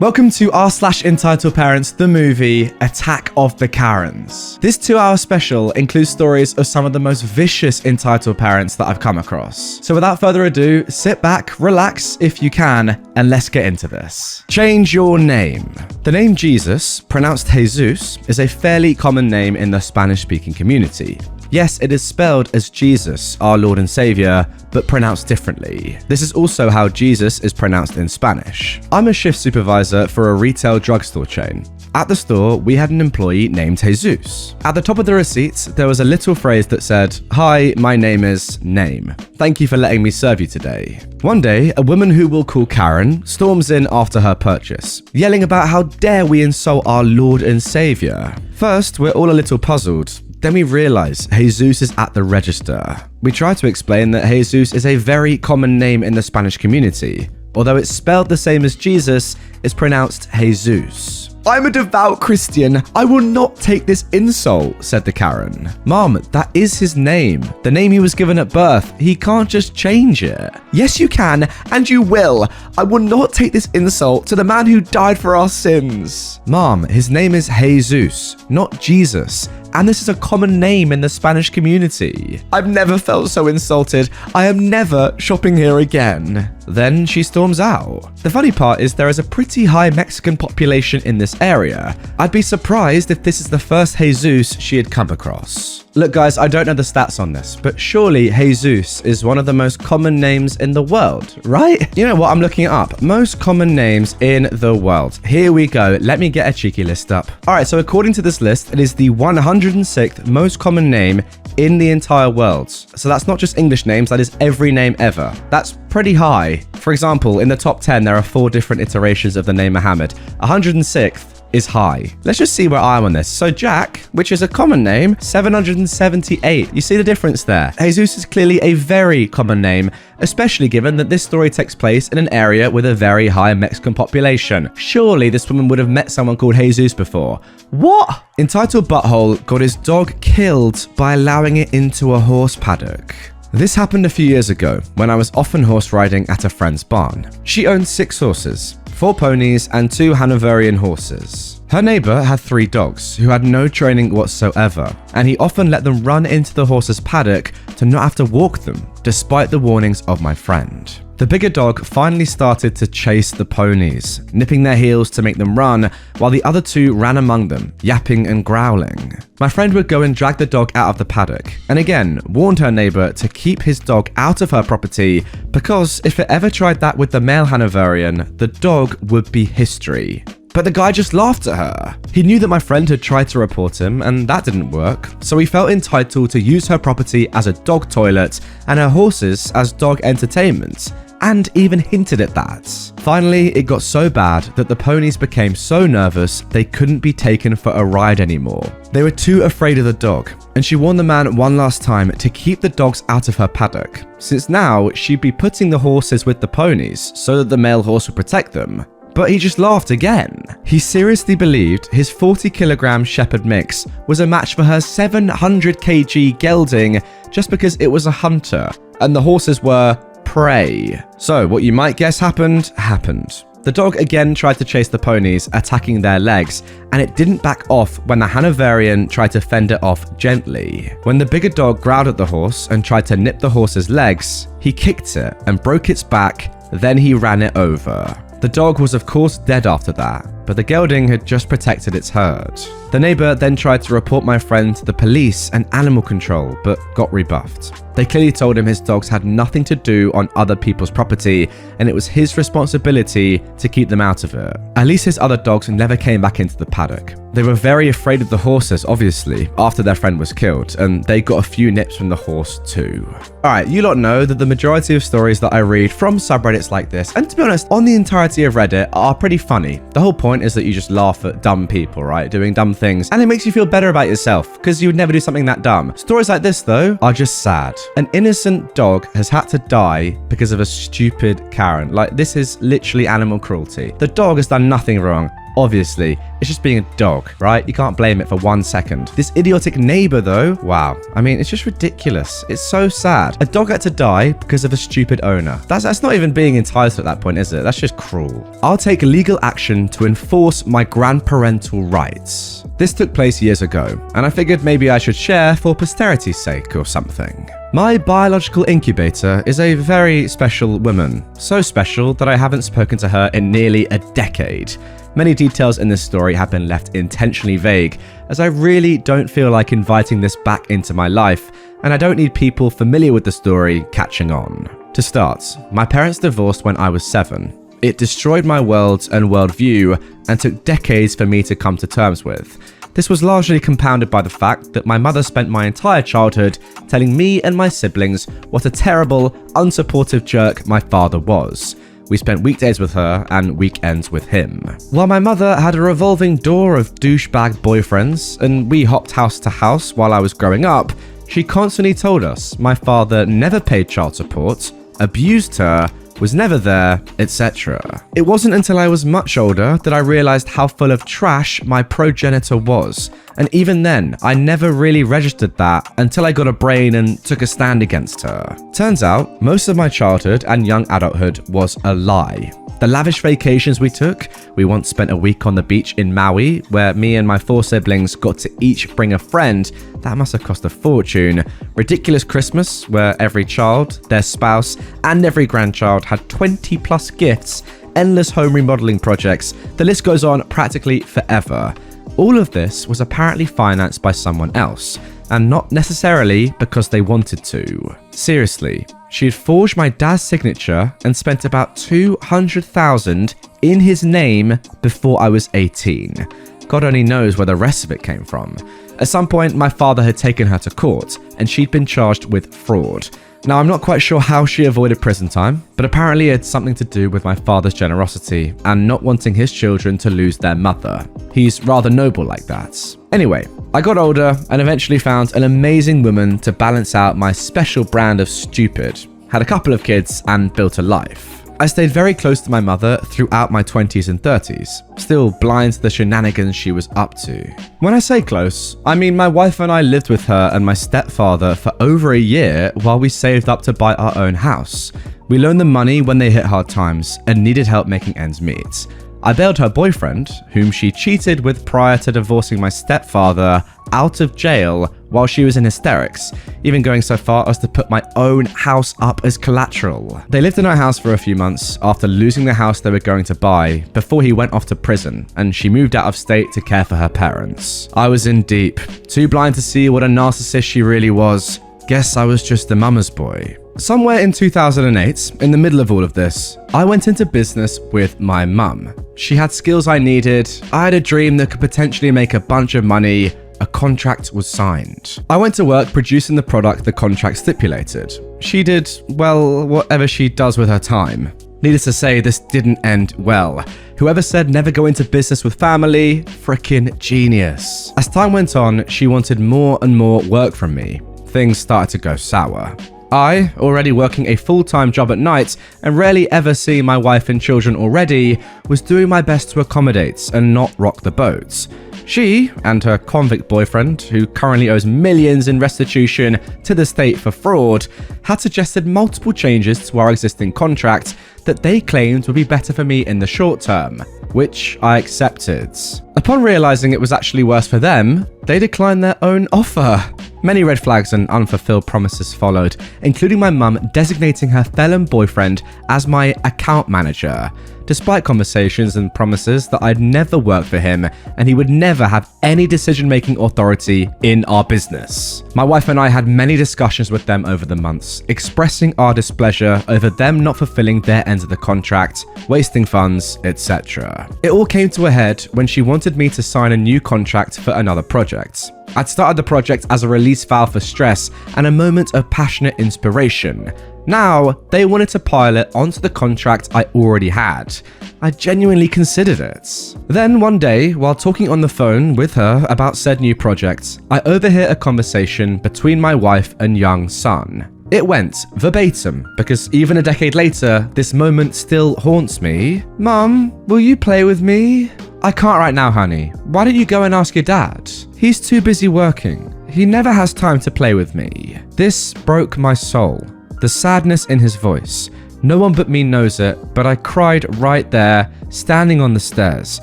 Welcome to r/EntitledParents, the movie Attack of the Karens. This 2-hour special includes stories of some of the most vicious entitled parents that I've come across. So without further ado, sit back, relax if you can, and let's get into this. Change your name. The name Jesus, pronounced Jesus, is a fairly common name in the Spanish-speaking community. Yes, it is spelled as Jesus, our Lord and Savior, but pronounced differently. This is also how Jesus is pronounced in Spanish. I'm a shift supervisor for a retail drugstore chain. At the store, we had an employee named Jesus. At the top of the receipt, there was a little phrase that said, "Hi, my name is name. Thank you for letting me serve you today." One day, a woman who we'll call Karen storms in after her purchase, yelling about how dare we insult our Lord and Savior. First, we're all a little puzzled. Then we realize Jesus is at the register. We try to explain that Jesus is a very common name in the Spanish community. Although it's spelled the same as Jesus, it's pronounced Jesus. "I'm a devout Christian. I will not take this insult," said the Karen. "Mom, that is his name. The name he was given at birth. He can't just change it." "Yes, you can, and you will. I will not take this insult to the man who died for our sins." "Mom, his name is Jesus, not Jesus. And this is a common name in the Spanish community." "I've never felt so insulted. I am never shopping here again." Then she storms out. The funny part is there is a pretty high Mexican population in this area. I'd be surprised if this is the first Jesus she had come across. Look guys, I don't know the stats on this, but surely Jesus is one of the most common names in the world, right? You know what, I'm looking it up. Most common names in the world. Here we go, let me get a cheeky list up. Alright, so according to this list, it is the 106th most common name in the entire world. So that's not just English names, that is every name ever. That's pretty high. For example, in the top 10, there are 4 different iterations of the name Muhammad. 106th is high. Let's just see where I am on this. So Jack, which is a common name, 778. You see the difference there? Jesus is clearly a very common name, especially given that this story takes place in an area with a very high Mexican population. Surely this woman would have met someone called Jesus before. What? Entitled Butthole got his dog killed by allowing it into a horse paddock. This happened a few years ago when I was often horse riding at a friend's barn. She owned 6 horses, 4 ponies and 2 Hanoverian horses. Her neighbor had 3 dogs who had no training whatsoever, and he often let them run into the horse's paddock to not have to walk them, despite the warnings of my friend. The bigger dog finally started to chase the ponies, nipping their heels to make them run, while the other 2 ran among them, yapping and growling. My friend would go and drag the dog out of the paddock, and again warned her neighbor to keep his dog out of her property, because if it ever tried that with the male Hanoverian, the dog would be history. But the guy just laughed at her. He knew that my friend had tried to report him, and that didn't work, so he felt entitled to use her property as a dog toilet and her horses as dog entertainment, and even hinted at that. Finally, it got so bad that the ponies became so nervous they couldn't be taken for a ride anymore. They were too afraid of the dog, and she warned the man one last time to keep the dogs out of her paddock, since now she'd be putting the horses with the ponies so that the male horse would protect them. But he just laughed again. He seriously believed his 40-kilogram shepherd mix was a match for her 700 kg gelding just because it was a hunter, and the horses were prey. So what you might guess happened. The dog again tried to chase the ponies, attacking their legs, and it didn't back off when the Hanoverian tried to fend it off gently. When the bigger dog growled at the horse and tried to nip the horse's legs, he kicked it and broke its back, then he ran it over. The dog was of course dead after that, but the gelding had just protected its herd. The neighbor then tried to report my friend to the police and animal control, but got rebuffed. They clearly told him his dogs had nothing to do on other people's property, and it was his responsibility to keep them out of it. At least his other dogs never came back into the paddock. They were very afraid of the horses, obviously, after their friend was killed, and they got a few nips from the horse too. Alright, you lot know that the majority of stories that I read from subreddits like this, and to be honest, on the entirety of Reddit, are pretty funny. The whole point is that you just laugh at dumb people, right? Doing dumb things, and it makes you feel better about yourself, because you would never do something that dumb. Stories like this, though, are just sad. An innocent dog has had to die because of a stupid Karen. Like, this is literally animal cruelty. The dog has done nothing wrong. Obviously, it's just being a dog, right? You can't blame it for 1 second. This idiotic neighbor though, wow. I mean, it's just ridiculous. It's so sad. A dog had to die because of a stupid owner. That's not even being entitled at that point, is it? That's just cruel. I'll take legal action to enforce my grandparental rights. This took place years ago, and I figured maybe I should share for posterity's sake or something. My biological incubator is a very special woman. So special that I haven't spoken to her in nearly a decade. Many details in this story have been left intentionally vague, as I really don't feel like inviting this back into my life, and I don't need people familiar with the story catching on. To start, my parents divorced when I was 7. It destroyed my world and worldview, and took decades for me to come to terms with. This was largely compounded by the fact that my mother spent my entire childhood telling me and my siblings what a terrible, unsupportive jerk my father was. We spent weekdays with her and weekends with him. While my mother had a revolving door of douchebag boyfriends and we hopped house to house while I was growing up, she constantly told us my father never paid child support, abused her, was never there, etc. It wasn't until I was much older that I realized how full of trash my progenitor was, and even then, I never really registered that until I got a brain and took a stand against her. Turns out, most of my childhood and young adulthood was a lie. The lavish vacations we took, we once spent a week on the beach in Maui, where me and my 4 siblings got to each bring a friend. That must have cost a fortune. Ridiculous Christmas, where every child, their spouse, and every grandchild had 20 plus gifts, endless home remodeling projects, the list goes on practically forever. All of this was apparently financed by someone else, and not necessarily because they wanted to. Seriously, she had forged my dad's signature and spent about $200,000 in his name before I was 18. God only knows where the rest of it came from. At some point, my father had taken her to court, and she'd been charged with fraud. Now, I'm not quite sure how she avoided prison time, but apparently it had something to do with my father's generosity and not wanting his children to lose their mother. He's rather noble like that. Anyway, I got older and eventually found an amazing woman to balance out my special brand of stupid, had a couple of kids, and built a life. I stayed very close to my mother throughout my 20s and 30s, still blind to the shenanigans she was up to. When I say close, I mean my wife and I lived with her and my stepfather for over a year while we saved up to buy our own house. We loaned them money when they hit hard times and needed help making ends meet. I bailed her boyfriend, whom she cheated with prior to divorcing my stepfather, out of jail while she was in hysterics, even going so far as to put my own house up as collateral. They lived in our house for a few months after losing the house they were going to buy before he went off to prison, and she moved out of state to care for her parents. I was in deep, too blind to see what a narcissist she really was. Guess I was just a mama's boy. Somewhere in 2008, in the middle of all of this, I went into business with my mum. She had skills I needed, I had a dream that could potentially make a bunch of money, a contract was signed. I went to work producing the product the contract stipulated. She did, well, whatever she does with her time. Needless to say, this didn't end well. Whoever said never go into business with family, frickin' genius. As time went on, she wanted more and more work from me. Things started to go sour. I, already working a full-time job at night and rarely ever seeing my wife and children already, was doing my best to accommodate and not rock the boat. She and her convict boyfriend, who currently owes millions in restitution to the state for fraud, had suggested multiple changes to our existing contract that they claimed would be better for me in the short term, which I accepted. Upon realizing it was actually worse for them, they declined their own offer. Many red flags and unfulfilled promises followed, including my mum designating her felon boyfriend as my account manager, despite conversations and promises that I'd never work for him and he would never have any decision-making authority in our business. My wife and I had many discussions with them over the months, expressing our displeasure over them not fulfilling their end of the contract, wasting funds, etc. It all came to a head when she wanted me to sign a new contract for another project. I'd started the project as a release valve for stress and a moment of passionate inspiration. Now, they wanted to pile it onto the contract I already had. I genuinely considered it. Then one day, while talking on the phone with her about said new project, I overhear a conversation between my wife and young son. It went verbatim, because even a decade later, this moment still haunts me. "Mum, will you play with me?" I can't right now, honey. Why don't you go and ask your dad? He's too busy working. He never has time to play with me. This broke my soul. The sadness in his voice. No one but me knows it, but I cried right there, standing on the stairs,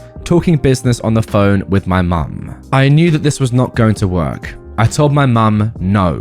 talking business on the phone with my mum. I knew that this was not going to work. I told my mum no.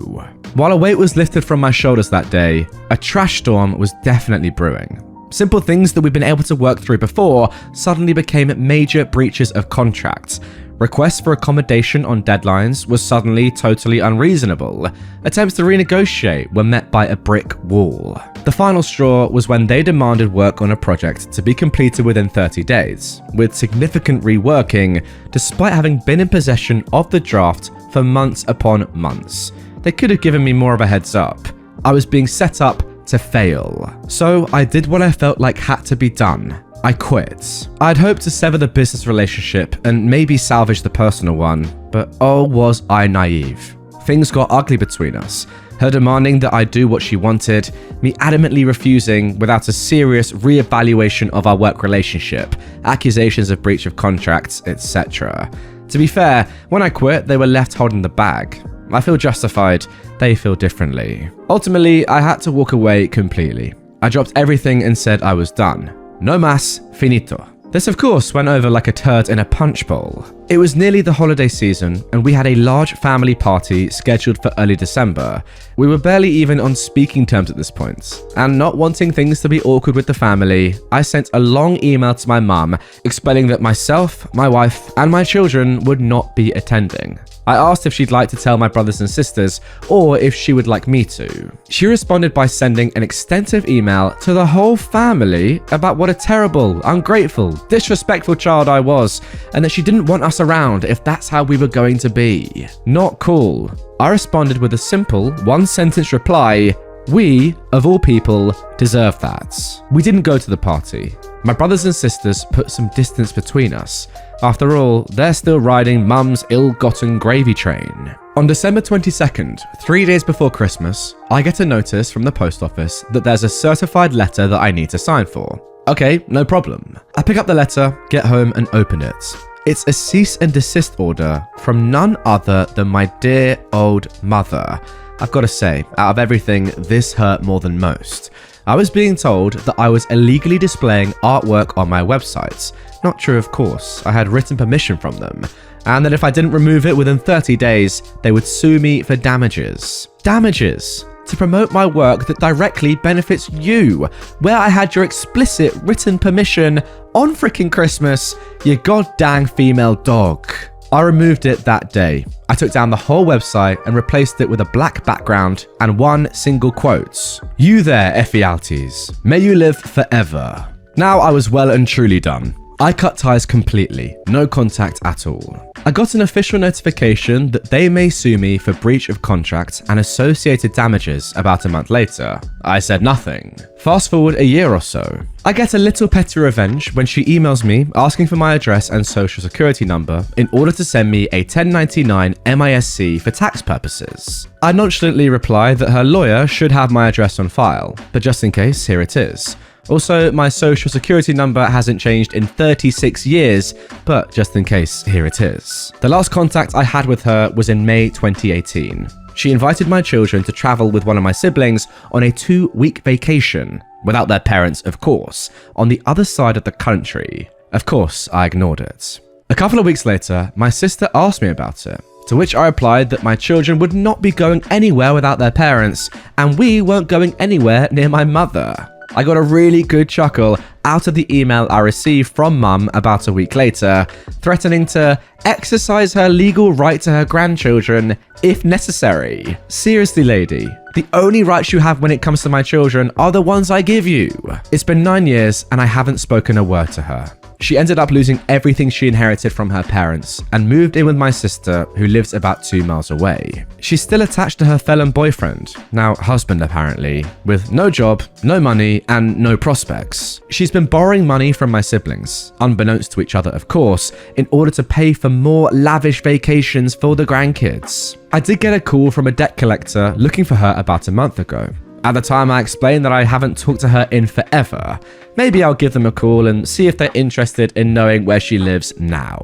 While a weight was lifted from my shoulders that day, a trash storm was definitely brewing. Simple things that we've been able to work through before suddenly became major breaches of contracts. Requests for accommodation on deadlines was suddenly totally unreasonable. Attempts to renegotiate were met by a brick wall. The final straw was when they demanded work on a project to be completed within 30 days, with significant reworking, despite having been in possession of the draft for months upon months. They could have given me more of a heads up. I was being set up to fail. So I did what I felt like had to be done. I quit. I'd hoped to sever the business relationship and maybe salvage the personal one, but oh was I naive. Things got ugly between us. Her demanding that I do what she wanted, me adamantly refusing without a serious re-evaluation of our work relationship, accusations of breach of contracts, etc. To be fair, when I quit, they were left holding the bag. I feel justified, they feel differently. Ultimately, I had to walk away completely. I dropped everything and said I was done. No más, finito. This of course went over like a turd in a punch bowl. It was nearly the holiday season and we had a large family party scheduled for early December. We were barely even on speaking terms at this point, and not wanting things to be awkward with the family, I sent a long email to my mum explaining that myself, my wife, and my children would not be attending. I asked if she'd like to tell my brothers and sisters, or if she would like me to. She responded by sending an extensive email to the whole family about what a terrible, ungrateful, disrespectful child I was, and that she didn't want us around if that's how we were going to be. Not cool. I responded with a simple, one-sentence reply: we, of all people, deserve that. We didn't go to the party. My brothers and sisters put some distance between us. After all, they're still riding mum's ill-gotten gravy train. On December 22nd, 3 days before Christmas, I get a notice from the post office that there's a certified letter that I need to sign for. Okay, no problem. I pick up the letter, get home and open it. It's a cease and desist order from none other than my dear old mother. I've got to say, out of everything, this hurt more than most. I was being told that I was illegally displaying artwork on my websites. Not true, of course. I had written permission from them. And that if I didn't remove it within 30 days, they would sue me for damages. Damages! To promote my work that directly benefits you, where I had your explicit written permission on frickin' Christmas, you goddamn female dog. I removed it that day. I took down the whole website and replaced it with a black background and one single quote. You there, Ephialtes. May you live forever. Now I was well and truly done. I cut ties completely, no contact at all. I got an official notification that they may sue me for breach of contract and associated damages about a month later. I said nothing. Fast forward a year or so. I get a little petty revenge when she emails me asking for my address and social security number in order to send me a 1099 MISC for tax purposes. I nonchalantly reply that her lawyer should have my address on file, but just in case, here it is. Also, my social security number hasn't changed in 36 years, but just in case, here it is. The last contact I had with her was in May 2018. She invited my children to travel with one of my siblings on a 2-week vacation, without their parents, of course, on the other side of the country. Of course, I ignored it. A couple of weeks later, my sister asked me about it, to which I replied that my children would not be going anywhere without their parents, and we weren't going anywhere near my mother. I got a really good chuckle out of the email I received from mum about a week later, threatening to exercise her legal right to her grandchildren if necessary. Seriously, lady, the only rights you have when it comes to my children are the ones I give you. It's been 9 years and I haven't spoken a word to her. She ended up losing everything she inherited from her parents and moved in with my sister, who lives about 2 miles away. She's still attached to her felon boyfriend, now husband apparently, with no job, no money, and no prospects. She's been borrowing money from my siblings, unbeknownst to each other of course, in order to pay for more lavish vacations for the grandkids. I did get a call from a debt collector looking for her about a month ago. At the time, I explained that I haven't talked to her in forever. Maybe I'll give them a call and see if they're interested in knowing where she lives now.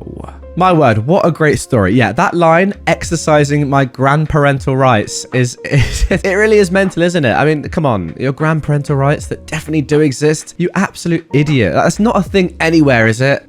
My word, what a great story. Yeah, that line, exercising my grandparental rights, it really is mental, isn't it? I mean, come on, your grandparental rights that definitely do exist. You absolute idiot. That's not a thing anywhere, is it?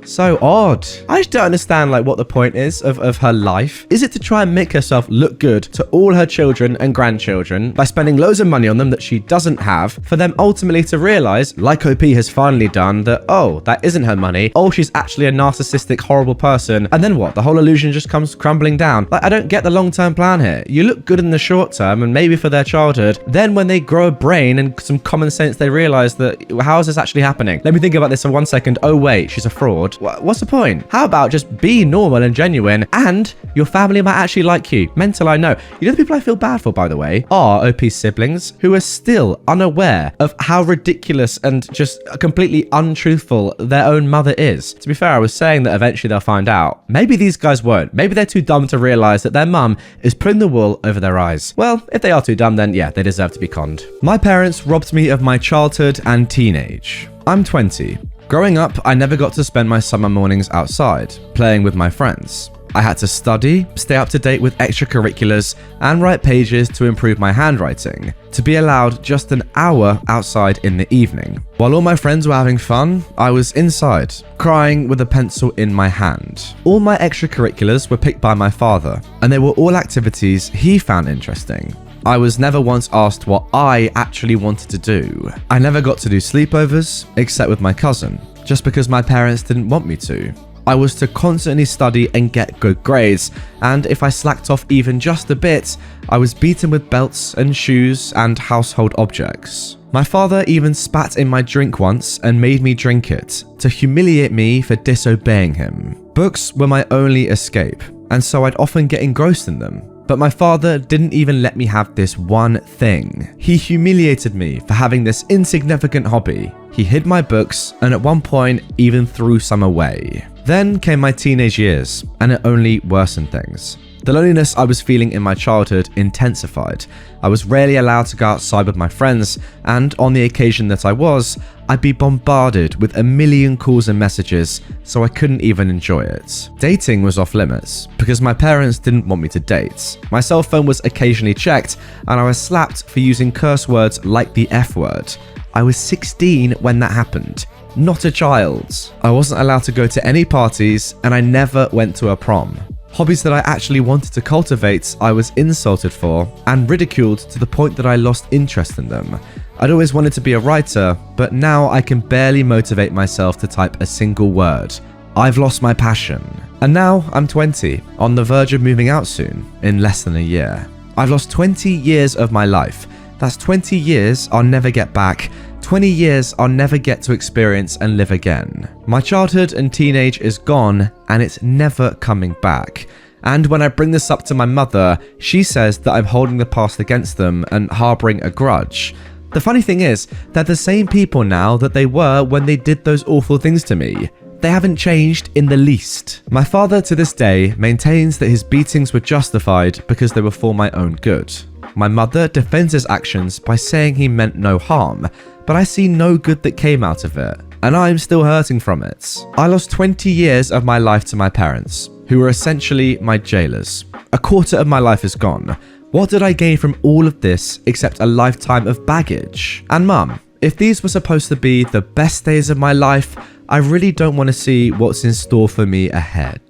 So odd. I just don't understand what the point is of her life. Is it to try and make herself look good to all her children and grandchildren by spending loads of money on them that she doesn't have, for them ultimately to realize, like OP has finally done, that, oh, that isn't her money. Oh, she's actually a narcissistic, horrible person. And then what? The whole illusion just comes crumbling down. I don't get the long-term plan here. You look good in the short term and maybe for their childhood. Then when they grow a brain and some common sense, they realize that, how is this actually happening? Let me think about this for 1 second. Oh, wait, she's a fraud. What's the point? How about just be normal and genuine, and your family might actually like you? Mental, I know. You know the people I feel bad for, by the way, are OP's siblings, who are still unaware of how ridiculous and just completely untruthful their own mother is. To be fair, I was saying that eventually they'll find out. Maybe these guys won't. Maybe they're too dumb to realize that their mum is putting the wool over their eyes. Well, if they are too dumb, then yeah, they deserve to be conned. My parents robbed me of my childhood and teenage. I'm 20. Growing up, I never got to spend my summer mornings outside, playing with my friends. I had to study, stay up to date with extracurriculars, and write pages to improve my handwriting, to be allowed just an hour outside in the evening. While all my friends were having fun, I was inside, crying with a pencil in my hand. All my extracurriculars were picked by my father, and they were all activities he found interesting. I was never once asked what I actually wanted to do. I never got to do sleepovers, except with my cousin, just because my parents didn't want me to. I was to constantly study and get good grades, and if I slacked off even just a bit, I was beaten with belts and shoes and household objects. My father even spat in my drink once and made me drink it, to humiliate me for disobeying him. Books were my only escape, and so I'd often get engrossed in them. But my father didn't even let me have this one thing. He humiliated me for having this insignificant hobby. He hid my books and at one point even threw some away. Then came my teenage years, and it only worsened things. The loneliness I was feeling in my childhood intensified. I was rarely allowed to go outside with my friends, and on the occasion that I was, I'd be bombarded with a million calls and messages, so I couldn't even enjoy it. Dating was off limits, because my parents didn't want me to date. My cell phone was occasionally checked, and I was slapped for using curse words like the F word. I was 16 when that happened, not a child. I wasn't allowed to go to any parties, and I never went to a prom. Hobbies that I actually wanted to cultivate, I was insulted for and ridiculed to the point that I lost interest in them. I'd always wanted to be a writer, but now I can barely motivate myself to type a single word. I've lost my passion. And now I'm 20, on the verge of moving out soon, in less than a year. I've lost 20 years of my life. That's 20 years I'll never get back. 20 years I'll never get to experience and live again. My childhood and teenage is gone, and it's never coming back. And when I bring this up to my mother, she says that I'm holding the past against them and harboring a grudge. The funny thing is, they're the same people now that they were when they did those awful things to me. They haven't changed in the least. My father to this day maintains that his beatings were justified because they were for my own good. My mother defends his actions by saying he meant no harm, but I see no good that came out of it, and I'm still hurting from it. I lost 20 years of my life to my parents, who were essentially my jailers. A quarter of my life is gone. What did I gain from all of this except a lifetime of baggage? And Mum, if these were supposed to be the best days of my life, I really don't want to see what's in store for me ahead.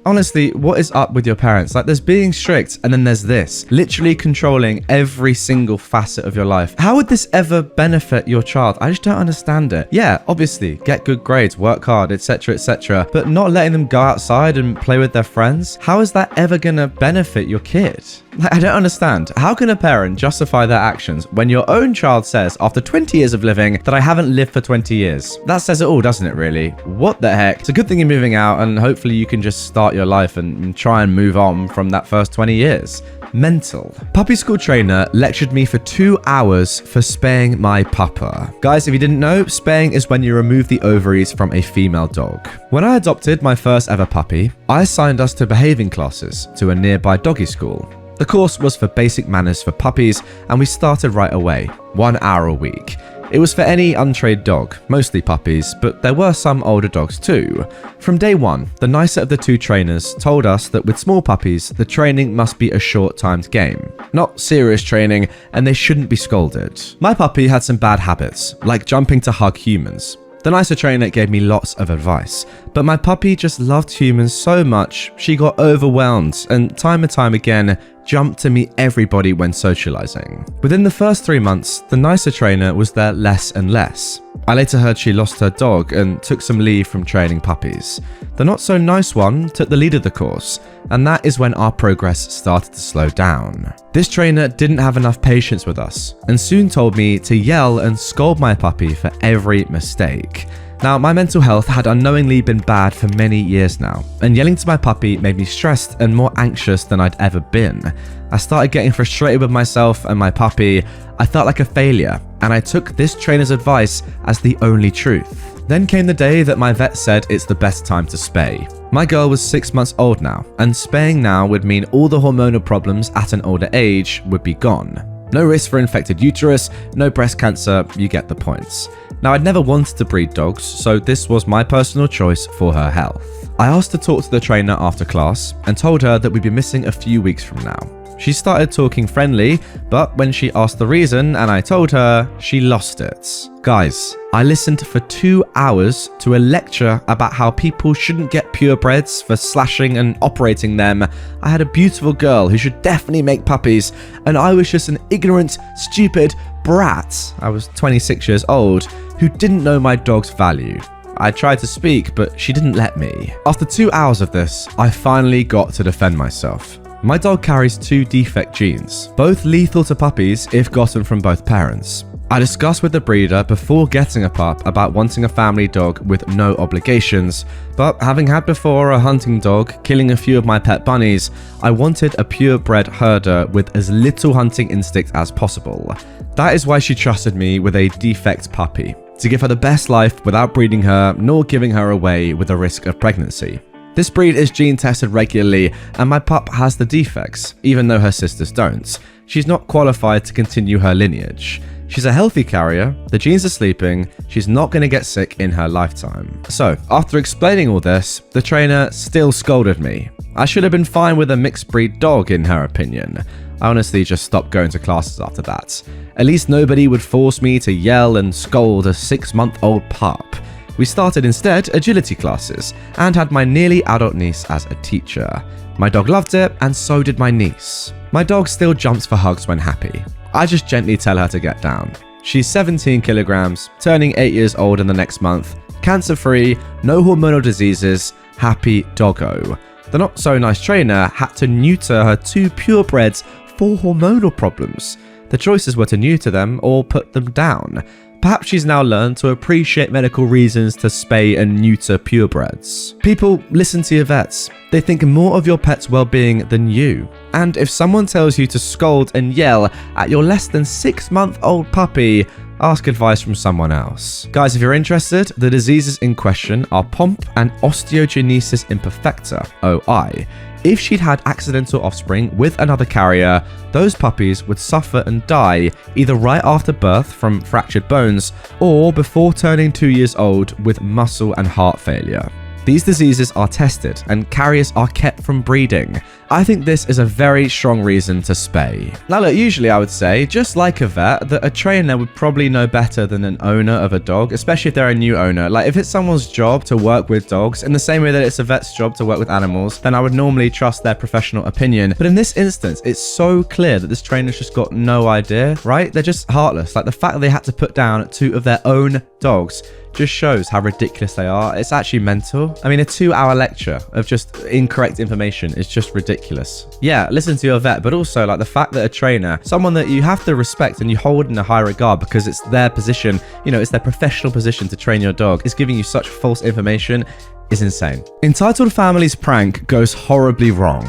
Honestly, what is up with your parents? There's being strict, and then there's this, literally controlling every single facet of your life. How would this ever benefit your child? I just don't understand it. Yeah, obviously, get good grades, work hard, etc., but not letting them go outside and play with their friends? How is that ever gonna benefit your kid? I don't understand. How can a parent justify their actions when your own child says, after 20 years of living, that I haven't lived for 20 years? That says it all, doesn't it, really? What the heck? It's a good thing you're moving out, and hopefully you can just start your life and try and move on from that first 20 years. Mental. Puppy school trainer lectured me for 2 hours for spaying my pupper. Guys, if you didn't know, spaying is when you remove the ovaries from a female dog. When I adopted my first ever puppy, I assigned us to behaving classes to a nearby doggy school. The course was for basic manners for puppies, and we started right away, 1 hour a week. It was for any untrained dog, mostly puppies, but there were some older dogs too. From day one, the nicer of the two trainers told us that with small puppies, the training must be a short-timed game, not serious training, and they shouldn't be scolded. My puppy had some bad habits, like jumping to hug humans. The nicer trainer gave me lots of advice, but my puppy just loved humans so much, she got overwhelmed and time again jumped to meet everybody when socializing. Within the first 3 months, the nicer trainer was there less and less. I later heard she lost her dog and took some leave from training puppies. The not so nice one took the lead of the course, and that is when our progress started to slow down. This trainer didn't have enough patience with us and soon told me to yell and scold my puppy for every mistake. Now, my mental health had unknowingly been bad for many years now, and yelling to my puppy made me stressed and more anxious than I'd ever been. I started getting frustrated with myself and my puppy. I felt like a failure, and I took this trainer's advice as the only truth. Then came the day that my vet said it's the best time to spay. My girl was 6 months old now, and spaying now would mean all the hormonal problems at an older age would be gone. No risk for infected uterus, no breast cancer, you get the points. Now, I'd never wanted to breed dogs, so this was my personal choice for her health. I asked to talk to the trainer after class and told her that we'd be missing a few weeks from now. She started talking friendly, but when she asked the reason and I told her, she lost it. Guys, I listened for 2 hours to a lecture about how people shouldn't get purebreds for slashing and operating them. I had a beautiful girl who should definitely make puppies, and I was just an ignorant, stupid brat. I was 26 years old, who didn't know my dog's value. I tried to speak, but she didn't let me. After 2 hours of this, I finally got to defend myself. My dog carries 2 defect genes, both lethal to puppies if gotten from both parents. I discussed with the breeder before getting a pup about wanting a family dog with no obligations, but having had before a hunting dog killing a few of my pet bunnies, I wanted a purebred herder with as little hunting instinct as possible. That is why she trusted me with a defect puppy, to give her the best life without breeding her nor giving her away with the risk of pregnancy. This breed is gene tested regularly, and my pup has the defects, even though her sisters don't. She's not qualified to continue her lineage. She's a healthy carrier, the genes are sleeping, she's not going to get sick in her lifetime. So, after explaining all this, the trainer still scolded me. I should have been fine with a mixed breed dog in her opinion. I honestly just stopped going to classes after that. At least nobody would force me to yell and scold a 6-month-old pup. We started instead agility classes and had my nearly adult niece as a teacher. My dog loved it, and so did my niece. My dog still jumps for hugs when happy. I just gently tell her to get down. She's 17 kilograms, turning 8 years old in the next month, cancer-free, no hormonal diseases, happy doggo. The not so nice trainer had to neuter her 2 purebreds for hormonal problems. The choices were to neuter them or put them down. Perhaps she's now learned to appreciate medical reasons to spay and neuter purebreds. People, listen to your vets. They think more of your pet's well-being than you. And if someone tells you to scold and yell at your less than 6-month-old puppy, ask advice from someone else. Guys, if you're interested, the diseases in question are pomp and osteogenesis imperfecta, OI. If she'd had accidental offspring with another carrier, those puppies would suffer and die either right after birth from fractured bones or before turning 2 years old with muscle and heart failure. These diseases are tested and carriers are kept from breeding. I think this is a very strong reason to spay. Now look, usually I would say, just like a vet, that a trainer would probably know better than an owner of a dog, especially if they're a new owner. Like if it's someone's job to work with dogs, in the same way that it's a vet's job to work with animals, then I would normally trust their professional opinion. But in this instance, it's so clear that this trainer's just got no idea, right? They're just heartless. Like the fact that they had to put down 2 of their own dogs just shows how ridiculous they are. It's actually mental. I mean, a 2-hour lecture of just incorrect information is just ridiculous. Yeah, listen to your vet, but also like the fact that a trainer, someone that you have to respect and you hold in a high regard because it's their position, you know, it's their professional position to train your dog, is giving you such false information is insane. Entitled Family's prank goes horribly wrong.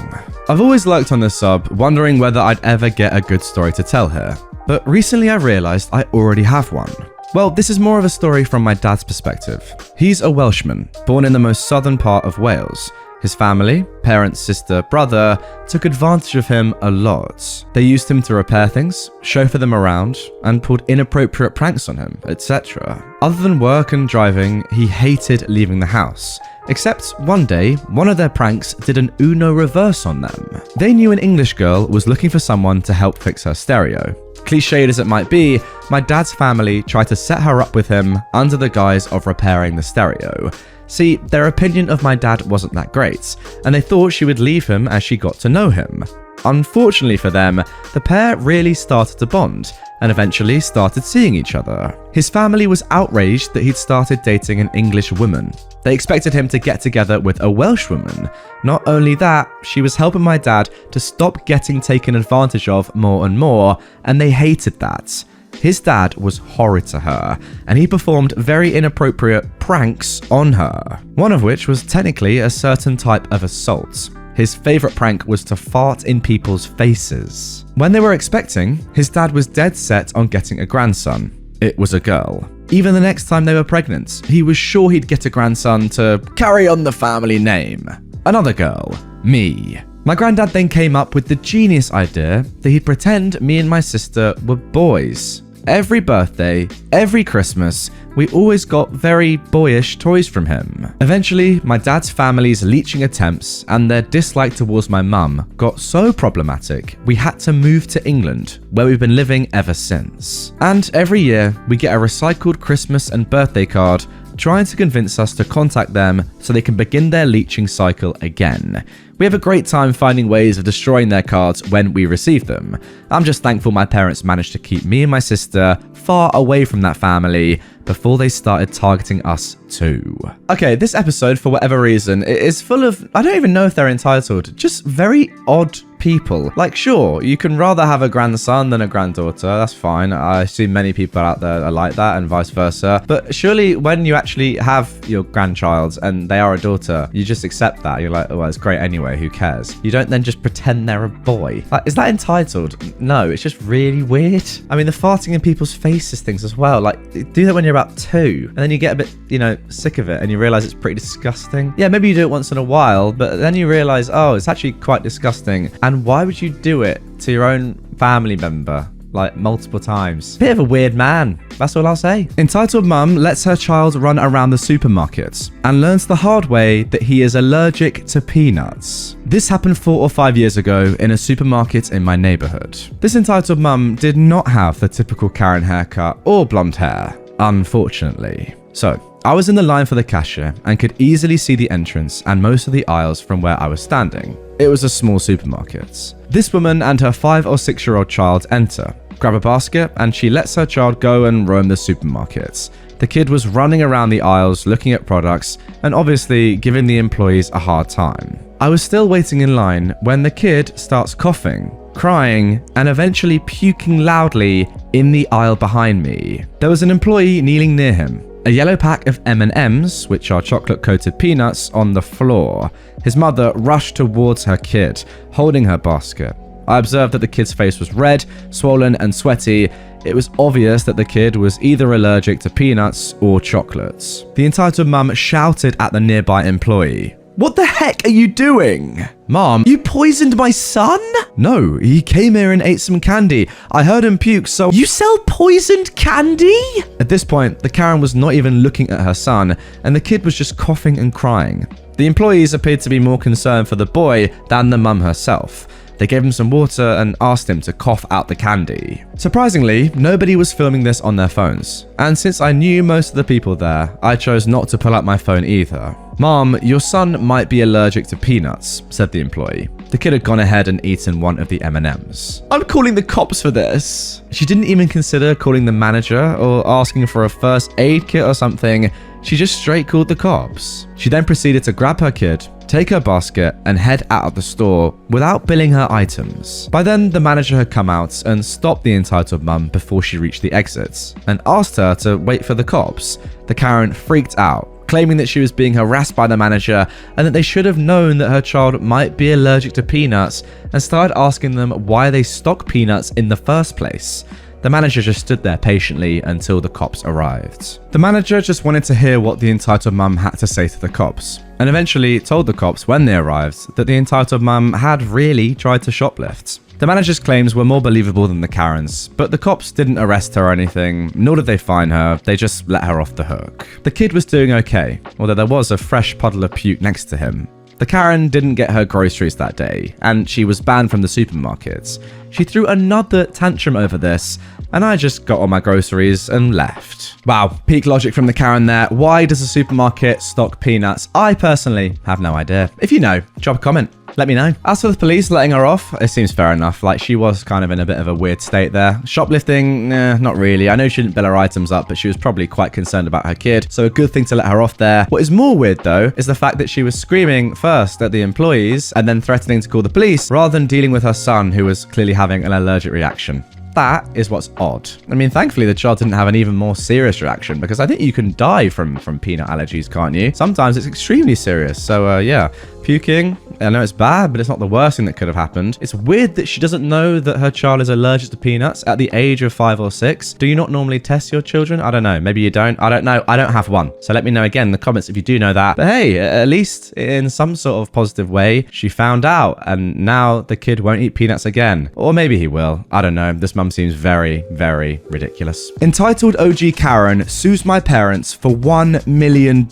I've always lurked on this sub, wondering whether I'd ever get a good story to tell here. But recently I realized I already have one. Well, this is more of a story from my dad's perspective. He's a Welshman, born in the most southern part of Wales. His family, parents, sister, brother, took advantage of him a lot. They used him to repair things, chauffeur them around, and pulled inappropriate pranks on him, etc. Other than work and driving, he hated leaving the house. Except one day, one of their pranks did an Uno reverse on them. They knew an English girl was looking for someone to help fix her stereo. Cliched as it might be, my dad's family tried to set her up with him under the guise of repairing the stereo. See, their opinion of my dad wasn't that great, and they thought she would leave him as she got to know him. Unfortunately for them, the pair really started to bond, and eventually started seeing each other. His family was outraged that he'd started dating an English woman. They expected him to get together with a Welsh woman. Not only that, she was helping my dad to stop getting taken advantage of more and more, and they hated that. His dad was horrid to her, and he performed very inappropriate pranks on her, one of which was technically a certain type of assault. His favourite prank was to fart in people's faces. When they were expecting, his dad was dead set on getting a grandson. It was a girl. Even the next time they were pregnant, he was sure he'd get a grandson to carry on the family name. Another girl, me. My granddad then came up with the genius idea that he'd pretend me and my sister were boys. Every birthday, every Christmas, we always got very boyish toys from him. Eventually, my dad's family's leeching attempts and their dislike towards my mum got so problematic, we had to move to England, where we've been living ever since. And every year, we get a recycled Christmas and birthday card trying to convince us to contact them so they can begin their leeching cycle again. We have a great time finding ways of destroying their cards when we receive them. I'm just thankful my parents managed to keep me and my sister far away from that family before they started targeting us too. Okay, this episode, for whatever reason, is full of, I don't even know if they're entitled, just very odd people. Like, sure, you can rather have a grandson than a granddaughter, that's fine. I assume many people out there are like that and vice versa. But surely when you actually have your grandchild and they are a daughter, you just accept that. You're like, oh, well, it's great anyway, who cares? You don't then just pretend they're a boy. Like, is that entitled? No, it's just really weird. I mean, the farting in people's faces things as well. Like, do that when you're about 2, and then you get a bit, sick of it and you realize it's pretty disgusting. Yeah, maybe you do it once in a while, but then you realize, oh, it's actually quite disgusting. And why would you do it to your own family member? Like, multiple times. Bit of a weird man, that's all I'll say. Entitled mum lets her child run around the supermarket and learns the hard way that he is allergic to peanuts. This happened 4 or 5 years ago in a supermarket in my neighborhood. This entitled mum did not have the typical Karen haircut or blonde hair, unfortunately. So, I was in the line for the cashier and could easily see the entrance and most of the aisles from where I was standing. It was a small supermarket. This woman and her 5 or 6-year-old child enter, grab a basket, and she lets her child go and roam the supermarket. The kid was running around the aisles looking at products and obviously giving the employees a hard time. I was still waiting in line when the kid starts coughing, crying, and eventually puking loudly in the aisle behind me. There was an employee kneeling near him. A yellow pack of M&Ms, which are chocolate-coated peanuts, on the floor. His mother rushed towards her kid, holding her basket. I observed that the kid's face was red, swollen, and sweaty. It was obvious that the kid was either allergic to peanuts or chocolates. The entitled mum shouted at the nearby employee, "What the heck are you doing? Mom, you poisoned my son?" "No, he came here and ate some candy. I heard him puke, so..." "You sell poisoned candy?" At this point, the Karen was not even looking at her son, and the kid was just coughing and crying. The employees appeared to be more concerned for the boy than the mum herself. They gave him some water and asked him to cough out the candy. Surprisingly, nobody was filming this on their phones. And since I knew most of the people there, I chose not to pull out my phone either. "Mom, your son might be allergic to peanuts," said the employee. The kid had gone ahead and eaten one of the M&Ms. "I'm calling the cops for this." She didn't even consider calling the manager or asking for a first aid kit or something. She just straight called the cops. She then proceeded to grab her kid, take her basket, and head out of the store without billing her items. By then, the manager had come out and stopped the entitled mum before she reached the exit and asked her to wait for the cops. The Karen freaked out, claiming that she was being harassed by the manager and that they should have known that her child might be allergic to peanuts, and started asking them why they stock peanuts in the first place. The manager just stood there patiently until the cops arrived. The manager just wanted to hear what the entitled mum had to say to the cops, and eventually told the cops when they arrived that the entitled mum had really tried to shoplift. The manager's claims were more believable than the Karen's, but the cops didn't arrest her or anything, nor did they fine her, they just let her off the hook. The kid was doing okay, although there was a fresh puddle of puke next to him. The Karen didn't get her groceries that day, and she was banned from the supermarkets. She threw another tantrum over this, and I just got all my groceries and left. Wow, peak logic from the Karen there. Why does a supermarket stock peanuts? I personally have no idea. If you know, drop a comment. Let me know. As for the police letting her off, it seems fair enough. Like, she was kind of in a bit of a weird state there. Shoplifting, not really. I know she didn't bill her items up, but she was probably quite concerned about her kid, so a good thing to let her off there. What is more weird, though, is the fact that she was screaming first at the employees and then threatening to call the police, rather than dealing with her son, who was clearly having an allergic reaction. That is what's odd. I mean, thankfully the child didn't have an even more serious reaction, because I think you can die from peanut allergies, can't you? Sometimes it's extremely serious. So yeah, puking, I know it's bad, but it's not the worst thing that could have happened. It's weird that she doesn't know that her child is allergic to peanuts at the age of 5 or 6. Do you not normally test your children? I don't know. Maybe you don't. I don't know. I don't have one. So let me know again in the comments if you do know that. But hey, at least in some sort of positive way, she found out, and now the kid won't eat peanuts again. Or maybe he will. I don't know. This mum seems very, very ridiculous. Entitled OG Karen sues my parents for $1 million.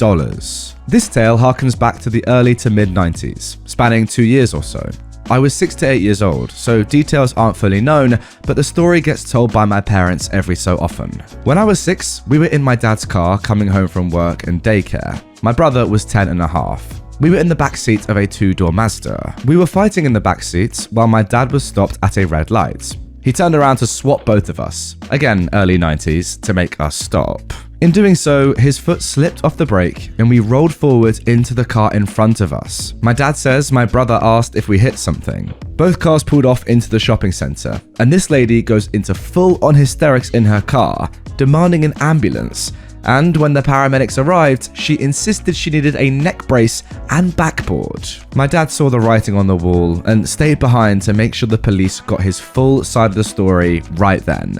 This tale harkens back to the early to mid-90s, spanning 2 years or so. I was 6 to 8 years old, so details aren't fully known, but the story gets told by my parents every so often. When I was 6, we were in my dad's car coming home from work and daycare. My brother was 10 and a half. We were in the back seat of a 2-door Mazda. We were fighting in the back seat while my dad was stopped at a red light. He turned around to swat both of us, again early 90s, to make us stop. In doing so, his foot slipped off the brake and we rolled forward into the car in front of us. My dad says my brother asked if we hit something. Both cars pulled off into the shopping center, and this lady goes into full-on hysterics in her car, demanding an ambulance. And when the paramedics arrived, she insisted she needed a neck brace and backboard. My dad saw the writing on the wall and stayed behind to make sure the police got his full side of the story right then.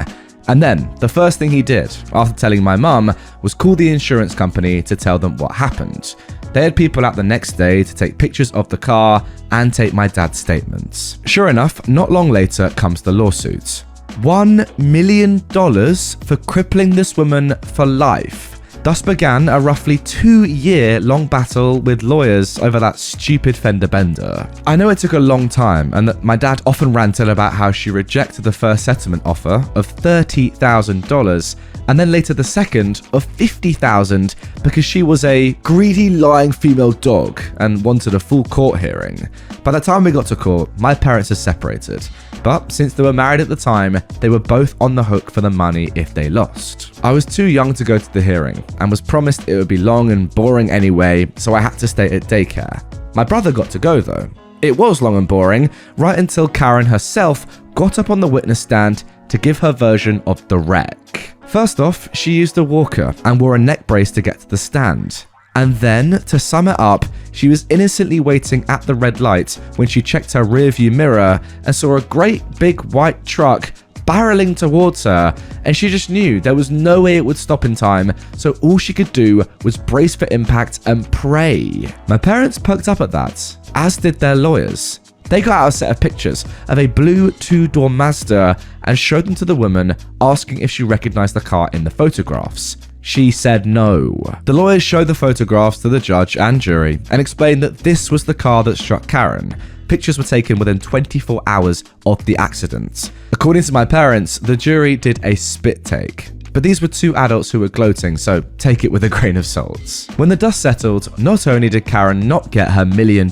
And then, the first thing he did, after telling my mum, was call the insurance company to tell them what happened. They had people out the next day to take pictures of the car and take my dad's statements. Sure enough, not long later comes the lawsuit. $1 million for crippling this woman for life. Thus began a roughly 2-year-long battle with lawyers over that stupid fender bender. I know it took a long time, and that my dad often ranted about how she rejected the first settlement offer of $30,000, and then later the second of $50,000 because she was a greedy, lying female dog and wanted a full court hearing. By the time we got to court, my parents had separated. But since they were married at the time, they were both on the hook for the money if they lost. I was too young to go to the hearing and was promised it would be long and boring anyway, so I had to stay at daycare. My brother got to go though. It was long and boring, right until Karen herself got up on the witness stand to give her version of the wreck. First off, she used a walker and wore a neck brace to get to the stand. And then, to sum it up, she was innocently waiting at the red light when she checked her rearview mirror and saw a great big white truck barreling towards her, and she just knew there was no way it would stop in time, so all she could do was brace for impact and pray. My parents perked up at that, as did their lawyers. They got out a set of pictures of a blue 2-door Mazda and showed them to the woman, asking if she recognized the car in the photographs. She said no. The lawyers showed the photographs to the judge and jury and explained that this was the car that struck Karen. Pictures were taken within 24 hours of the accident. According to my parents, the jury did a spit take. But these were 2 adults who were gloating, so take it with a grain of salt. When the dust settled, not only did Karen not get her $1 million,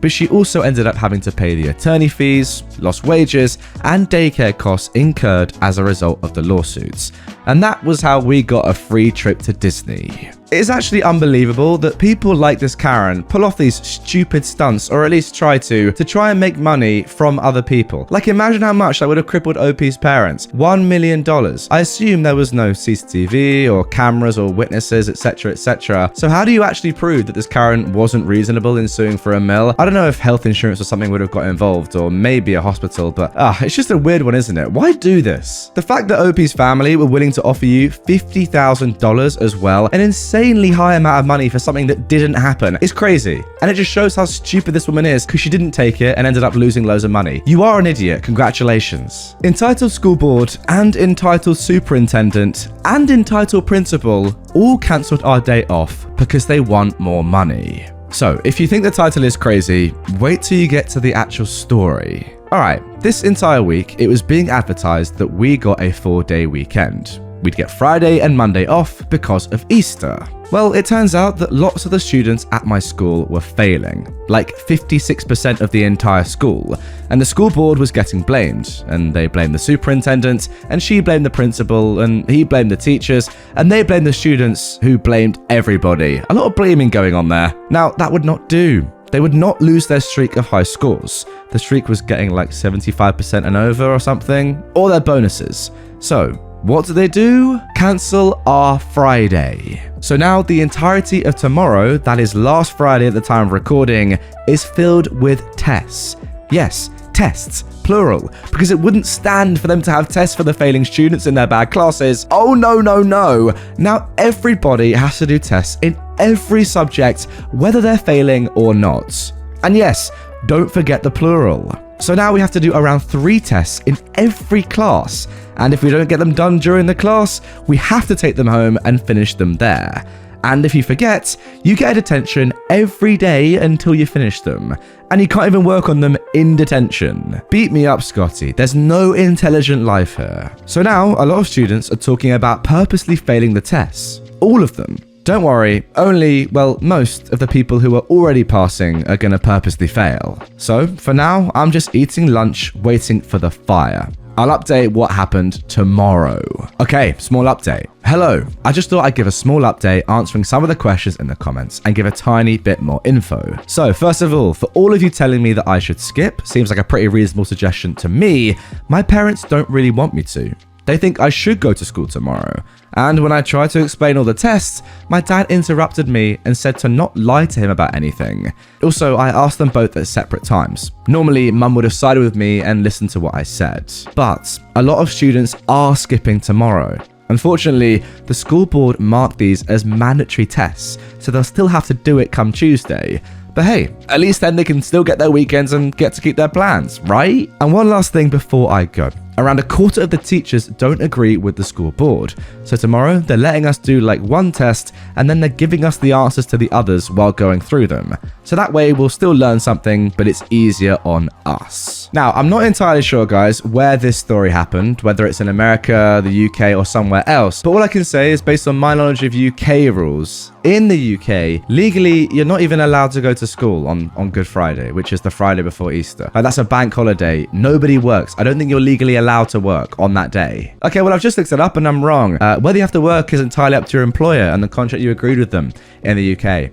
but she also ended up having to pay the attorney fees, lost wages, and daycare costs incurred as a result of the lawsuits. And that was how we got a free trip to Disney. It's actually unbelievable that people like this Karen pull off these stupid stunts, or at least try to try and make money from other people. Like, imagine how much that would have crippled OP's parents. $1 million. I assume there was no CCTV or cameras or witnesses, etc., etc. So how do you actually prove that this Karen wasn't reasonable in suing for $1 million? I don't don't know if health insurance or something would have got involved, or maybe a hospital, but it's just a weird one, isn't it? Why do this? The fact that OP's family were willing to offer you $50,000 as well, an insanely high amount of money for something that didn't happen, is crazy. And it just shows how stupid this woman is, because she didn't take it and ended up losing loads of money. You are an idiot. Congratulations. Entitled school board and entitled superintendent and entitled principal all cancelled our day off because they want more money. So, if you think the title is crazy, wait till you get to the actual story. Alright, this entire week, it was being advertised that we got a 4-day weekend. We'd get Friday and Monday off because of Easter. Well, it turns out that lots of the students at my school were failing, like 56% of the entire school, and the school board was getting blamed, and they blamed the superintendent, and she blamed the principal, and he blamed the teachers, and they blamed the students, who blamed everybody. A lot of blaming going on there. Now, that would not do. They would not lose their streak of high scores. The streak was getting like 75% and over or something, or their bonuses. So, what do? Cancel our Friday. So now the entirety of tomorrow, that is last Friday at the time of recording, is filled with tests. Yes, tests, plural, because it wouldn't stand for them to have tests for the failing students in their bad classes. Oh no, no, no. Now everybody has to do tests in every subject, whether they're failing or not. And yes, don't forget the plural. So now we have to do around 3 tests in every class. And if we don't get them done during the class, we have to take them home and finish them there. And if you forget, you get a detention every day until you finish them. And you can't even work on them in detention. Beat me up, Scotty. There's no intelligent life here. So now, a lot of students are talking about purposely failing the tests. All of them. Don't worry, only, well, most of the people who are already passing are gonna purposely fail. So, for now, I'm just eating lunch, waiting for the fire. I'll update what happened tomorrow. Okay, small update. Hello, I just thought I'd give a small update answering some of the questions in the comments and give a tiny bit more info. So first of all, for all of you telling me that I should skip, seems like a pretty reasonable suggestion to me, my parents don't really want me to. They think I should go to school tomorrow. And when I tried to explain all the tests, my dad interrupted me and said to not lie to him about anything. Also, I asked them both at separate times. Normally, mum would have sided with me and listened to what I said. But a lot of students are skipping tomorrow. Unfortunately, the school board marked these as mandatory tests, so they'll still have to do it come Tuesday. But hey, at least then they can still get their weekends and get to keep their plans, right? And one last thing before I go. Around a quarter of the teachers don't agree with the school board. So tomorrow, they're letting us do like one test, and then they're giving us the answers to the others while going through them. So that way, we'll still learn something, but it's easier on us. Now, I'm not entirely sure, guys, where this story happened, whether it's in America, the UK, or somewhere else. But all I can say is based on my knowledge of UK rules, in the UK, legally, you're not even allowed to go to school on Good Friday, which is the Friday before Easter. Like, that's a bank holiday. Nobody works. I don't think you're legally allowed to work on that day. Okay, well, I've just looked it up and I'm wrong. Whether you have to work is entirely up to your employer and the contract you agreed with them in the UK.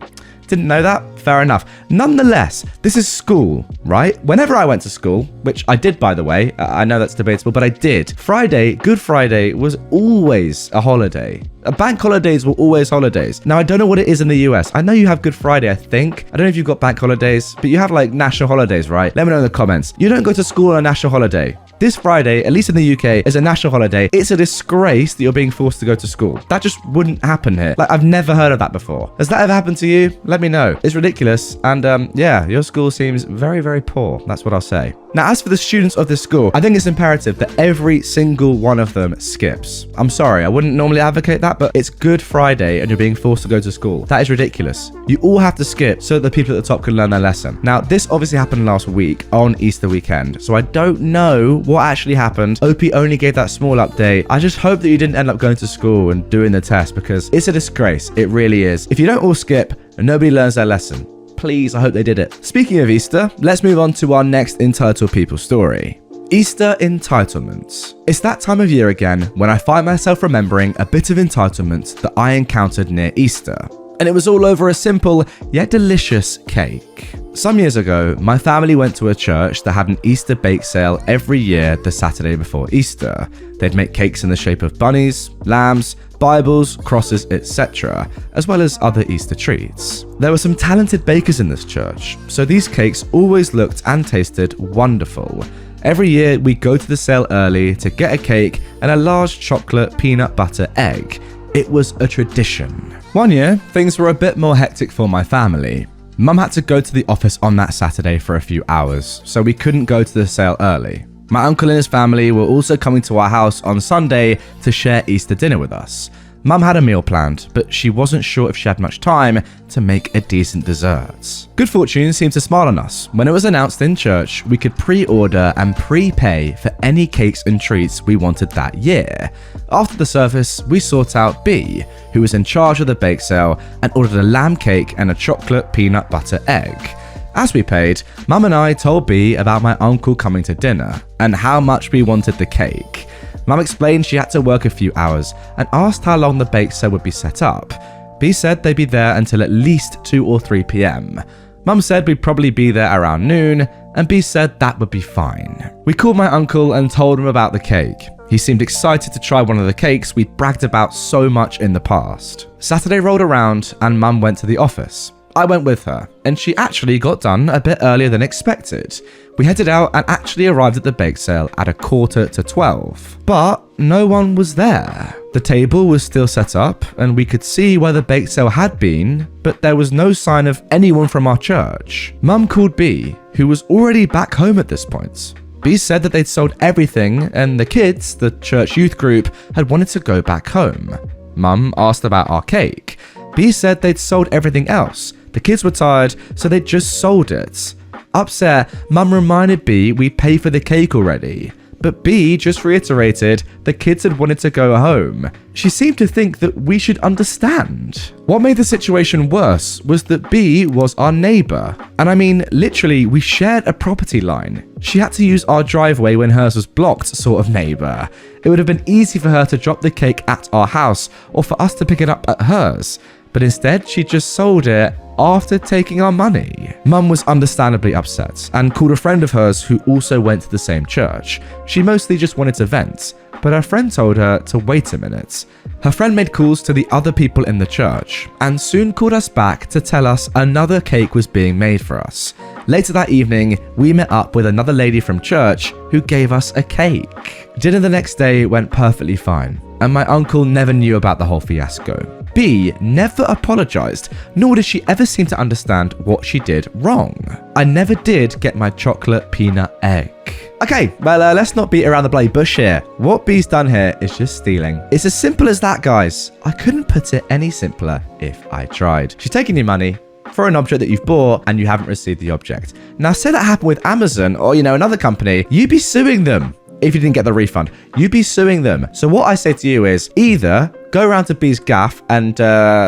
Didn't know that? Fair enough. Nonetheless, this is school, right? Whenever I went to school, which I did, by the way, I know that's debatable, but I did. Friday, Good Friday, was always a holiday. Bank holidays were always holidays. Now, I don't know what it is in the US. I know you have Good Friday, I think. I don't know if you've got bank holidays, but you have like national holidays, right? Let me know in the comments. You don't go to school on a national holiday. This Friday, at least in the UK, is a national holiday. It's a disgrace that you're being forced to go to school. That just wouldn't happen here. Like, I've never heard of that before. Has that ever happened to you? Let me know. It's ridiculous. And yeah, your school seems very, very poor. That's what I'll say. Now, as for the students of this school, I think it's imperative that every single one of them skips. I'm sorry, I wouldn't normally advocate that, but it's Good Friday and you're being forced to go to school. That is ridiculous. You all have to skip so that the people at the top can learn their lesson. Now, this obviously happened last week on Easter weekend, so I don't know what actually happened. OP only gave that small update. I just hope that you didn't end up going to school and doing the test because it's a disgrace. It really is. If you don't all skip, nobody learns their lesson. Please, I hope they did it. Speaking of Easter, let's move on to our next Entitled People story. Easter entitlements. It's that time of year again when I find myself remembering a bit of entitlement that I encountered near Easter. And it was all over a simple yet delicious cake. Some years ago, my family went to a church that had an Easter bake sale every year the Saturday before Easter. They'd make cakes in the shape of bunnies, lambs, Bibles, crosses, etc., as well as other Easter treats. There were some talented bakers in this church, so these cakes always looked and tasted wonderful. Every year, we go to the sale early to get a cake and a large chocolate peanut butter egg. It was a tradition. One year, things were a bit more hectic for my family. Mum had to go to the office on that Saturday for a few hours, so we couldn't go to the sale early. My uncle and his family were also coming to our house on Sunday to share Easter dinner with us. Mum had a meal planned, but she wasn't sure if she had much time to make a decent dessert. Good fortune seemed to smile on us. When it was announced in church, we could pre-order and prepay for any cakes and treats we wanted that year. After the service, we sought out B, who was in charge of the bake sale, and ordered a lamb cake and a chocolate peanut butter egg. As we paid, Mum and I told B about my uncle coming to dinner and how much we wanted the cake. Mum explained she had to work a few hours and asked how long the bake sale would be set up. B said they'd be there until at least 2 or 3 p.m. Mum said we'd probably be there around noon, and B said that would be fine. We called my uncle and told him about the cake. He seemed excited to try one of the cakes we'd bragged about so much in the past. Saturday rolled around and Mum went to the office. I went with her, and she actually got done a bit earlier than expected. We headed out and actually arrived at the bake sale at 11:45. But no one was there. The table was still set up, and we could see where the bake sale had been, but there was no sign of anyone from our church. Mum called B, who was already back home at this point. B said that they'd sold everything, and the kids, the church youth group, had wanted to go back home. Mum asked about our cake. B said they'd sold everything else. The kids were tired, so they just sold it. Upset, Mum reminded B we paid for the cake already, but B just reiterated the kids had wanted to go home. She seemed to think that we should understand. What made the situation worse was that B was our neighbour. And I mean, literally, we shared a property line. She had to use our driveway when hers was blocked, sort of neighbour. It would have been easy for her to drop the cake at our house or for us to pick it up at hers. But instead, she just sold it after taking our money. Mum was understandably upset and called a friend of hers who also went to the same church. She mostly just wanted to vent, but her friend told her to wait a minute. Her friend made calls to the other people in the church and soon called us back to tell us another cake was being made for us. Later that evening, we met up with another lady from church who gave us a cake. Dinner the next day went perfectly fine, and my uncle never knew about the whole fiasco. B never apologized, nor did she ever seem to understand what she did wrong. I never did get my chocolate peanut egg. Okay, well, let's not beat around the bloody bush here. What B's done here is just stealing. It's as simple as that, guys. I couldn't put it any simpler if I tried. She's taking your money for an object that you've bought and you haven't received the object. Now, say that happened with Amazon or, another company, you'd be suing them. If you didn't get the refund, you'd be suing them. So what I say to you is either go around to B's gaff and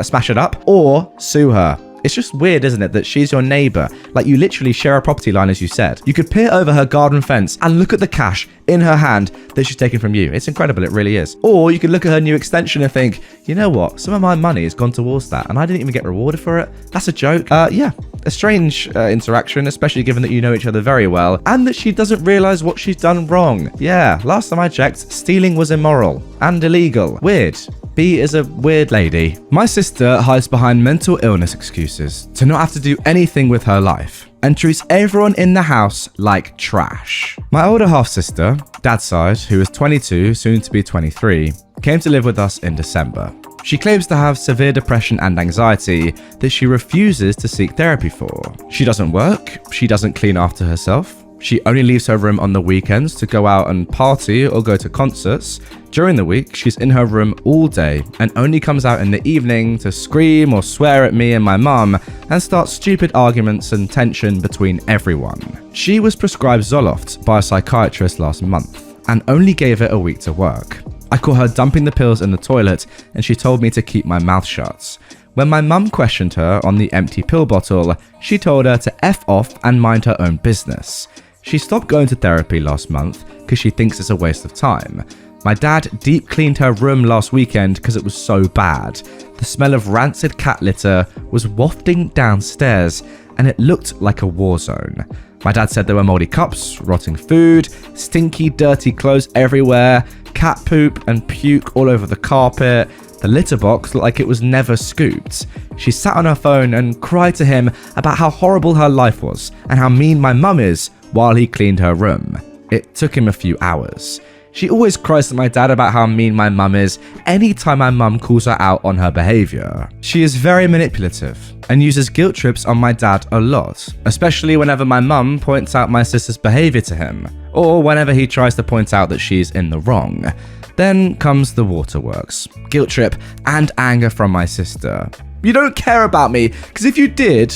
smash it up, or sue her. It's just weird, isn't it, that she's your neighbor? Like, you literally share a property line, as you said. You could peer over her garden fence and look at the cash in her hand that she's taken from you. It's incredible, it really is. Or you could look at her new extension and think, you know what? Some of my money has gone towards that, and I didn't even get rewarded for it. That's a joke. Yeah, a strange interaction, especially given that you know each other very well, and that she doesn't realize what she's done wrong. Yeah, last time I checked, stealing was immoral and illegal. Weird. B is a weird lady. My sister hides behind mental illness excuses to not have to do anything with her life and treats everyone in the house like trash. My older half-sister, dad's side, who is 22, soon to be 23, came to live with us in December. She claims to have severe depression and anxiety that she refuses to seek therapy for. She doesn't work, she doesn't clean after herself, she only leaves her room on the weekends to go out and party or go to concerts. During the week, she's in her room all day and only comes out in the evening to scream or swear at me and my mum and start stupid arguments and tension between everyone. She was prescribed Zoloft by a psychiatrist last month and only gave it a week to work. I caught her dumping the pills in the toilet and she told me to keep my mouth shut. When my mum questioned her on the empty pill bottle, she told her to F off and mind her own business. She stopped going to therapy last month because she thinks it's a waste of time. My dad deep cleaned her room last weekend because it was so bad. The smell of rancid cat litter was wafting downstairs, and it looked like a war zone. My dad said there were moldy cups, rotting food, stinky, dirty clothes everywhere, cat poop and puke all over the carpet. The litter box looked like it was never scooped. She sat on her phone and cried to him about how horrible her life was and how mean my mum is while he cleaned her room. It took him a few hours. She always cries to my dad about how mean my mum is anytime my mum calls her out on her behaviour. She is very manipulative and uses guilt trips on my dad a lot, especially whenever my mum points out my sister's behaviour to him, or whenever he tries to point out that she's in the wrong. Then comes the waterworks, guilt trip and anger from my sister. You don't care about me, because if you did,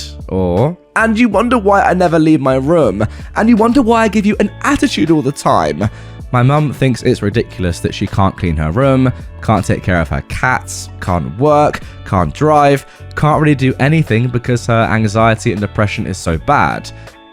and you wonder why I never leave my room, and you wonder why I give you an attitude all the time. My mum thinks it's ridiculous that she can't clean her room, can't take care of her cats, can't work, can't drive, can't really do anything because her anxiety and depression is so bad.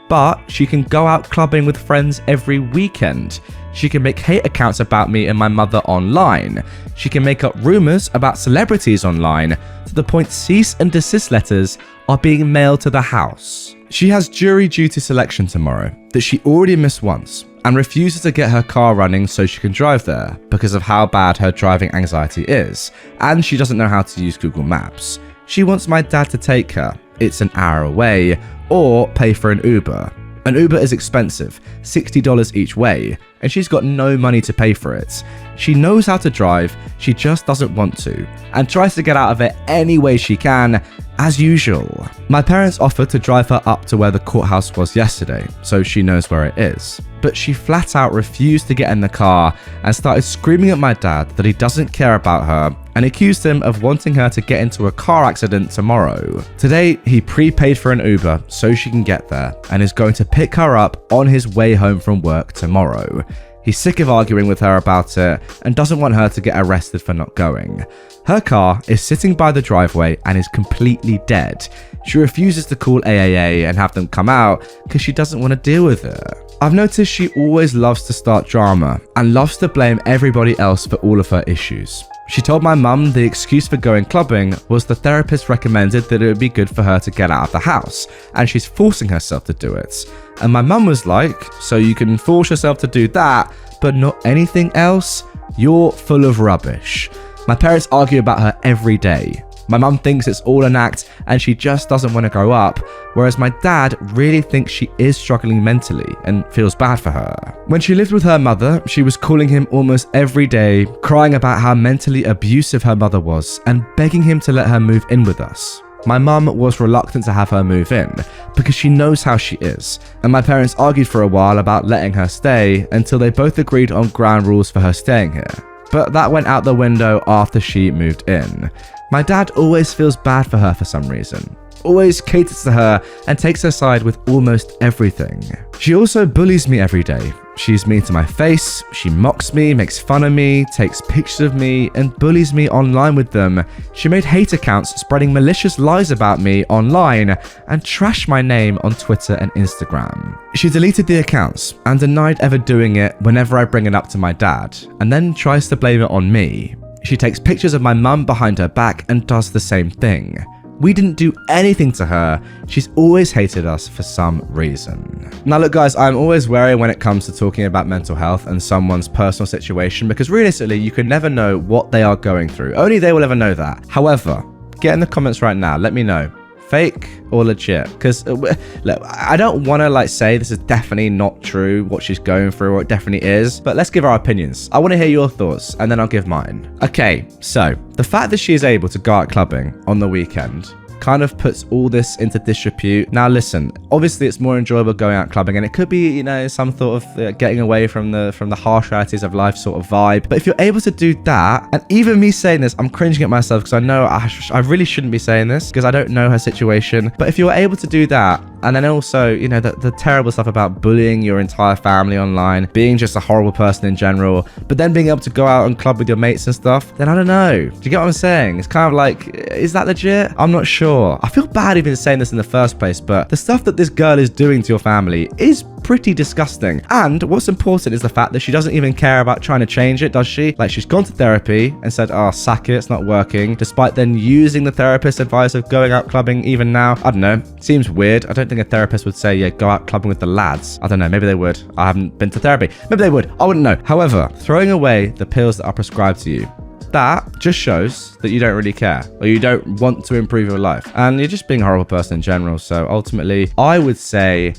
But she can go out clubbing with friends every weekend. She can make hate accounts about me and my mother online. She can make up rumours about celebrities online to the point cease and desist letters are being mailed to the house. She has jury duty selection tomorrow that she already missed once and refuses to get her car running so she can drive there because of how bad her driving anxiety is, and she doesn't know how to use Google Maps. She wants my dad to take her, it's an hour away, or pay for an Uber. An Uber is expensive, $60 each way, and she's got no money to pay for it. She knows how to drive, she just doesn't want to, and tries to get out of it any way she can, as usual. My parents offered to drive her up to where the courthouse was yesterday, so she knows where it is. But she flat out refused to get in the car and started screaming at my dad that he doesn't care about her and accused him of wanting her to get into a car accident tomorrow. Today, he prepaid for an Uber so she can get there and is going to pick her up on his way home from work tomorrow. He's sick of arguing with her about it and doesn't want her to get arrested for not going. Her car is sitting by the driveway and is completely dead. She refuses to call AAA and have them come out because she doesn't want to deal with it. I've noticed she always loves to start drama and loves to blame everybody else for all of her issues. She told my mum the excuse for going clubbing was the therapist recommended that it would be good for her to get out of the house, and she's forcing herself to do it. And my mum was like, so you can force yourself to do that, but not anything else? You're full of rubbish. My parents argue about her every day. My mum thinks it's all an act and she just doesn't want to grow up, whereas my dad really thinks she is struggling mentally and feels bad for her. When she lived with her mother, she was calling him almost every day, crying about how mentally abusive her mother was and begging him to let her move in with us. My mum was reluctant to have her move in because she knows how she is, and my parents argued for a while about letting her stay until they both agreed on ground rules for her staying here. But that went out the window after she moved in. My dad always feels bad for her for some reason, always caters to her and takes her side with almost everything. She also bullies me every day. She's mean to my face, she mocks me, makes fun of me, takes pictures of me, and bullies me online with them. She made hate accounts spreading malicious lies about me online and trashed my name on Twitter and Instagram. She deleted the accounts and denied ever doing it whenever I bring it up to my dad, and then tries to blame it on me. She takes pictures of my mum behind her back and does the same thing. We didn't do anything to her. She's always hated us for some reason. Now look guys, I'm always wary when it comes to talking about mental health and someone's personal situation because realistically you can never know what they are going through. Only they will ever know that. However, get in the comments right now, let me know. Fake or legit? Because look, I don't want to say this is definitely not true, what she's going through, or it definitely is, but let's give our opinions. I want to hear your thoughts and then I'll give mine. Okay, so the fact that she is able to go out clubbing on the weekend kind of puts all this into disrepute. Now listen, obviously it's more enjoyable going out clubbing and it could be, some sort of getting away from the harsh realities of life sort of vibe. But if you're able to do that, and even me saying this, I'm cringing at myself because I know I really shouldn't be saying this because I don't know her situation. But if you're able to do that, and then also, the terrible stuff about bullying your entire family online, being just a horrible person in general, but then being able to go out and club with your mates and stuff, then I don't know. Do you get what I'm saying? It's kind of like, is that legit? I'm not sure. sure. I feel bad even saying this in the first place, but the stuff that this girl is doing to your family is pretty disgusting. And what's important is the fact that she doesn't even care about trying to change it, does she? Like, she's gone to therapy and said, oh, sack it, it's not working, despite then using the therapist's advice of going out clubbing even now. I don't know. Seems weird. I don't think a therapist would say, yeah, go out clubbing with the lads. I don't know. Maybe they would. I haven't been to therapy. Maybe they would. I wouldn't know. However, throwing away the pills that are prescribed to you, that just shows that you don't really care, or you don't want to improve your life, and you're just being a horrible person in general. So ultimately, I would say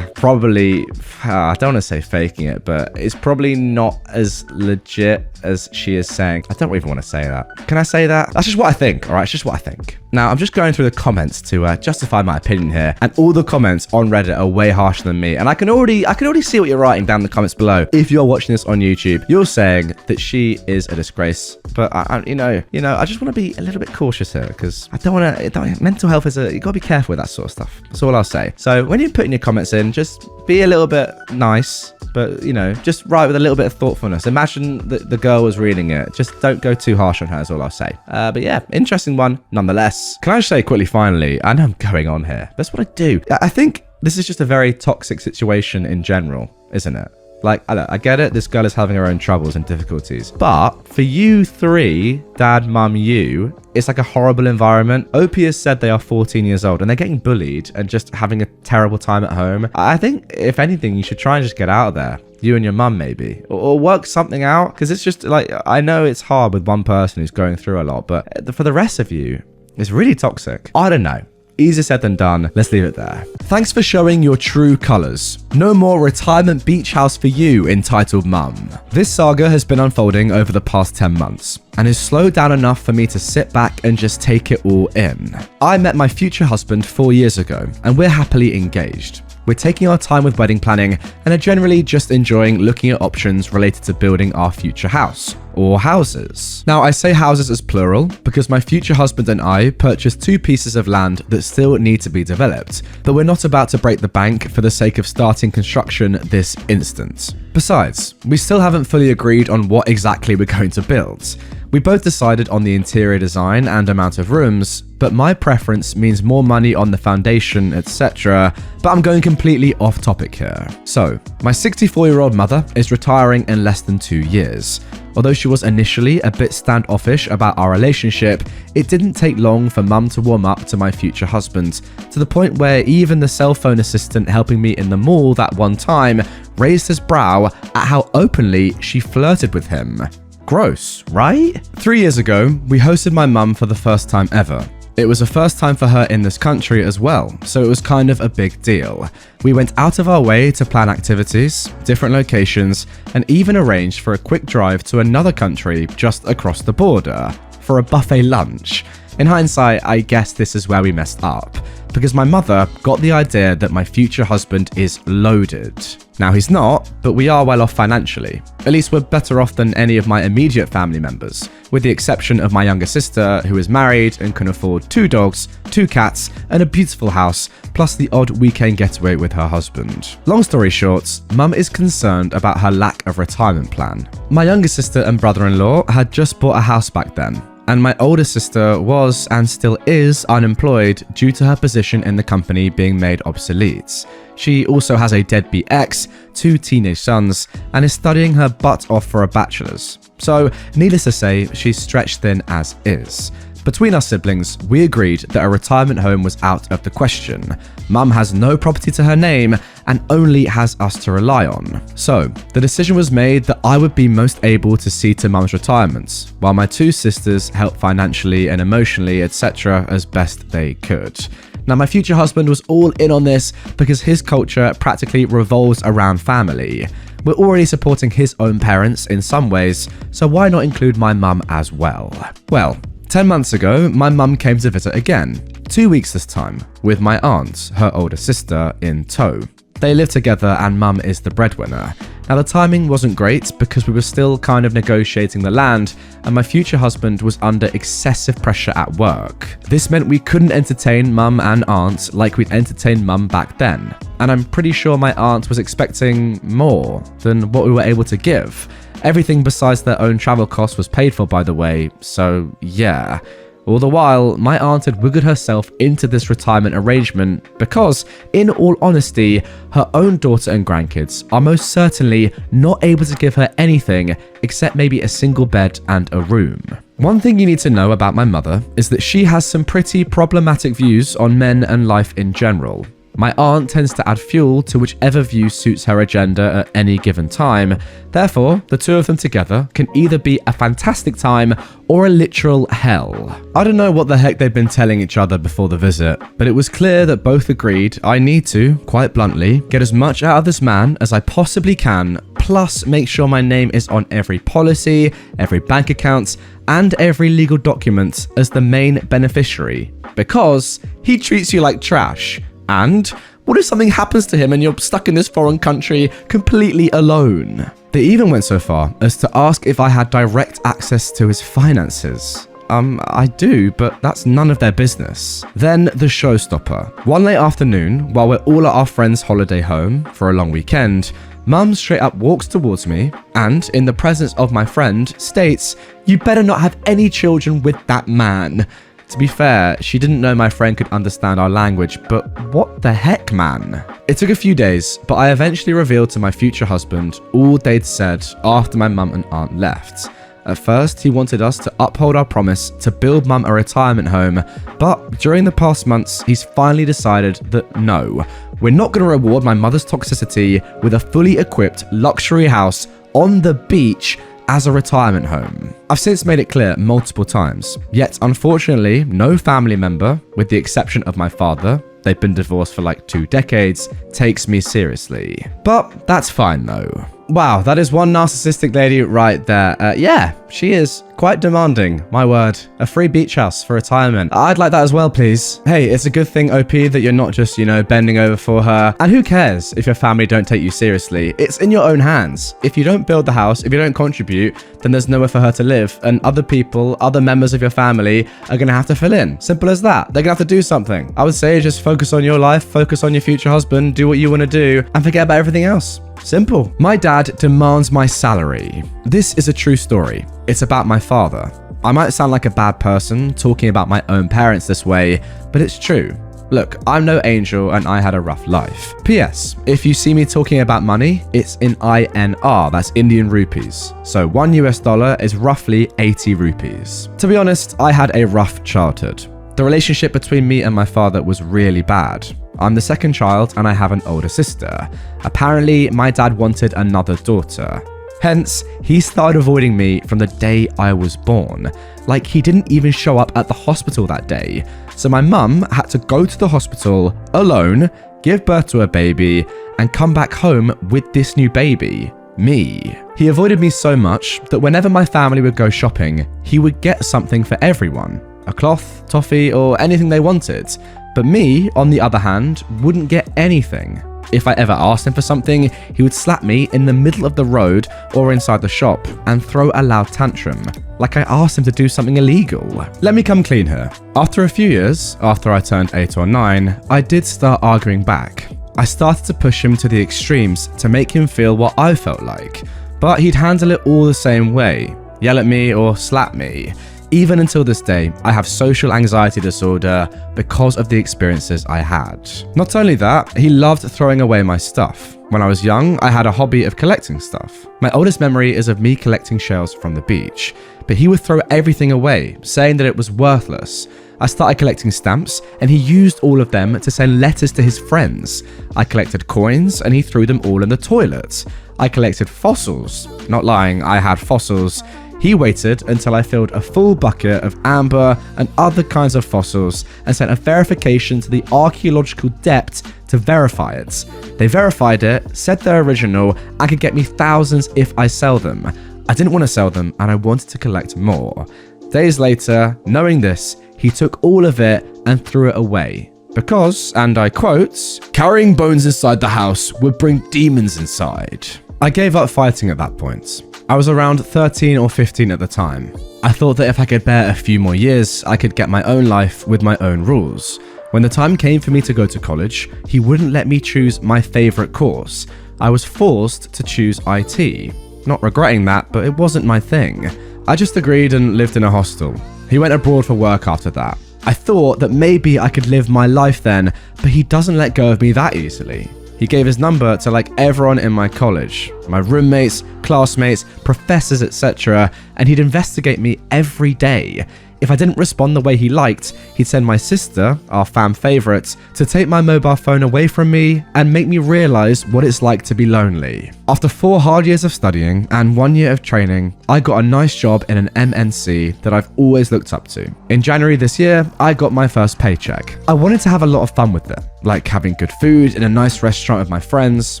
probably, I don't want to say faking it, but it's probably not as legit as she is saying. I don't even want to say that. Can I say that? That's just what I think. All right, it's just what I think. Now, I'm just going through the comments to justify my opinion here, and all the comments on Reddit are way harsher than me, and I can already see what you're writing down in the comments below. If you're watching this on YouTube, you're saying that she is a disgrace, but you know, I just want to be a little bit cautious here, because I don't want to. Mental health is you gotta be careful with that sort of stuff. That's all I'll say. So when you're putting your comments in, just be a little bit nice, but just write with a little bit of thoughtfulness. Imagine that the girl was reading it. Just don't go too harsh on her, is all I'll say. But yeah, interesting one nonetheless. Can I just say quickly, finally, I know I'm going on here. That's what I do. I think this is just a very toxic situation in general, isn't it? Like, I get it, this girl is having her own troubles and difficulties. But for you three, dad, mum, you, it's like a horrible environment. OP has said they are 14 years old and they're getting bullied and just having a terrible time at home. I think, if anything, you should try and just get out of there. You and your mum, maybe. Or work something out. Because it's just, like, I know it's hard with one person who's going through a lot, but for the rest of you, it's really toxic. I don't know. Easier said than done. Let's leave it there. Thanks for showing your true colors. No more retirement beach house for you, entitled mum. This saga has been unfolding over the past 10 months and has slowed down enough for me to sit back and just take it all in. I met my future husband 4 years ago and we're happily engaged. We're taking our time with wedding planning and are generally just enjoying looking at options related to building our future house, or houses. Now, I say houses as plural because my future husband and I purchased 2 pieces of land that still need to be developed, but we're not about to break the bank for the sake of starting construction this instant. Besides, we still haven't fully agreed on what exactly we're going to build. We both decided on the interior design and amount of rooms, but my preference means more money on the foundation, etc. But I'm going completely off topic here. So, my 64-year-old mother is retiring in less than 2 years. Although she was initially a bit standoffish about our relationship, it didn't take long for mum to warm up to my future husband, to the point where even the cell phone assistant helping me in the mall that one time raised his brow at how openly she flirted with him. Gross, right? 3 years ago, we hosted my mum for the first time ever. It was a first time for her in this country as well, so it was kind of a big deal. We went out of our way to plan activities, different locations, and even arranged for a quick drive to another country just across the border for a buffet lunch. In hindsight, I guess this is where we messed up, because my mother got the idea that my future husband is loaded. Now, he's not, but we are well off financially. At least we're better off than any of my immediate family members, with the exception of my younger sister, who is married and can afford 2 dogs, 2 cats, and a beautiful house, plus the odd weekend getaway with her husband. Long story short, mum is concerned about her lack of retirement plan. My younger sister and brother-in-law had just bought a house back then, and my older sister was, and still is, unemployed due to her position in the company being made obsolete. She also has a deadbeat ex, 2 teenage sons, and is studying her butt off for a bachelor's. So, needless to say, she's stretched thin as is. Between our siblings, we agreed that a retirement home was out of the question. Mum has no property to her name and only has us to rely on. So, the decision was made that I would be most able to see to Mum's retirement, while my 2 sisters helped financially and emotionally, etc. as best they could. Now, my future husband was all in on this because his culture practically revolves around family. We're already supporting his own parents in some ways, so why not include my mum as well? Well, 10 months ago, my mum came to visit again, 2 weeks this time, with my aunt, her older sister, in tow. They live together and mum is the breadwinner. Now, the timing wasn't great because we were still kind of negotiating the land and my future husband was under excessive pressure at work. This meant we couldn't entertain mum and aunt like we'd entertained mum back then. And I'm pretty sure my aunt was expecting more than what we were able to give. Everything besides their own travel costs was paid for, by the way, so yeah. All the while, my aunt had wiggled herself into this retirement arrangement because, in all honesty, her own daughter and grandkids are most certainly not able to give her anything except maybe a single bed and a room. One thing you need to know about my mother is that she has some pretty problematic views on men and life in general. My aunt tends to add fuel to whichever view suits her agenda at any given time. Therefore, the two of them together can either be a fantastic time or a literal hell. I don't know what the heck they've been telling each other before the visit, but it was clear that both agreed I need to, quite bluntly, get as much out of this man as I possibly can, plus make sure my name is on every policy, every bank account, and every legal document as the main beneficiary, because he treats you like trash. And what if something happens to him and you're stuck in this foreign country completely alone? They even went so far as to ask if I had direct access to his finances. I do, but that's none of their business. Then the showstopper. One late afternoon, while we're all at our friend's holiday home for a long weekend, Mum straight up walks towards me and, in the presence of my friend, states, "You better not have any children with that man." To be fair, she didn't know my friend could understand our language, but what the heck, man? It took a few days, but I eventually revealed to my future husband all they'd said after my mum and aunt left. At first, he wanted us to uphold our promise to build mum a retirement home, but during the past months, he's finally decided that no, we're not going to reward my mother's toxicity with a fully equipped luxury house on the beach as a retirement home. I've since made it clear multiple times, yet unfortunately, no family member, with the exception of my father, they've been divorced for like 2 decades, takes me seriously. But that's fine though. Wow, that is one narcissistic lady right there. Yeah, she is quite demanding, my word. A free beach house for retirement. I'd like that as well, please. Hey, it's a good thing, OP, that you're not just, bending over for her. And who cares if your family don't take you seriously? It's in your own hands. If you don't build the house, if you don't contribute, then there's nowhere for her to live. And other people, other members of your family are going to have to fill in. Simple as that. They're going to have to do something. I would say just focus on your life, focus on your future husband, do what you want to do, and forget about everything else. Simple. My dad demands my salary. This is a true story. It's about my father. I might sound like a bad person talking about my own parents this way, but it's true. Look, I'm no angel and I had a rough life. P.S. If you see me talking about money, it's in INR, that's Indian rupees. So $1 is roughly 80 rupees. To be honest, I had a rough childhood. The relationship between me and my father was really bad. I'm the second child and I have an older sister. Apparently, my dad wanted another daughter. Hence, he started avoiding me from the day I was born. Like, he didn't even show up at the hospital that day. So my mum had to go to the hospital alone, give birth to a baby, and come back home with this new baby, me. He avoided me so much that whenever my family would go shopping, he would get something for everyone. A cloth, toffee, or anything they wanted. But me, on the other hand, wouldn't get anything. If I ever asked him for something, he would slap me in the middle of the road or inside the shop and throw a loud tantrum, like I asked him to do something illegal. Let me come clean here. After a few years, after I turned 8 or 9, I did start arguing back. I started to push him to the extremes to make him feel what I felt like, but he'd handle it all the same way, yell at me or slap me. Even until this day, I have social anxiety disorder because of the experiences I had. Not only that, he loved throwing away my stuff. When I was young, I had a hobby of collecting stuff. My oldest memory is of me collecting shells from the beach, but he would throw everything away, saying that it was worthless. I started collecting stamps, and he used all of them to send letters to his friends. I collected coins, and he threw them all in the toilet. I collected fossils. Not lying, I had fossils. He waited until I filled a full bucket of amber and other kinds of fossils and sent a verification to the archaeological depot to verify it. They verified it, said they're original, and could get me thousands if I sell them. I didn't want to sell them and I wanted to collect more. Days later, knowing this, he took all of it and threw it away. Because, and I quote, "Carrying bones inside the house would bring demons inside." I gave up fighting at that point. I was around 13 or 15 at the time. I thought that if I could bear a few more years, I could get my own life with my own rules. When the time came for me to go to college, he wouldn't let me choose my favorite course. I was forced to choose IT. Not regretting that, but it wasn't my thing. I just agreed and lived in a hostel. He went abroad for work after that. I thought that maybe I could live my life then, but he doesn't let go of me that easily. He gave his number to like everyone in my college, my roommates, classmates, professors, etc., and he'd investigate me every day. If I didn't respond the way he liked, he'd send my sister, our fan favorite, to take my mobile phone away from me and make me realize what it's like to be lonely. After 4 hard years of studying and 1 year of training, I got a nice job in an MNC that I've always looked up to. In January this year, I got my first paycheck. I wanted to have a lot of fun with it, like having good food in a nice restaurant with my friends,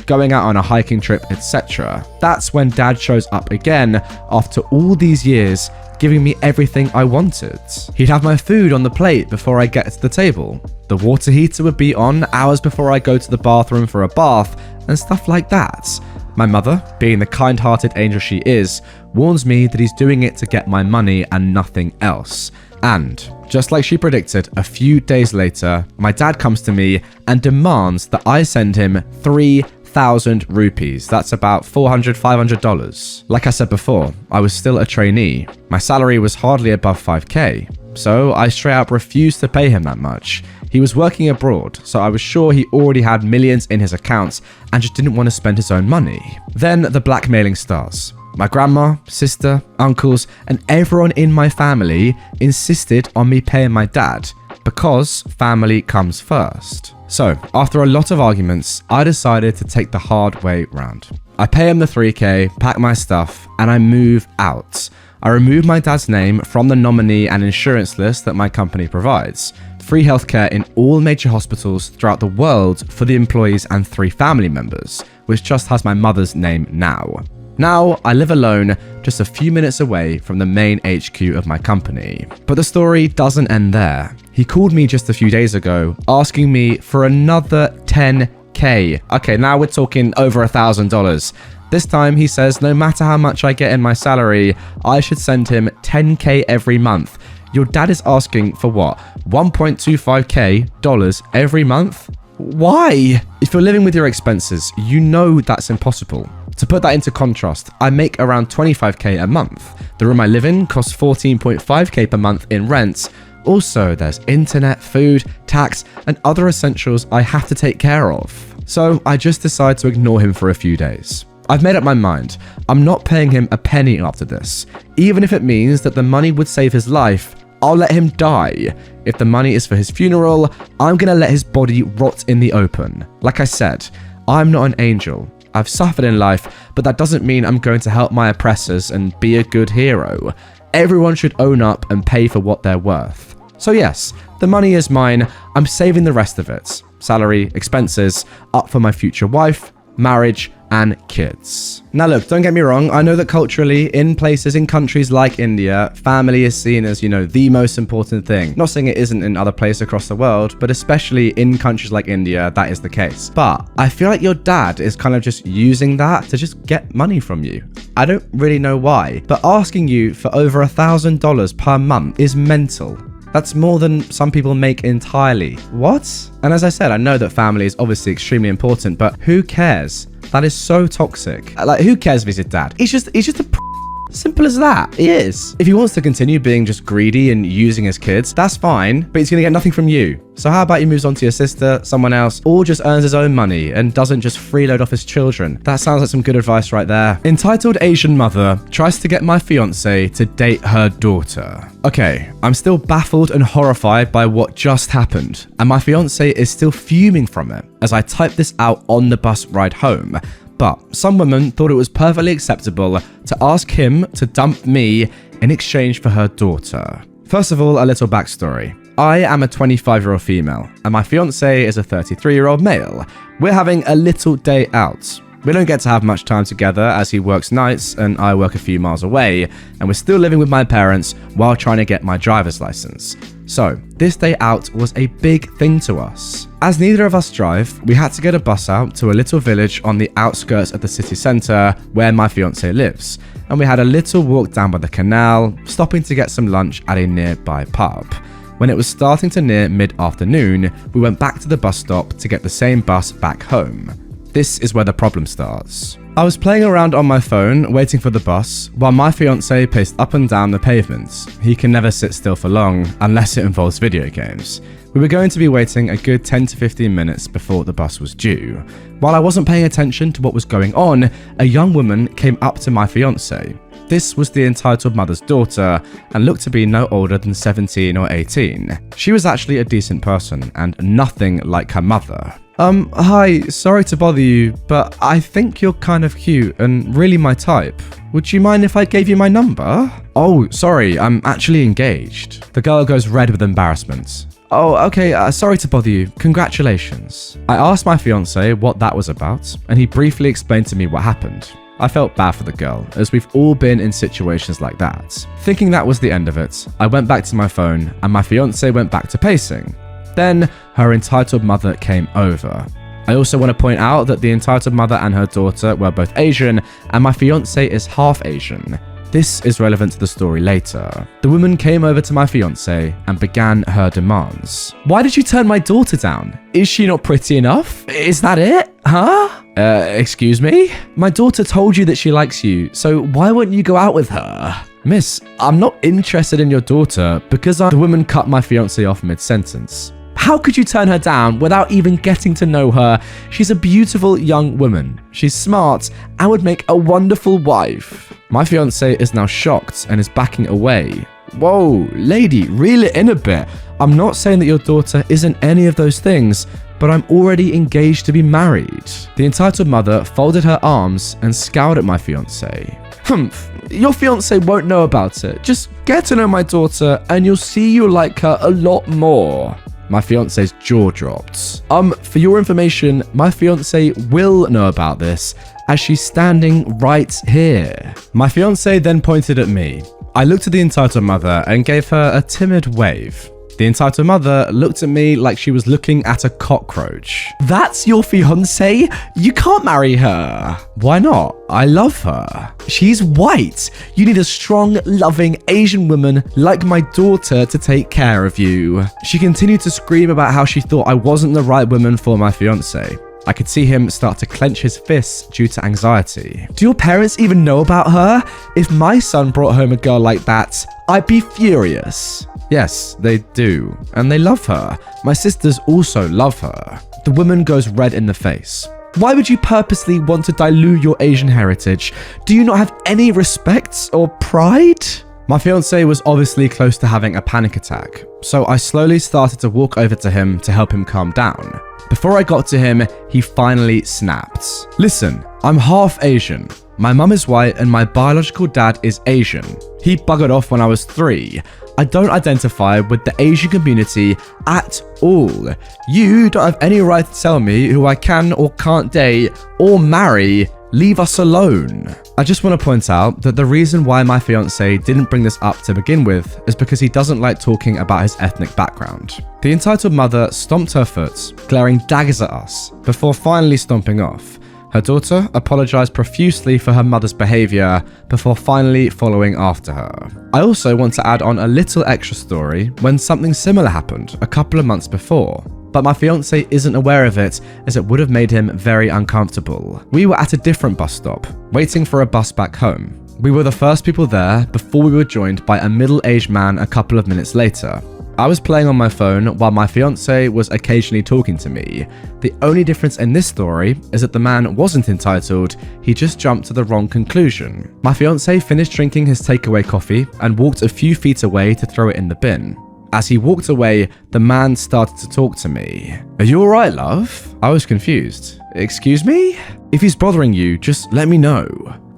going out on a hiking trip, etc. That's when Dad shows up again after all these years, giving me everything I wanted. He'd have my food on the plate before I get to the table. The water heater would be on hours before I go to the bathroom for a bath, and stuff like that. My mother, being the kind-hearted angel she is, warns me that he's doing it to get my money and nothing else. And, just like she predicted, a few days later, my dad comes to me and demands that I send him 3,000 rupees. That's about $400, $500. Like I said before, I was still a trainee. My salary was hardly above 5k, so I straight up refused to pay him that much. He was working abroad, so I was sure he already had millions in his accounts and just didn't want to spend his own money. Then the blackmailing starts. My grandma, sister, uncles, and everyone in my family insisted on me paying my dad because family comes first. So, after a lot of arguments, I decided to take the hard way round. I pay him the 3k, pack my stuff, and I move out. I remove my dad's name from the nominee and insurance list that my company provides. Free healthcare in all major hospitals throughout the world for the employees and 3 family members, which just has my mother's name now. Now, I live alone, just a few minutes away from the main HQ of my company. But the story doesn't end there. He called me just a few days ago, asking me for another 10k. Okay, now we're talking over $1,000. This time, he says no matter how much I get in my salary, I should send him 10k every month. Your dad is asking for what? $1.25k every month? Why? If you're living with your expenses, you know that's impossible. To put that into contrast, I make around 25k a month. The room I live in costs 14.5k per month in rent. Also, there's internet, food, tax, and other essentials I have to take care of. So I just decide to ignore him for a few days. I've made up my mind. I'm not paying him a penny after this. Even if it means that the money would save his life, I'll let him die. If the money is for his funeral, I'm gonna let his body rot in the open. Like I said, I'm not an angel. I've suffered in life, but that doesn't mean I'm going to help my oppressors and be a good hero. Everyone should own up and pay for what they're worth. So yes, the money is mine. I'm saving the rest of it. Salary, expenses, up for my future wife, marriage, and kids. Now look, don't get me wrong, I know that culturally, in places, in countries like India, family is seen as, the most important thing. Not saying it isn't in other places across the world, but especially in countries like India, that is the case. But I feel like your dad is kind of just using that to just get money from you. I don't really know why, but asking you for over $1,000 per month is mental. That's more than some people make entirely. What? And as I said, I know that family is obviously extremely important, but who cares? That is so toxic. Like, who cares if he's a dad? He's just a simple as that. He is. If he wants to continue being just greedy and using his kids, that's fine, but he's gonna get nothing from you. So how about he moves on to your sister, someone else, or just earns his own money and doesn't just freeload off his children? That sounds like some good advice right there. Entitled Asian mother tries to get my fiance to date her daughter. Okay, I'm still baffled and horrified by what just happened, and my fiance is still fuming from it as I type this out on the bus ride home. But some women thought it was perfectly acceptable to ask him to dump me in exchange for her daughter. First of all, a little backstory. I am a 25-year-old female, and my fiance is a 33-year-old male. We're having a little day out. We don't get to have much time together as he works nights and I work a few miles away, and we're still living with my parents while trying to get my driver's license. So, this day out was a big thing to us. As neither of us drive, we had to get a bus out to a little village on the outskirts of the city centre where my fiance lives, and we had a little walk down by the canal, stopping to get some lunch at a nearby pub. When it was starting to near mid-afternoon, we went back to the bus stop to get the same bus back home. This is where the problem starts. I was playing around on my phone, waiting for the bus, while my fiance paced up and down the pavements. He can never sit still for long, unless it involves video games. We were going to be waiting a good 10 to 15 minutes before the bus was due. While I wasn't paying attention to what was going on, a young woman came up to my fiance. This was the entitled mother's daughter and looked to be no older than 17 or 18. She was actually a decent person and nothing like her mother. Hi, sorry to bother you, but I think you're kind of cute and really my type. Would you mind if I gave you my number? Oh, sorry, I'm actually engaged. The girl goes red with embarrassment. Oh, okay, sorry to bother you. Congratulations. I asked my fiance what that was about, and he briefly explained to me what happened. I felt bad for the girl, as we've all been in situations like that. Thinking that was the end of it, I went back to my phone, and my fiance went back to pacing. Then, her entitled mother came over. I also want to point out that the entitled mother and her daughter were both Asian, and my fiance is half Asian. This is relevant to the story later. The woman came over to my fiance and began her demands. Why did you turn my daughter down? Is she not pretty enough? Is that it? Huh? Excuse me? My daughter told you that she likes you, so why won't you go out with her? Miss, I'm not interested in your daughter because the woman cut my fiance off mid-sentence. How could you turn her down without even getting to know her? She's a beautiful young woman. She's smart and would make a wonderful wife. My fiance is now shocked and is backing away. Whoa, lady, reel it in a bit. I'm not saying that your daughter isn't any of those things, but I'm already engaged to be married. The entitled mother folded her arms and scowled at my fiance. Your fiance won't know about it. Just get to know my daughter and you'll see you like her a lot more. My fiance's jaw dropped. For your information, my fiance will know about this as she's standing right here. My fiance then pointed at me. I looked at the entitled mother and gave her a timid wave. The entitled mother looked at me like she was looking at a cockroach. That's your fiance? You can't marry her. Why not? I love her. She's white. You need a strong, loving Asian woman like my daughter to take care of you. She continued to scream about how she thought I wasn't the right woman for my fiance. I could see him start to clench his fists due to anxiety. Do your parents even know about her? If my son brought home a girl like that, I'd be furious. Yes, they do, and they love her. My sisters also love her. The woman goes red in the face. Why would you purposely want to dilute your Asian heritage? Do you not have any respect or pride? My fiance was obviously close to having a panic attack, so I slowly started to walk over to him to help him calm down. Before I got to him, he finally snapped. Listen, I'm half Asian. My mum is white and my biological dad is Asian. He buggered off when I was 3. I don't identify with the Asian community at all. You don't have any right to tell me who I can or can't date or marry. Leave us alone. I just want to point out that the reason why my fiance didn't bring this up to begin with is because he doesn't like talking about his ethnic background. The entitled mother stomped her foot, glaring daggers at us, before finally stomping off. Her daughter apologized profusely for her mother's behavior before finally following after her. I also want to add on a little extra story when something similar happened a couple of months before. But my fiance isn't aware of it as it would have made him very uncomfortable. We were at a different bus stop, waiting for a bus back home. We were the first people there before we were joined by a middle-aged man a couple of minutes later. I was playing on my phone while my fiance was occasionally talking to me. The only difference in this story is that the man wasn't entitled, he just jumped to the wrong conclusion. My fiance finished drinking his takeaway coffee and walked a few feet away to throw it in the bin. As he walked away, the man started to talk to me. Are you alright, love? I was confused. Excuse me? If he's bothering you, just let me know.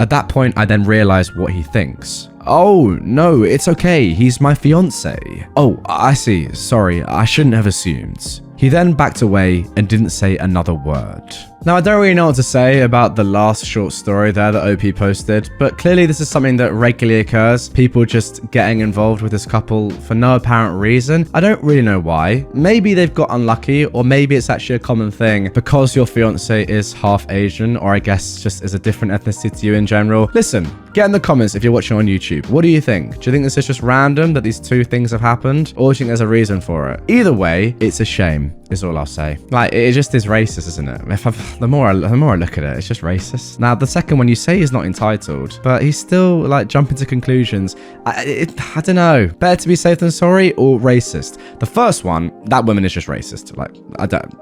At that point, I then realized what he thinks. Oh, no, it's okay. He's my fiance. Oh, I see. Sorry, I shouldn't have assumed. He then backed away and didn't say another word. Now, I don't really know what to say about the last short story there that OP posted, but clearly this is something that regularly occurs. People just getting involved with this couple for no apparent reason. I don't really know why. Maybe they've got unlucky, or maybe it's actually a common thing because your fiance is half Asian, or I guess just is a different ethnicity to you in general. Listen, get in the comments if you're watching on YouTube. What do you think? Do you think this is just random that these two things have happened, or do you think there's a reason for it? Either way, it's a shame, is all I'll say. Like, it just is racist, isn't it? the more I look at it, it's just racist. Now, the second one, you say he's not entitled, but he's still like jumping to conclusions. I don't know. Better to be safe than sorry or racist. The first one, that woman is just racist. Like,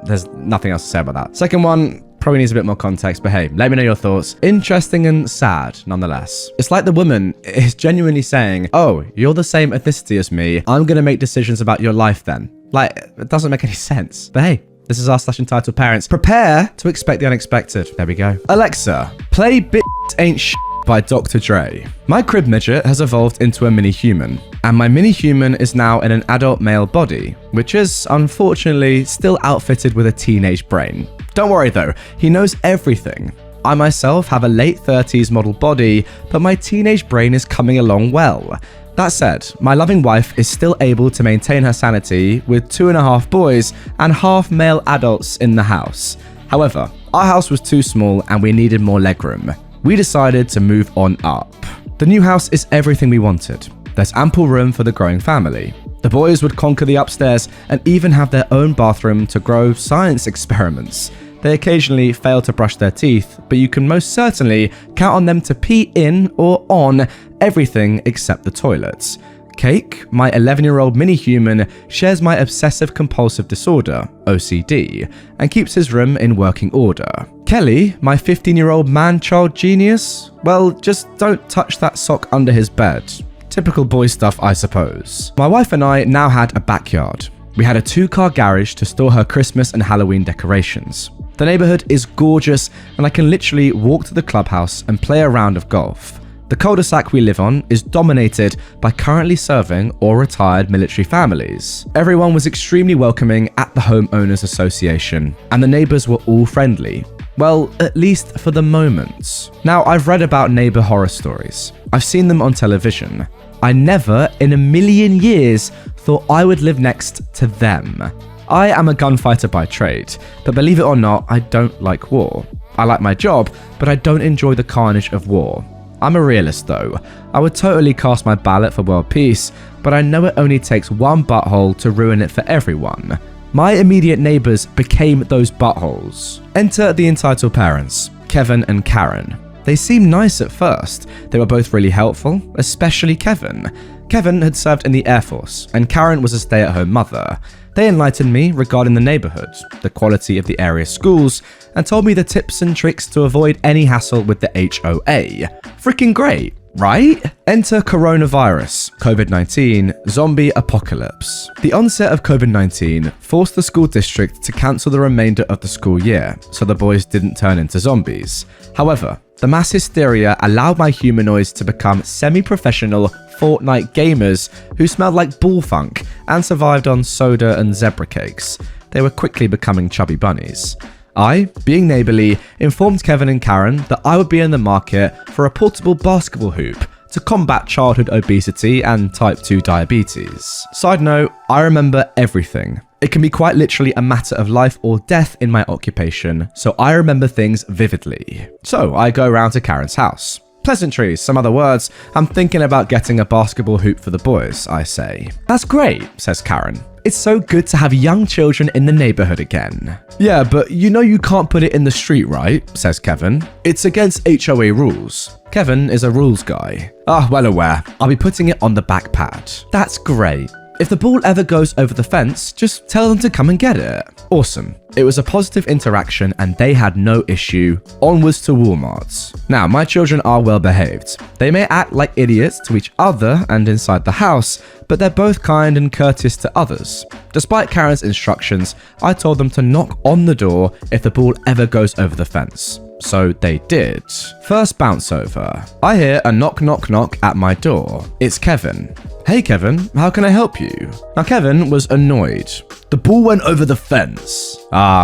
there's nothing else to say about that. Second one, probably needs a bit more context, but hey, let me know your thoughts. Interesting and sad, nonetheless. It's like the woman is genuinely saying, oh, you're the same ethnicity as me. I'm going to make decisions about your life then. Like, it doesn't make any sense. But hey, this is r/entitled parents. Prepare to expect the unexpected. There we go. Alexa, play Bitch Ain't Shit by Dr. Dre. My crib midget has evolved into a mini-human, and my mini-human is now in an adult male body, which is, unfortunately, still outfitted with a teenage brain. Don't worry though, he knows everything. I myself have a late 30s model body, but my teenage brain is coming along well. That said, my loving wife is still able to maintain her sanity with 2.5 boys and half male adults in the house. However, our house was too small and we needed more legroom. We decided to move on up. The new house is everything we wanted. There's ample room for the growing family. The boys would conquer the upstairs and even have their own bathroom to grow science experiments. They occasionally fail to brush their teeth, but you can most certainly count on them to pee in or on everything except the toilets. Cake, my 11-year-old mini-human, shares my obsessive-compulsive disorder, OCD, and keeps his room in working order. Kelly, my 15-year-old man-child genius, well, just don't touch that sock under his bed. Typical boy stuff, I suppose. My wife and I now had a backyard. We had a 2-car garage to store her Christmas and Halloween decorations. The neighborhood is gorgeous, and I can literally walk to the clubhouse and play a round of golf. The cul-de-sac we live on is dominated by currently serving or retired military families. Everyone was extremely welcoming at the Homeowners Association, and the neighbors were all friendly. Well, at least for the moment. Now, I've read about neighbor horror stories. I've seen them on television. I never, in a million years, thought I would live next to them. I am a gunfighter by trade, but believe it or not, I don't like war. I like my job, but I don't enjoy the carnage of war. I'm a realist though. I would totally cast my ballot for world peace, but I know it only takes one butthole to ruin it for everyone. My immediate neighbors became those buttholes. Enter the entitled parents, Kevin and Karen. They seemed nice at first. They were both really helpful, especially Kevin. Kevin had served in the Air Force, and Karen was a stay-at-home mother. They enlightened me regarding the neighborhood, the quality of the area schools, and told me the tips and tricks to avoid any hassle with the HOA. Freaking great, right? Enter coronavirus, COVID-19, zombie apocalypse. The onset of COVID-19 forced the school district to cancel the remainder of the school year, so the boys didn't turn into zombies. However, the mass hysteria allowed my humanoids to become semi-professional Fortnite gamers who smelled like bullfunk and survived on soda and zebra cakes. They were quickly becoming chubby bunnies. I, being neighborly, informed Kevin and Karen that I would be in the market for a portable basketball hoop to combat childhood obesity and type 2 diabetes. Side note, I remember everything. It can be quite literally a matter of life or death in my occupation, so I remember things vividly. So I go round to Karen's house. Pleasantries, some other words. I'm thinking about getting a basketball hoop for the boys, I say. That's great, says Karen. It's so good to have young children in the neighborhood again. Yeah, but you know you can't put it in the street, right? Says Kevin. It's against HOA rules. Kevin is a rules guy. Well aware. I'll be putting it on the back pad. That's great. If the ball ever goes over the fence, just tell them to come and get it. Awesome. It was a positive interaction and they had no issue. Onwards to Walmart's. Now, my children are well behaved. They may act like idiots to each other and inside the house, but they're both kind and courteous to others. Despite Karen's instructions, I told them to knock on the door if the ball ever goes over the fence. So they did. First bounce over. I hear a knock knock knock at my door. It's Kevin. Hey Kevin, how can I help you? Now Kevin was annoyed. The ball went over the fence.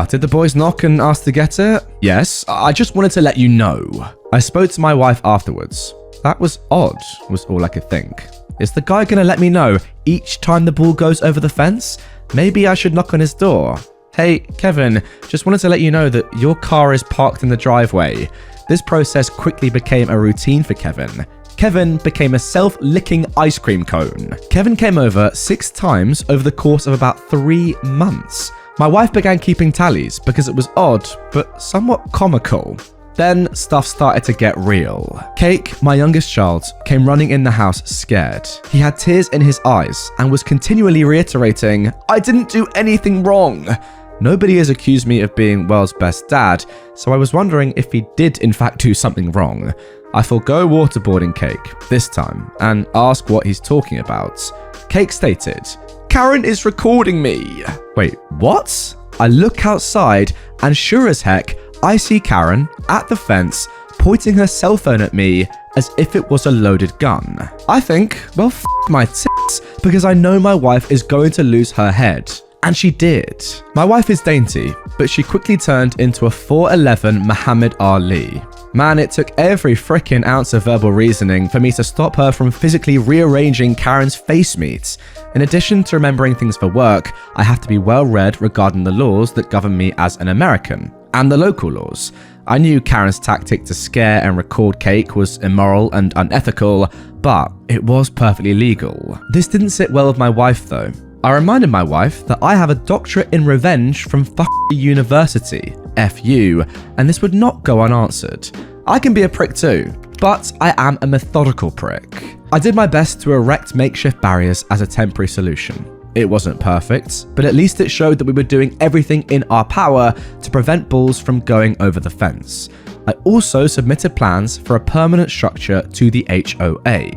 Did the boys knock and ask to get it? Yes, I just wanted to let you know. I spoke to my wife afterwards. That was odd, was all I could think. Is the guy gonna let me know each time the ball goes over the fence? Maybe I should knock on his door. Hey, Kevin, just wanted to let you know that your car is parked in the driveway. This process quickly became a routine for Kevin. Kevin became a self-licking ice cream cone. Kevin came over 6 times over the course of about 3 months. My wife began keeping tallies because it was odd, but somewhat comical. Then stuff started to get real. Cake, my youngest child, came running in the house scared. He had tears in his eyes and was continually reiterating, "I didn't do anything wrong." Nobody has accused me of being world's best dad, so I was wondering if he did in fact do something wrong. I forgo waterboarding Cake this time and ask what he's talking about. Cake stated, "Karen is recording me." Wait, what? I look outside and sure as heck, I see Karen at the fence pointing her cell phone at me as if it was a loaded gun. I think, well, f my tits, because I know my wife is going to lose her head. And she did. My wife is dainty, but she quickly turned into a 4'11" Muhammad Ali. Man, it took every frickin' ounce of verbal reasoning for me to stop her from physically rearranging Karen's face meat. In addition to remembering things for work, I have to be well read regarding the laws that govern me as an American, and the local laws. I knew Karen's tactic to scare and record Cake was immoral and unethical, but it was perfectly legal. This didn't sit well with my wife though. I reminded my wife that I have a doctorate in revenge from university, FU, and this would not go unanswered. I can be a prick too, but I am a methodical prick. I did my best to erect makeshift barriers as a temporary solution. It wasn't perfect, but at least it showed that we were doing everything in our power to prevent bulls from going over the fence. I also submitted plans for a permanent structure to the HOA.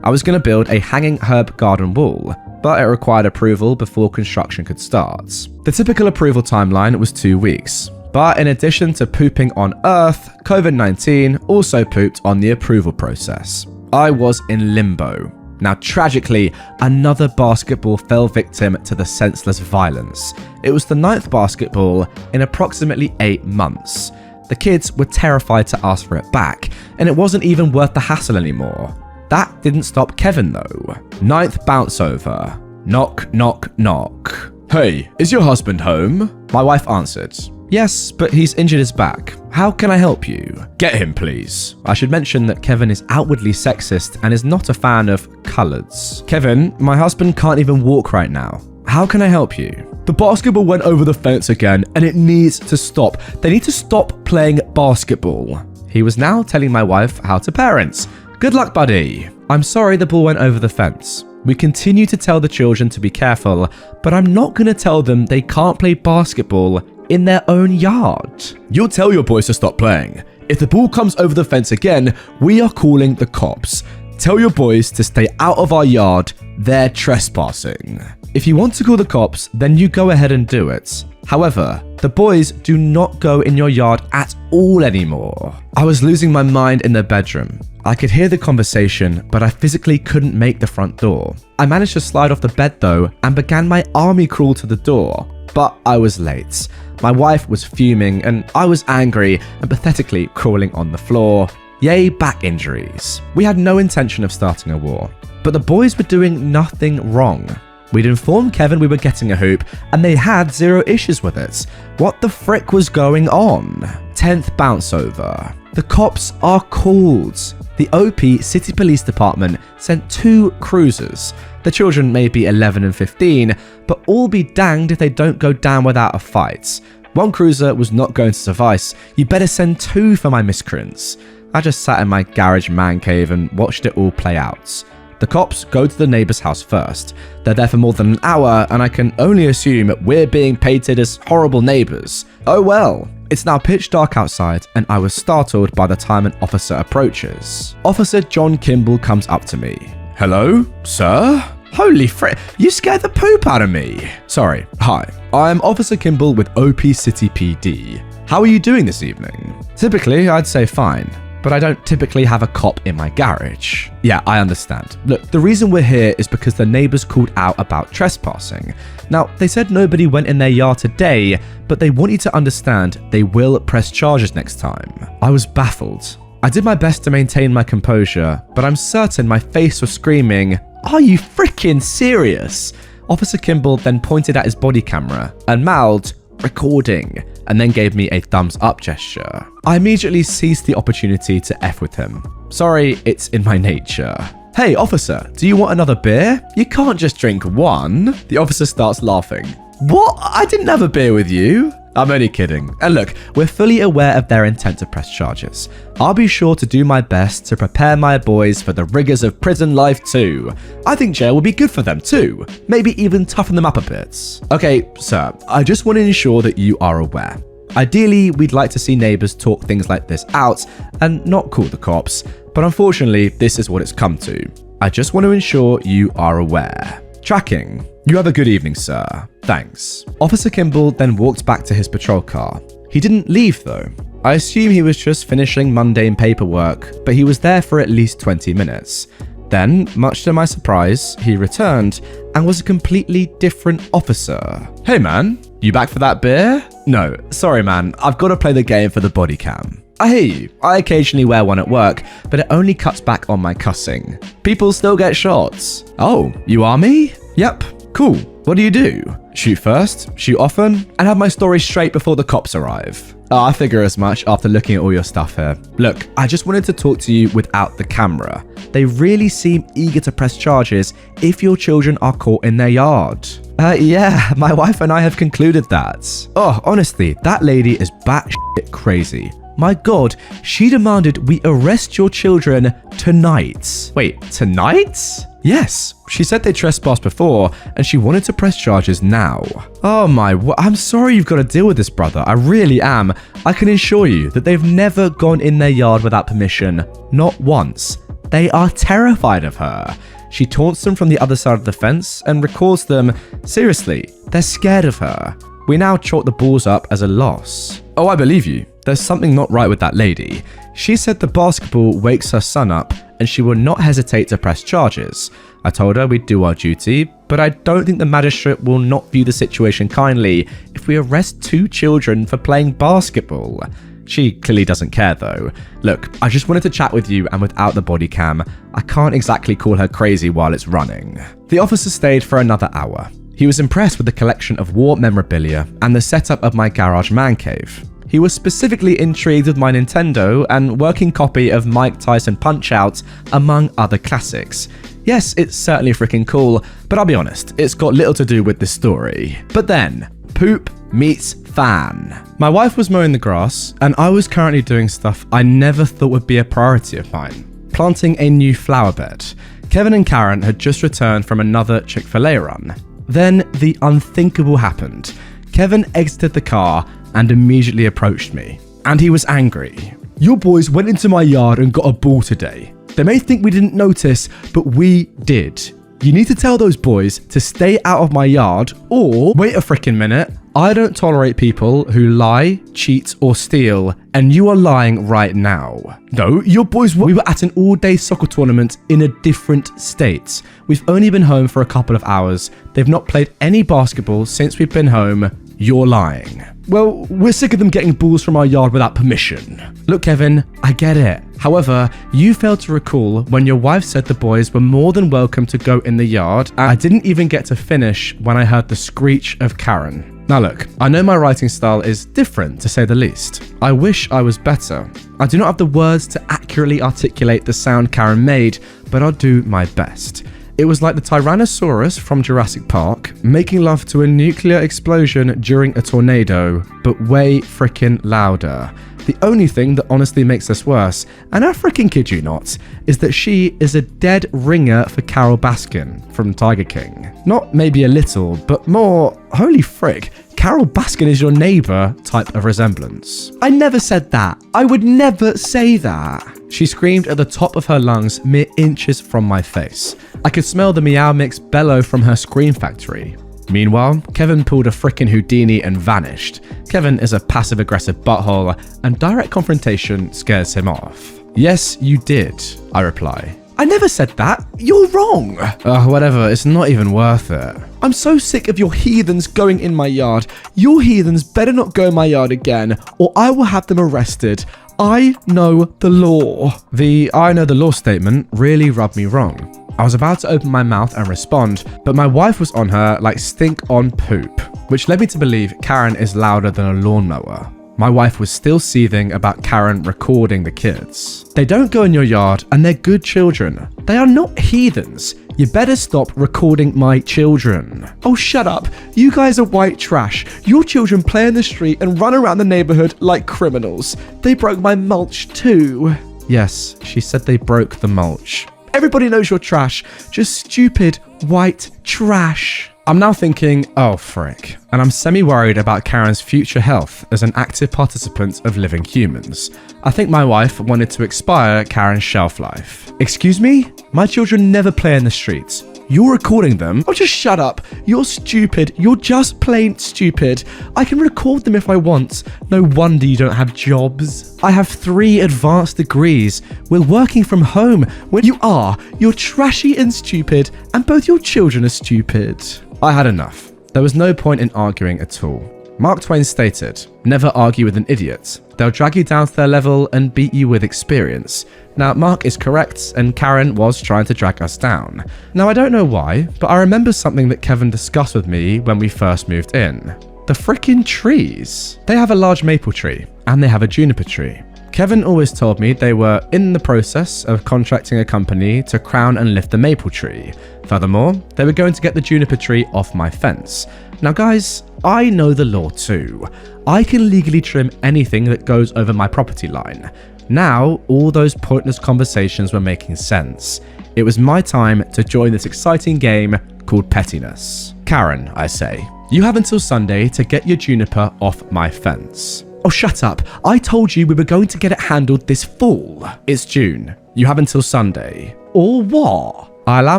I was going to build a hanging herb garden wall, but it required approval before construction could start. The typical approval timeline was 2 weeks, but in addition to pooping on Earth, COVID-19 also pooped on the approval process. I was in limbo. Now, tragically, another basketball fell victim to the senseless violence. It was the 9th basketball in approximately 8 months. The kids were terrified to ask for it back, and it wasn't even worth the hassle anymore. That didn't stop Kevin though. 9th bounce over. Knock, knock, knock. "Hey, is your husband home?" My wife answered. "Yes, but he's injured his back. How can I help you?" "Get him, please." I should mention that Kevin is outwardly sexist and is not a fan of colours. "Kevin, my husband can't even walk right now. How can I help you?" "The basketball went over the fence again and it needs to stop. They need to stop playing basketball." He was now telling my wife how to parent. Good luck, buddy. "I'm sorry the ball went over the fence. We continue to tell the children to be careful, but I'm not going to tell them they can't play basketball in their own yard." "You'll tell your boys to stop playing. If the ball comes over the fence again, we are calling the cops. Tell your boys to stay out of our yard. They're trespassing." If you want to call the cops, then you go ahead and do it. However, the boys do not go in your yard at all anymore. I was losing my mind in the bedroom. I could hear the conversation, but I physically couldn't make the front door. I managed to slide off the bed though and began my army crawl to the door, but I was late. My wife was fuming and I was angry and pathetically crawling on the floor. Yay, back injuries. We had no intention of starting a war, but the boys were doing nothing wrong. We'd informed Kevin we were getting a hoop and they had zero issues with it. What the frick was going on? 10th bounce over. The cops are called. The OP City Police Department sent 2 cruisers. The children may be 11 and 15, but all be danged if they don't go down without a fight. 1 cruiser was not going to suffice. You better send 2 for my miscreants. I just sat in my garage man cave and watched it all play out. The cops go to the neighbor's house first. They're there for more than an hour, and I can only assume we're being painted as horrible neighbors. Oh well. It's now pitch dark outside, and I was startled by the time an officer approaches. Officer John Kimball comes up to me. "Hello, sir?" "Holy frick, you scared the poop out of me." "Sorry, hi. I'm Officer Kimball with OP City PD. How are you doing this evening?" Typically, I'd say fine, but I don't typically have a cop in my garage. "Yeah, I understand. Look, the reason we're here is because the neighbors called out about trespassing. Now, they said nobody went in their yard today, but they want you to understand they will press charges next time." I was baffled. I did my best to maintain my composure, but I'm certain my face was screaming, "Are you freaking serious?" Officer Kimball then pointed at his body camera and mouthed, "Recording," and then gave me a thumbs up gesture. I immediately seized the opportunity to F with him. Sorry, it's in my nature. "Hey officer, do you want another beer? You can't just drink one." The officer starts laughing. What? I didn't have a beer with you. I'm only kidding. And look, we're fully aware of their intent to press charges. I'll be sure to do my best to prepare my boys for the rigors of prison life too. I think jail will be good for them too. Maybe even toughen them up a bit. Okay, sir, I just want to ensure that you are aware. Ideally, we'd like to see neighbours talk things like this out and not call the cops, but unfortunately, this is what it's come to. I just want to ensure you are aware. Tracking. You have a good evening, sir. Thanks. Officer Kimball then walked back to his patrol car. He didn't leave though. I assume he was just finishing mundane paperwork, but he was there for at least 20 minutes. Then, much to my surprise, he returned and was a completely different officer. Hey man, you back for that beer? No, sorry man, I've got to play the game for the body cam. I hear you, I occasionally wear one at work, but it only cuts back on my cussing. People still get shots. Oh, you are me? Yep, cool. What do you do? Shoot first, shoot often, and have my story straight before the cops arrive. Oh, I figure as much after looking at all your stuff here. Look, I just wanted to talk to you without the camera. They really seem eager to press charges if your children are caught in their yard. Yeah, my wife and I have concluded that. Oh, honestly, that lady is batshit crazy. My God, she demanded we arrest your children tonight. Wait, tonight? Yes, she said they trespassed before and she wanted to press charges now. Oh my, I'm sorry you've got to deal with this, brother. I really am. I can assure you that they've never gone in their yard without permission. Not once. They are terrified of her. She taunts them from the other side of the fence and records them. Seriously, they're scared of her. We now chalk the balls up as a loss. Oh, I believe you. There's something not right with that lady. She said the basketball wakes her son up and she will not hesitate to press charges. I told her we'd do our duty, but I don't think the magistrate will not view the situation kindly if we arrest 2 children for playing basketball. She clearly doesn't care though. Look, I just wanted to chat with you, and without the body cam, I can't exactly call her crazy while it's running. The officer stayed for another hour. He was impressed with the collection of war memorabilia and the setup of my garage man cave. He was specifically intrigued with my Nintendo and working copy of Mike Tyson Punch-Out, among other classics. Yes, it's certainly freaking cool, but I'll be honest, it's got little to do with this story. But then, poop meets fan. My wife was mowing the grass, and I was currently doing stuff I never thought would be a priority of mine, planting a new flower bed. Kevin and Karen had just returned from another Chick-fil-A run. Then the unthinkable happened. Kevin exited the car and immediately approached me. And he was angry. Your boys went into my yard and got a ball today. They may think we didn't notice, but we did. You need to tell those boys to stay out of my yard, or wait a freaking minute. I don't tolerate people who lie, cheat, or steal, and you are lying right now. No, your boys we were at an all-day soccer tournament in a different state. We've only been home for a couple of hours. They've not played any basketball since we've been home. You're lying. Well, we're sick of them getting balls from our yard without permission. Look, Kevin, I get it. However, you failed to recall when your wife said the boys were more than welcome to go in the yard, and I didn't even get to finish when I heard the screech of Karen. Now look, I know my writing style is different to say the least. I wish I was better. I do not have the words to accurately articulate the sound Karen made, but I'll do my best. It was like the Tyrannosaurus from Jurassic Park making love to a nuclear explosion during a tornado, but way freaking louder. The only thing that honestly makes this worse, and I freaking kid you not, is that she is a dead ringer for Carol Baskin from Tiger King. Not maybe a little, but more, holy frick, Carol Baskin is your neighbour type of resemblance. I never said that. I would never say that. She screamed at the top of her lungs mere inches from my face. I could smell the Meow Mix bellow from her scream factory. Meanwhile, Kevin pulled a frickin' Houdini and vanished. Kevin is a passive-aggressive butthole, and direct confrontation scares him off. Yes, you did, I reply. I never said that. You're wrong. Whatever, it's not even worth it. I'm so sick of your heathens going in my yard. Your heathens better not go in my yard again, or I will have them arrested. I know the law. The I know the law statement really rubbed me wrong. I was about to open my mouth and respond, but my wife was on her like stink on poop, which led me to believe Karen is louder than a lawnmower. My wife was still seething about Karen recording the kids. They don't go in your yard and they're good children. They are not heathens. You better stop recording my children. Oh, shut up. You guys are white trash. Your children play in the street and run around the neighborhood like criminals. They broke my mulch too. Yes, she said they broke the mulch. Everybody knows you're trash. Just stupid white trash. I'm now thinking, oh frick, and I'm semi-worried about Karen's future health as an active participant of living humans. I think my wife wanted to expire Karen's shelf life. Excuse me? My children never play in the streets. You're recording them? Oh, just shut up. You're stupid. You're just plain stupid. I can record them if I want. No wonder you don't have jobs. I have 3 advanced degrees. We're working from home. When you are, you're trashy and stupid, and both your children are stupid. I had enough. There was no point in arguing at all. Mark Twain stated, never argue with an idiot. They'll drag you down to their level and beat you with experience. Now, Mark is correct, and Karen was trying to drag us down. Now, I don't know why, but I remember something that Kevin discussed with me when we first moved in. The frickin' trees. They have a large maple tree, and they have a juniper tree. Kevin always told me they were in the process of contracting a company to crown and lift the maple tree. Furthermore, they were going to get the juniper tree off my fence. Now guys, I know the law too. I can legally trim anything that goes over my property line. Now, all those pointless conversations were making sense. It was my time to join this exciting game called pettiness. Karen, I say, you have until Sunday to get your juniper off my fence. Oh, shut up. I told you we were going to get it handled this fall. It's June. You have until Sunday. Or what? I allow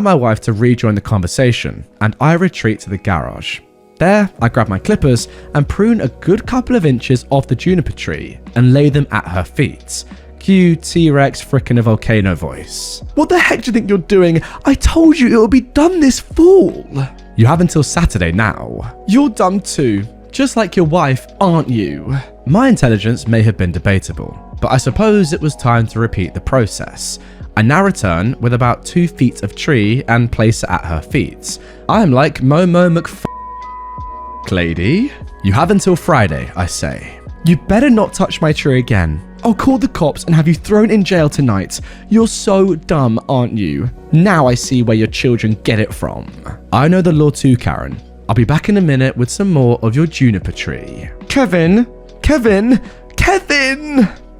my wife to rejoin the conversation, and I retreat to the garage. There, I grab my clippers and prune a good couple of inches off the juniper tree and lay them at her feet. Cue T-Rex frickin' a volcano voice. What the heck do you think you're doing? I told you it will be done this fall. You have until Saturday now. You're dumb too. Just like your wife, aren't you? My intelligence may have been debatable, but I suppose it was time to repeat the process. I now return with about 2 feet of tree and place it at her feet. I am like Momo lady. You have until Friday, I say. You better not touch my tree again. I'll call the cops and have you thrown in jail tonight. You're so dumb, aren't you? Now I see where your children get it from. I know the law too, Karen. I'll be back in a minute with some more of your juniper tree. Kevin!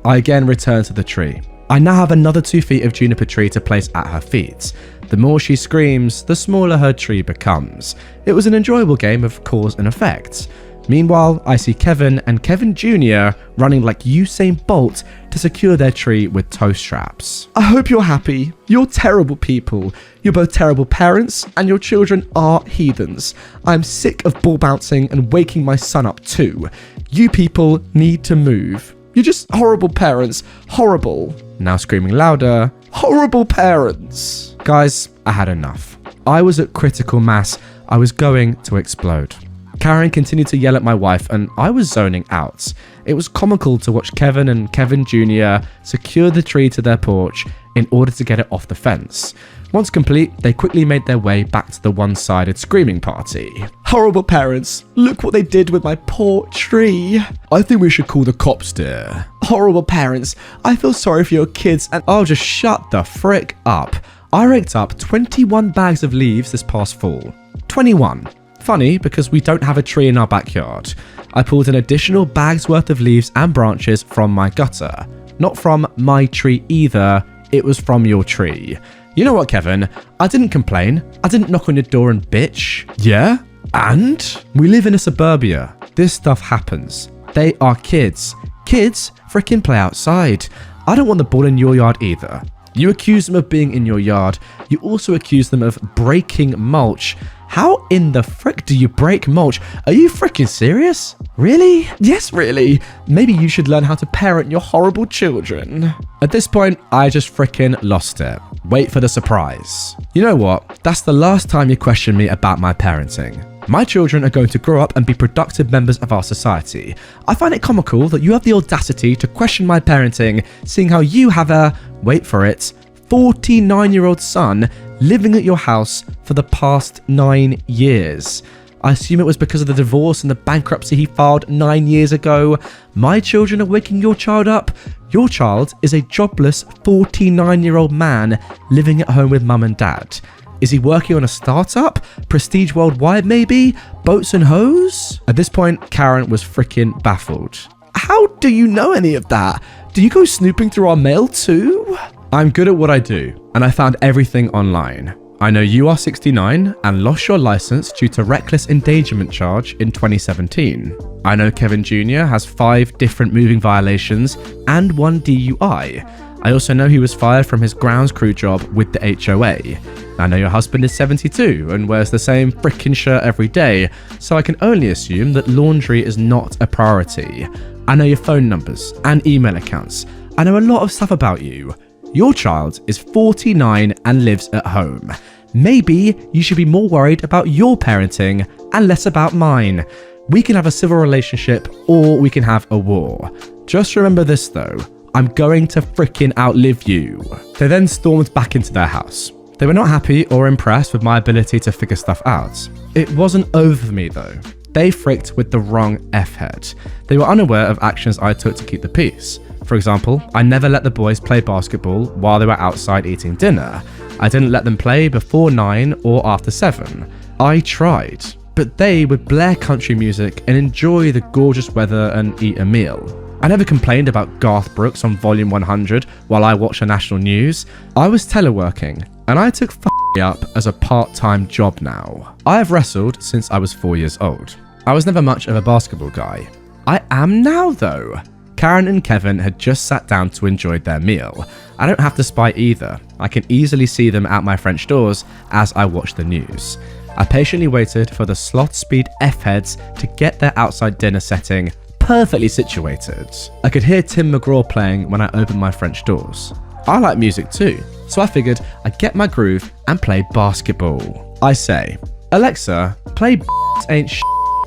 I again return to the tree. I now have another 2 feet of juniper tree to place at her feet. The more she screams, the smaller her tree becomes. It was an enjoyable game of cause and effect. Meanwhile, I see Kevin and Kevin Jr. running like Usain Bolt to secure their tree with toe straps. I hope you're happy. You're terrible people. You're both terrible parents, and your children are heathens. I'm sick of ball bouncing and waking my son up too. You people need to move. You're just horrible parents. Horrible. Now screaming louder. Horrible parents. Guys, I had enough. I was at critical mass. I was going to explode. Karen continued to yell at my wife, and I was zoning out. It was comical to watch Kevin and Kevin Jr. secure the tree to their porch in order to get it off the fence. Once complete, they quickly made their way back to the one-sided screaming party. Horrible parents, look what they did with my poor tree. I think we should call the cops, dear. Horrible parents, I feel sorry for your kids and I'll just shut the frick up. I raked up 21 bags of leaves this past fall. 21. Funny, because we don't have a tree in our backyard. I pulled an additional bag's worth of leaves and branches from my gutter. Not from my tree either, it was from your tree. You know what, Kevin? I didn't complain. I didn't knock on your door and bitch. Yeah? And? We live in a suburbia. This stuff happens. They are kids. Kids frickin' play outside. I don't want the ball in your yard either. You accuse them of being in your yard. You also accuse them of breaking mulch. How in the frick do you break mulch? Are you frickin' serious? Really? Yes, really. Maybe you should learn how to parent your horrible children. At this point, I just frickin' lost it. Wait for the surprise. You know what? That's the last time you question me about my parenting. My children are going to grow up and be productive members of our society. I find it comical that you have the audacity to question my parenting, seeing how you have a, wait for it, 49-year-old son living at your house for the past 9 years. I assume it was because of the divorce and the bankruptcy he filed 9 years ago. My children are waking your child up. Your child is a jobless 49-year-old man living at home with mum and dad. Is he working on a startup? Prestige worldwide maybe? Boats and hoes? At this point, Karen was freaking baffled. How do you know any of that? Do you go snooping through our mail too? I'm good at what I do, and I found everything online. I know you are 69 and lost your license due to reckless endangerment charge in 2017. I know Kevin Jr. has 5 different moving violations and 1 DUI. I also know he was fired from his grounds crew job with the HOA. I know your husband is 72 and wears the same frickin' shirt every day, so I can only assume that laundry is not a priority. I know your phone numbers and email accounts. I know a lot of stuff about you. Your child is 49 and lives at home. Maybe you should be more worried about your parenting and less about mine. We can have a civil relationship or we can have a war. Just remember this though, I'm going to frickin' outlive you. They then stormed back into their house. They were not happy or impressed with my ability to figure stuff out. It wasn't over for me though. They fricked with the wrong F-head. They were unaware of actions I took to keep the peace. For example, I never let the boys play basketball while they were outside eating dinner. I didn't let them play before 9 or after 7. I tried, but they would blare country music and enjoy the gorgeous weather and eat a meal. I never complained about Garth Brooks on volume 100 while I watched the national news. I was teleworking, and I took up as a part-time job now. I have wrestled since I was 4 years old. I was never much of a basketball guy. I am now though. Karen and Kevin had just sat down to enjoy their meal. I don't have to spy either. I can easily see them out my French doors as I watch the news. I patiently waited for the slot speed F-heads to get their outside dinner setting perfectly situated. I could hear Tim McGraw playing when I opened my French doors. I like music too, so I figured I'd get my groove and play basketball. I say, Alexa, play Ain't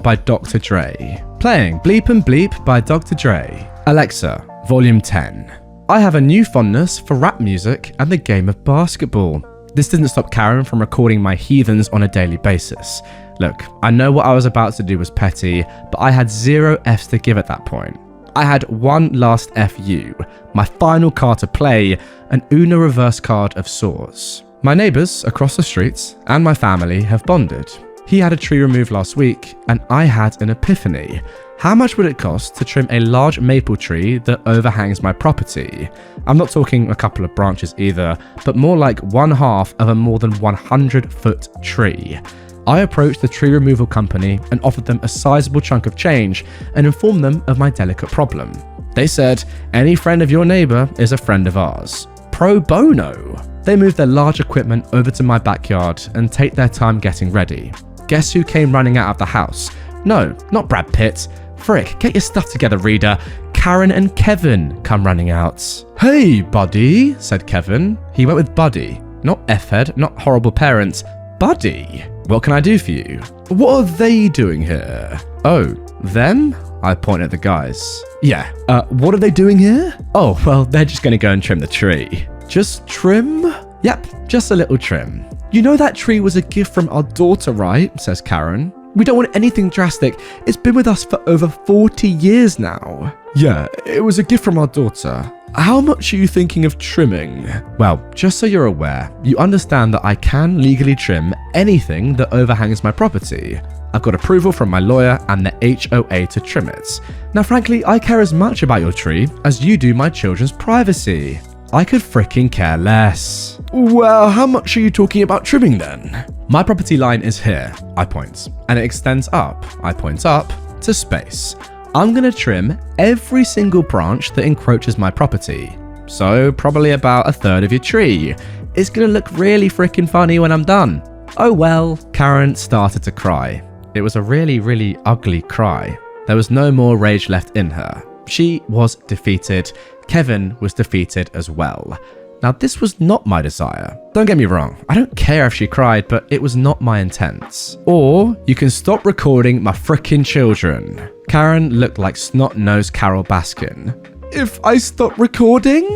by Dr. Dre. Playing Bleep and Bleep by Dr. Dre. Alexa, volume 10. I have a new fondness for rap music and the game of basketball. This didn't stop Karen from recording my heathens on a daily basis. Look, I know what I was about to do was petty, but I had 0 Fs to give at that point. I had one last FU, my final card to play, an Uno reverse card of sorts. My neighbours across the streets and my family have bonded. He had a tree removed last week, and I had an epiphany. How much would it cost to trim a large maple tree that overhangs my property? I'm not talking a couple of branches either, but more like 1/2 of a more than 100-foot tree. I approached the tree removal company and offered them a sizable chunk of change and informed them of my delicate problem. They said, any friend of your neighbour is a friend of ours. Pro bono. They moved their large equipment over to my backyard and take their time getting ready. Guess who came running out of the house? No, not Brad Pitt. Frick, get your stuff together, reader. Karen and Kevin come running out. Hey, buddy, said Kevin. He went with buddy, not F-head, not horrible parents. Buddy, what can I do for you? What are they doing here? Oh, them? I point at the guys. Yeah, what are they doing here? Oh, well, they're just gonna go and trim the tree. Just trim? Yep, just a little trim. You know that tree was a gift from our daughter, right? Says Karen. We don't want anything drastic. It's been with us for over 40 years now. Yeah, it was a gift from our daughter. How much are you thinking of trimming? Well, just so you're aware, you understand that I can legally trim anything that overhangs my property. I've got approval from my lawyer and the HOA to trim it. Now, frankly, I care as much about your tree as you do my children's privacy. I could freaking care less. Well, how much are you talking about trimming then? My property line is here, I point, and it extends up, I point up, to space. I'm gonna trim every single branch that encroaches my property. So probably about 1/3 of your tree. It's gonna look really freaking funny when I'm done. Oh well. Karen started to cry. It was a really, really ugly cry. There was no more rage left in her. She was defeated. Kevin was defeated as well. Now, this was not my desire. Don't get me wrong, I don't care if she cried, but it was not my intent. Or, you can stop recording my frickin' children. Karen looked like snot-nosed Carol Baskin. If I stop recording?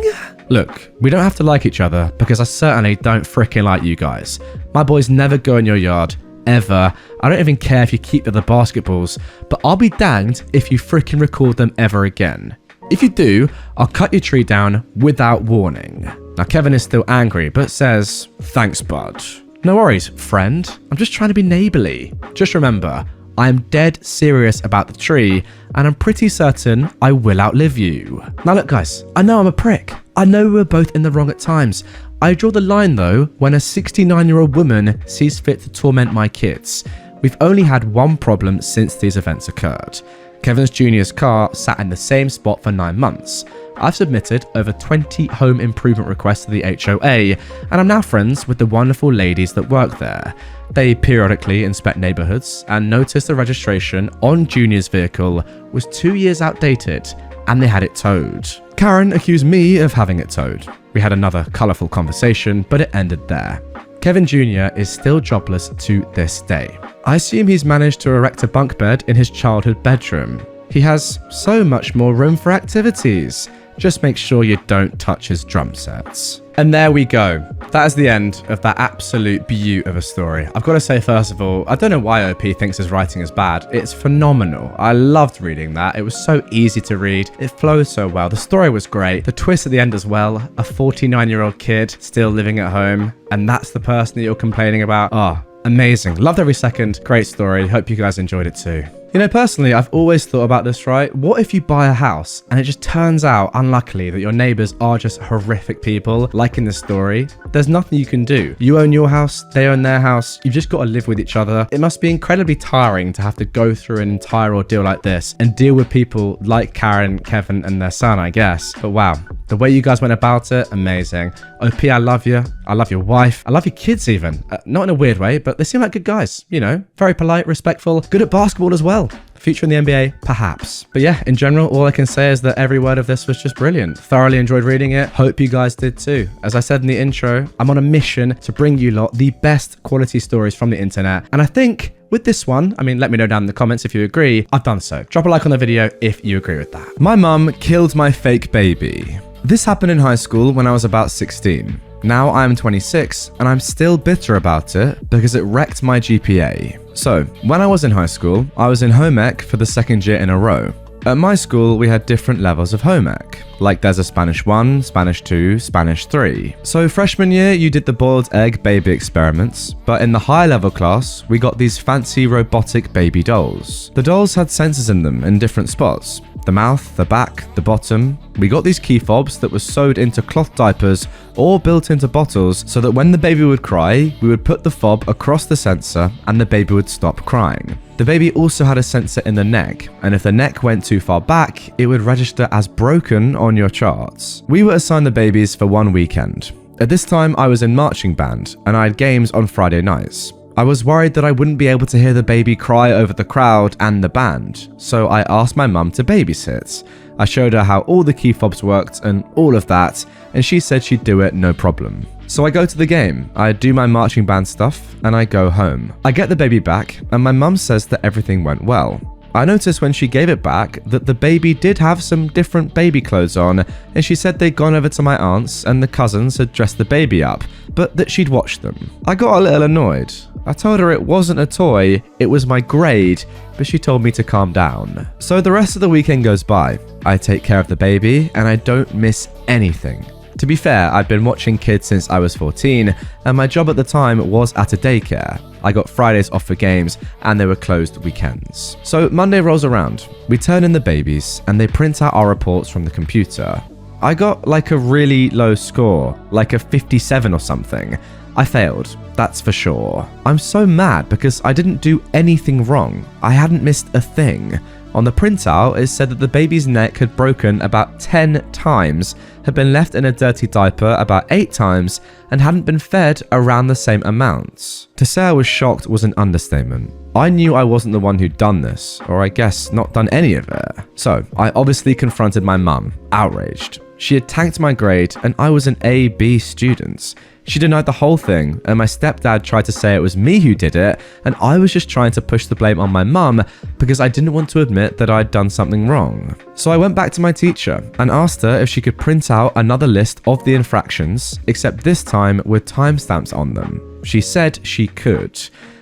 Look, we don't have to like each other, because I certainly don't frickin' like you guys. My boys never go in your yard, ever. I don't even care if you keep the basketballs, but I'll be danged if you frickin' record them ever again. If you do, I'll cut your tree down without warning. Now, Kevin is still angry, but says, thanks, bud. No worries, friend. I'm just trying to be neighborly. Just remember, I am dead serious about the tree, and I'm pretty certain I will outlive you. Now look guys, I know I'm a prick. I know we're both in the wrong at times. I draw the line though when a 69-year-old woman sees fit to torment my kids. We've only had one problem since these events occurred. Kevin's Jr.'s car sat in the same spot for 9 months. I've submitted over 20 home improvement requests to the HOA, and I'm now friends with the wonderful ladies that work there. They periodically inspect neighborhoods and noticed the registration on Junior's vehicle was 2 years outdated, and they had it towed. Karen accused me of having it towed. We had another colourful conversation, but it ended there. Kevin Jr. is still jobless to this day. I assume he's managed to erect a bunk bed in his childhood bedroom. He has so much more room for activities. Just make sure you don't touch his drum sets. And there we go. That is the end of that absolute beaut of a story. I've got to say, first of all, I don't know why OP thinks his writing is bad. It's phenomenal. I loved reading that. It was so easy to read. It flows so well. The story was great. The twist at the end as well. A 49-year-old kid still living at home, and that's the person that you're complaining about. Oh, amazing. Loved every second. Great story. Hope you guys enjoyed it too. You know, personally, I've always thought about this, right? What if you buy a house and it just turns out, unluckily, that your neighbors are just horrific people, like in the story? There's nothing you can do. You own your house, they own their house, you've just got to live with each other. It must be incredibly tiring to have to go through an entire ordeal like this and deal with people like Karen, Kevin, and their son, I guess. But wow, the way you guys went about it, amazing. OP, I love you. I love your wife. I love your kids even. Not in a weird way, but they seem like good guys, you know? Very polite, respectful, good at basketball as well. Future in the NBA, perhaps. But yeah, in general, all I can say is that every word of this was just brilliant. Thoroughly enjoyed reading it. Hope you guys did too. As I said in the intro, I'm on a mission to bring you lot the best quality stories from the internet. And I think with this one, I mean, let me know down in the comments if you agree. I've done so. Drop a like on the video if you agree with that. My mum killed my fake baby. This happened in high school when I was about 16. Now I'm 26 and I'm still bitter about it because it wrecked my GPA. So, when I was in high school, I was in home ec for the 2nd year in a row. At my school, we had different levels of home ec. Like there's a Spanish 1, Spanish 2, Spanish 3. So freshman year, you did the boiled egg baby experiments, but in the higher level class, we got these fancy robotic baby dolls. The dolls had sensors in them in different spots. The mouth, the back, the bottom. We got these key fobs that were sewed into cloth diapers or built into bottles so that when the baby would cry, we would put the fob across the sensor and the baby would stop crying. The baby also had a sensor in the neck, and if the neck went too far back, it would register as broken on your charts. We were assigned the babies for one weekend. At this time, I was in marching band, and I had games on Friday nights. I was worried that I wouldn't be able to hear the baby cry over the crowd and the band, so I asked my mum to babysit. I showed her how all the key fobs worked and all of that, and she said she'd do it no problem. So I go to the game, I do my marching band stuff, and I go home. I get the baby back, and my mum says that everything went well. I noticed when she gave it back that the baby did have some different baby clothes on, and she said they'd gone over to my aunt's and the cousins had dressed the baby up, but that she'd watched them. I got a little annoyed. I told her it wasn't a toy, it was my grade, but she told me to calm down. So the rest of the weekend goes by. I take care of the baby, and I don't miss anything. To be fair, I'd been watching kids since I was 14, and my job at the time was at a daycare. I got Fridays off for games, and they were closed weekends. So Monday rolls around, we turn in the babies, and they print out our reports from the computer. I got like a really low score, like a 57 or something. I failed, that's for sure. I'm so mad because I didn't do anything wrong. I hadn't missed a thing. On the printout, it said that the baby's neck had broken about 10 times, had been left in a dirty diaper about 8 times, and hadn't been fed around the same amounts. To say I was shocked was an understatement. I knew I wasn't the one who'd done this, or I guess not done any of it. So, I obviously confronted my mum, outraged. She had tanked my grade, and I was an A-B student. She denied the whole thing, and my stepdad tried to say it was me who did it, and I was just trying to push the blame on my mum because I didn't want to admit that I'd done something wrong. So I went back to my teacher and asked her if she could print out another list of the infractions, except this time with timestamps on them. She said she could.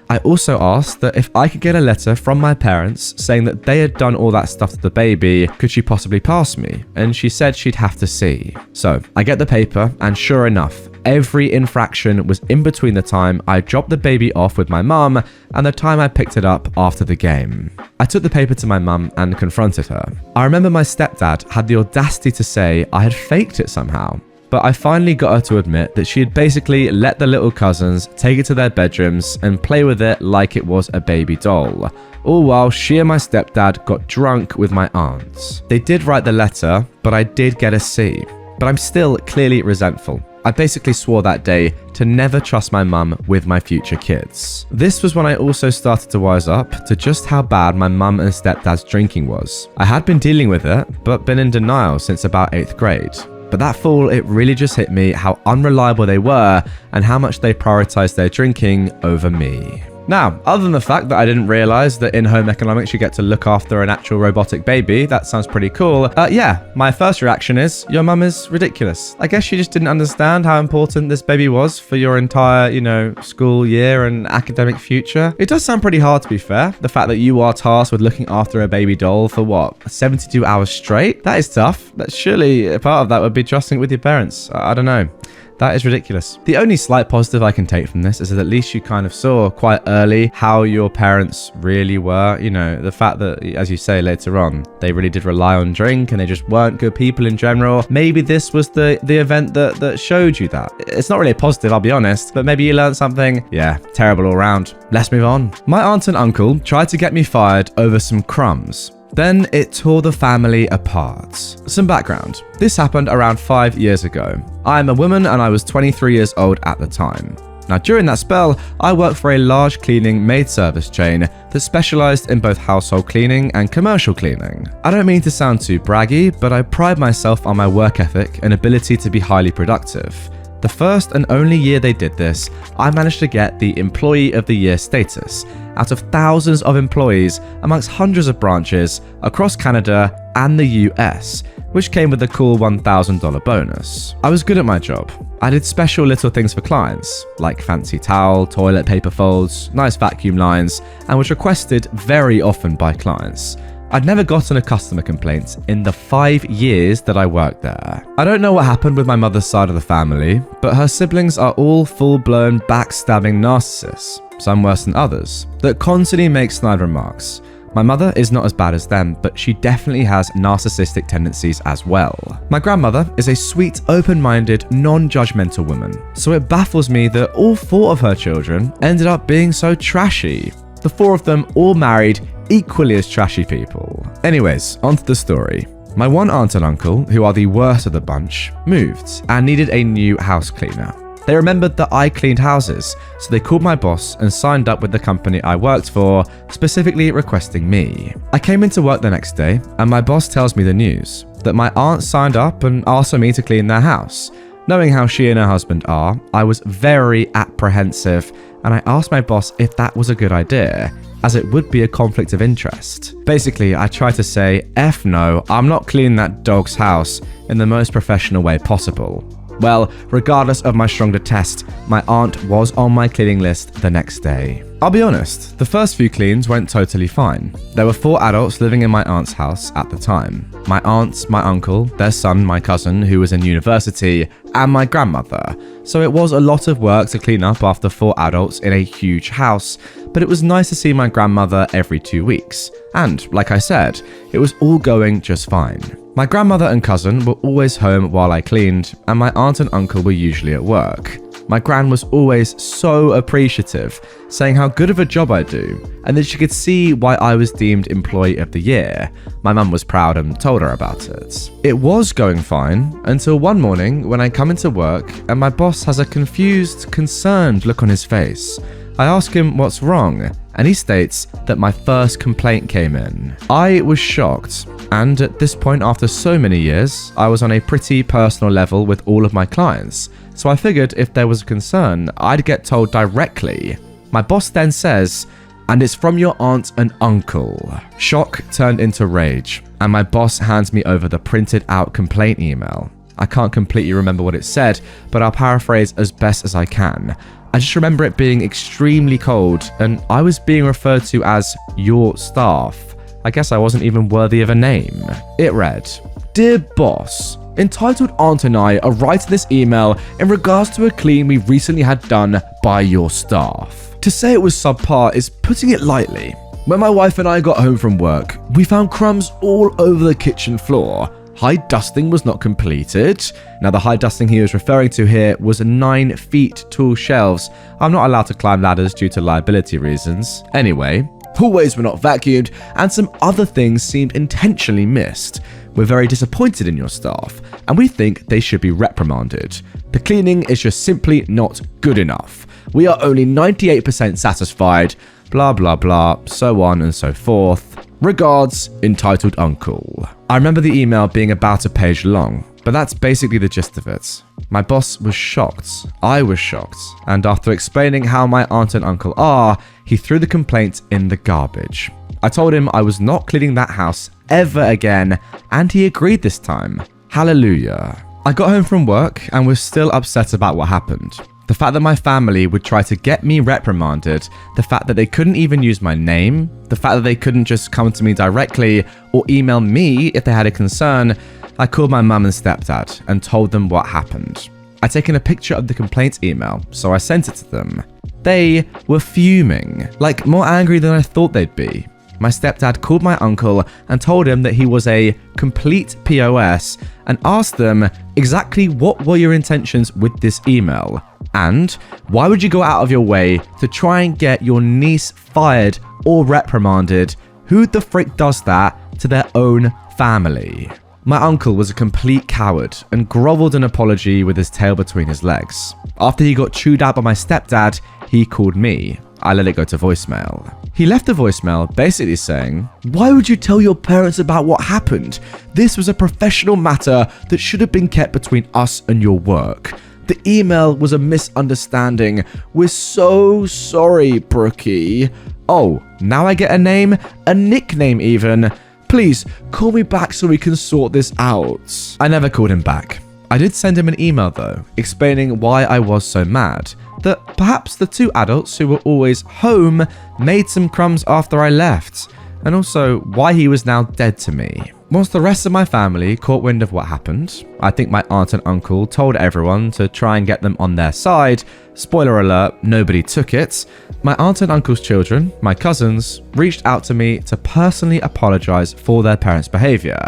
I also asked that if I could get a letter from my parents saying that they had done all that stuff to the baby, could she possibly pass me? And she said she'd have to see. So I get the paper, and sure enough, every infraction was in between the time I dropped the baby off with my mum and the time I picked it up after the game. I took the paper to my mum and confronted her. I remember my stepdad had the audacity to say I had faked it somehow. But I finally got her to admit that she had basically let the little cousins take it to their bedrooms and play with it like it was a baby doll, all while she and my stepdad got drunk with my aunts. They did write the letter, but I did get a C. But I'm still clearly resentful. I basically swore that day to never trust my mum with my future kids. This was when I also started to wise up to just how bad my mum and stepdad's drinking was. I had been dealing with it, but been in denial since about 8th grade. But that fall, it really just hit me how unreliable they were and how much they prioritized their drinking over me. Now, other than the fact that I didn't realize that in home economics you get to look after an actual robotic baby, that sounds pretty cool. Yeah, my first reaction is, your mum is ridiculous. I guess she just didn't understand how important this baby was for your entire, school year and academic future. It does sound pretty hard, to be fair. The fact that you are tasked with looking after a baby doll for what, 72 hours straight? That is tough. Surely a part of that would be trusting it with your parents. I don't know. That is ridiculous. The only slight positive I can take from this is that at least you kind of saw quite early how your parents really were. The fact that, as you say later on, they really did rely on drink and they just weren't good people in general. Maybe this was the event that showed you that. It's not really a positive, I'll be honest, but maybe you learned something. Yeah, terrible all around. Let's move on. My aunt and uncle tried to get me fired over some crumbs. Then it tore the family apart. Some background. This happened around 5 years ago. I am a woman and I was 23 years old at the time. Now, during that spell, I worked for a large cleaning maid service chain that specialized in both household cleaning and commercial cleaning. I don't mean to sound too braggy, but I pride myself on my work ethic and ability to be highly productive. The first and only year they did this, I managed to get the Employee of the Year status out of thousands of employees amongst hundreds of branches across Canada and the US, which came with a cool $1,000 bonus. I was good at my job. I did special little things for clients, like fancy towel, toilet paper folds, nice vacuum lines, and was requested very often by clients. I'd never gotten a customer complaint in the 5 years that I worked there. I don't know what happened with my mother's side of the family, but her siblings are all full-blown backstabbing narcissists, some worse than others, that constantly make snide remarks. My mother is not as bad as them, but she definitely has narcissistic tendencies as well. My grandmother is a sweet, open-minded, non-judgmental woman, so it baffles me that all 4 of her children ended up being so trashy. The 4 of them all married equally as trashy people. Anyways, onto the story. My one aunt and uncle, who are the worst of the bunch, moved and needed a new house cleaner. They remembered that I cleaned houses, so they called my boss and signed up with the company I worked for, specifically requesting me. I came into work the next day, and my boss tells me the news, that my aunt signed up and asked for me to clean their house. Knowing how she and her husband are, I was very apprehensive, and I asked my boss if that was a good idea, as it would be a conflict of interest. Basically, I tried to say, F no, I'm not cleaning that dog's house in the most professional way possible. Well, regardless of my stronger test, my aunt was on my cleaning list the next day. I'll be honest, the first few cleans went totally fine. There were 4 adults living in my aunt's house at the time. My aunt, my uncle, their son, my cousin, who was in university, and my grandmother. So it was a lot of work to clean up after 4 adults in a huge house, but it was nice to see my grandmother every 2 weeks. And, like I said, it was all going just fine. My grandmother and cousin were always home while I cleaned, and my aunt and uncle were usually at work. My gran was always so appreciative, saying how good of a job I do, and that she could see why I was deemed Employee of the Year. My mum was proud and told her about it. It was going fine until one morning when I come into work and my boss has a confused, concerned look on his face. I ask him what's wrong, and he states that my first complaint came in. I was shocked, and at this point after so many years, I was on a pretty personal level with all of my clients, so I figured if there was a concern, I'd get told directly. My boss then says, and it's from your aunt and uncle. Shock turned into rage, and my boss hands me over the printed out complaint email. I can't completely remember what it said, but I'll paraphrase as best as I can. I just remember it being extremely cold, and I was being referred to as your staff. I guess I wasn't even worthy of a name. It read, Dear boss, Entitled Aunt and I are writing this email in regards to a clean we recently had done by your staff. To say it was subpar is putting it lightly. When my wife and I got home from work, we found crumbs all over the kitchen floor. High dusting was not completed. Now, the high dusting he was referring to here was 9 feet tall shelves. I'm not allowed to climb ladders due to liability reasons. Anyway, hallways were not vacuumed, and some other things seemed intentionally missed. We're very disappointed in your staff, and we think they should be reprimanded. The cleaning is just simply not good enough. We are only 98% satisfied, blah blah blah, so on and so forth. Regards, Entitled Uncle. I remember the email being about a page long, but that's basically the gist of it. My boss was shocked. I was shocked. And after explaining how my aunt and uncle are, he threw the complaint in the garbage. I told him I was not cleaning that house ever again, and he agreed this time. Hallelujah. I got home from work and was still upset about what happened. The fact that my family would try to get me reprimanded, the fact that they couldn't even use my name, the fact that they couldn't just come to me directly or email me if they had a concern. I called my mum and stepdad and told them what happened. I'd taken a picture of the complaint email, so I sent it to them. They were fuming, like more angry than I thought they'd be. My stepdad called my uncle and told him that he was a complete POS and asked them exactly what were your intentions with this email. And why would you go out of your way to try and get your niece fired or reprimanded? Who the frick does that to their own family? My uncle was a complete coward and groveled an apology with his tail between his legs. After he got chewed out by my stepdad, he called me. I let it go to voicemail. He left a voicemail basically saying, "Why would you tell your parents about what happened? This was a professional matter that should have been kept between us and your work. The email was a misunderstanding. We're so sorry, Brookie. Oh, now I get a name? A nickname even. Please, call me back so we can sort this out." I never called him back. I did send him an email though, explaining why I was so mad. That perhaps the 2 adults who were always home made some crumbs after I left, and also why he was now dead to me. Once the rest of my family caught wind of what happened, I think my aunt and uncle told everyone to try and get them on their side. Spoiler alert, nobody took it. My aunt and uncle's children, my cousins, reached out to me to personally apologize for their parents' behavior.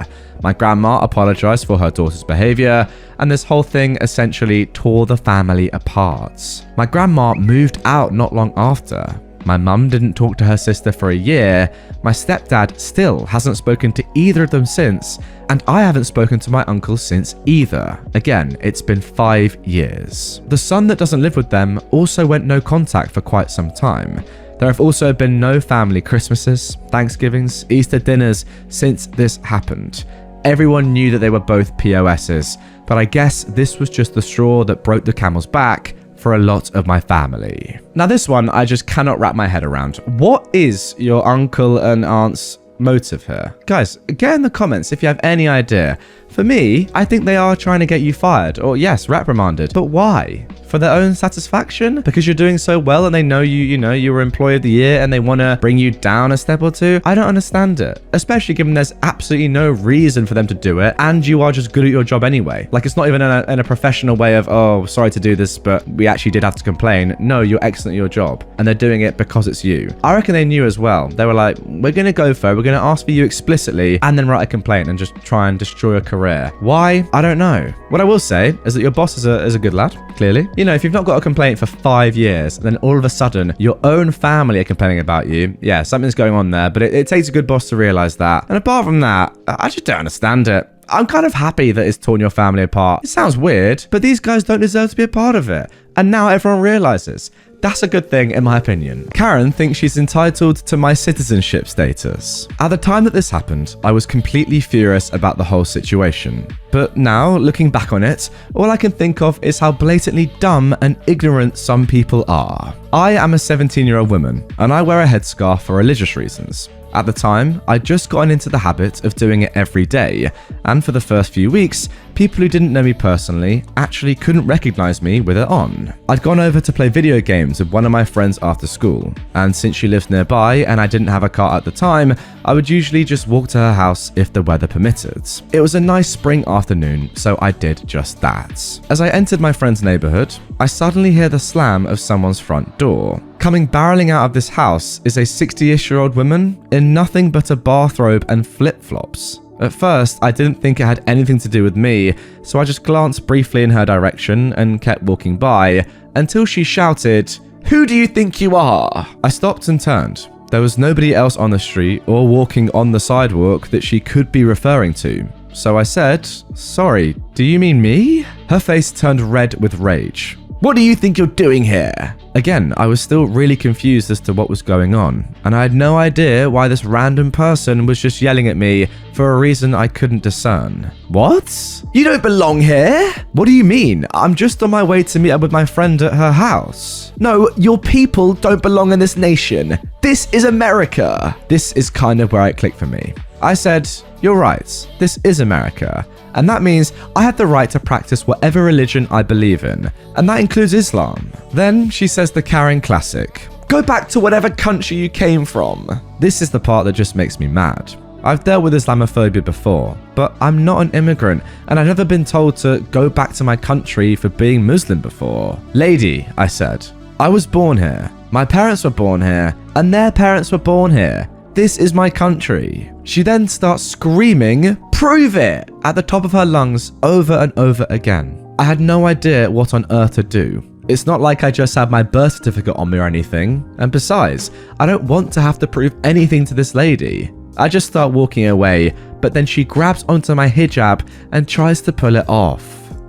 My grandma apologized for her daughter's behavior, and this whole thing essentially tore the family apart. My grandma moved out not long after. My mum didn't talk to her sister for a year. My stepdad still hasn't spoken to either of them since, and I haven't spoken to my uncle since either. Again, it's been 5 years. The son that doesn't live with them also went no contact for quite some time. There have also been no family Christmases, Thanksgivings, Easter dinners since this happened. Everyone knew that they were both POSs, but I guess this was just the straw that broke the camel's back for a lot of my family. Now this one I just cannot wrap my head around. What is your uncle and aunt's motive here? Guys, get in the comments if you have any idea. For me, I think they are trying to get you fired, or yes, reprimanded. But why? For their own satisfaction? Because you're doing so well and they know you were employee of the year and they want to bring you down a step or two? I don't understand it. Especially given there's absolutely no reason for them to do it and you are just good at your job anyway. Like, it's not even in a professional way of, oh, sorry to do this, but we actually did have to complain. No, you're excellent at your job. And they're doing it because it's you. I reckon they knew as well. They were like, we're going to go for it. We're going to ask for you explicitly and then write a complaint and just try and destroy your career. Why? I don't know. What I will say is that your boss is a good lad, clearly. You know, if you've not got a complaint for 5 years, and then all of a sudden your own family are complaining about you, yeah, something's going on there, but it takes a good boss to realize that. And apart from that, I just don't understand it. I'm kind of happy that it's torn your family apart. It sounds weird, but these guys don't deserve to be a part of it. And now everyone realizes. That's a good thing in my opinion. Karen thinks she's entitled to my citizenship status. At the time that this happened, I was completely furious about the whole situation. But now, looking back on it, all I can think of is how blatantly dumb and ignorant some people are. I am a 17-year-old woman, and I wear a headscarf for religious reasons. At the time, I'd just gotten into the habit of doing it every day, and for the first few weeks, people who didn't know me personally actually couldn't recognize me with it on. I'd gone over to play video games with one of my friends after school, and since she lived nearby and I didn't have a car at the time, I would usually just walk to her house if the weather permitted. It was a nice spring afternoon, so I did just that. As I entered my friend's neighborhood, I suddenly hear the slam of someone's front door. Coming barreling out of this house is a 60-ish-year-old woman in nothing but a bathrobe and flip-flops. At first, I didn't think it had anything to do with me, so I just glanced briefly in her direction and kept walking by until she shouted, "Who do you think you are?" I stopped and turned. There was nobody else on the street or walking on the sidewalk that she could be referring to. So I said, "Sorry, do you mean me?" Her face turned red with rage. "What do you think you're doing here?" Again, I was still really confused as to what was going on, and I had no idea why this random person was just yelling at me for a reason I couldn't discern. "What? You don't belong here?" "What do you mean? I'm just on my way to meet up with my friend at her house." "No, your people don't belong in this nation. This is America." This is kind of where it clicked for me. I said, "You're right, this is America, and that means I have the right to practice whatever religion I believe in, and that includes Islam." Then she says the Karen classic, "Go back to whatever country you came from." This is the part that just makes me mad. I've dealt with Islamophobia before, but I'm not an immigrant, and I've never been told to go back to my country for being Muslim before. "Lady," I said, "I was born here, my parents were born here, and their parents were born here. This is my country." She then starts screaming, "Prove it!" at the top of her lungs over and over again. I had no idea what on earth to do. It's not like I just had my birth certificate on me or anything, and besides, I don't want to have to prove anything to this lady. I just start walking away, but then she grabs onto my hijab and tries to pull it off.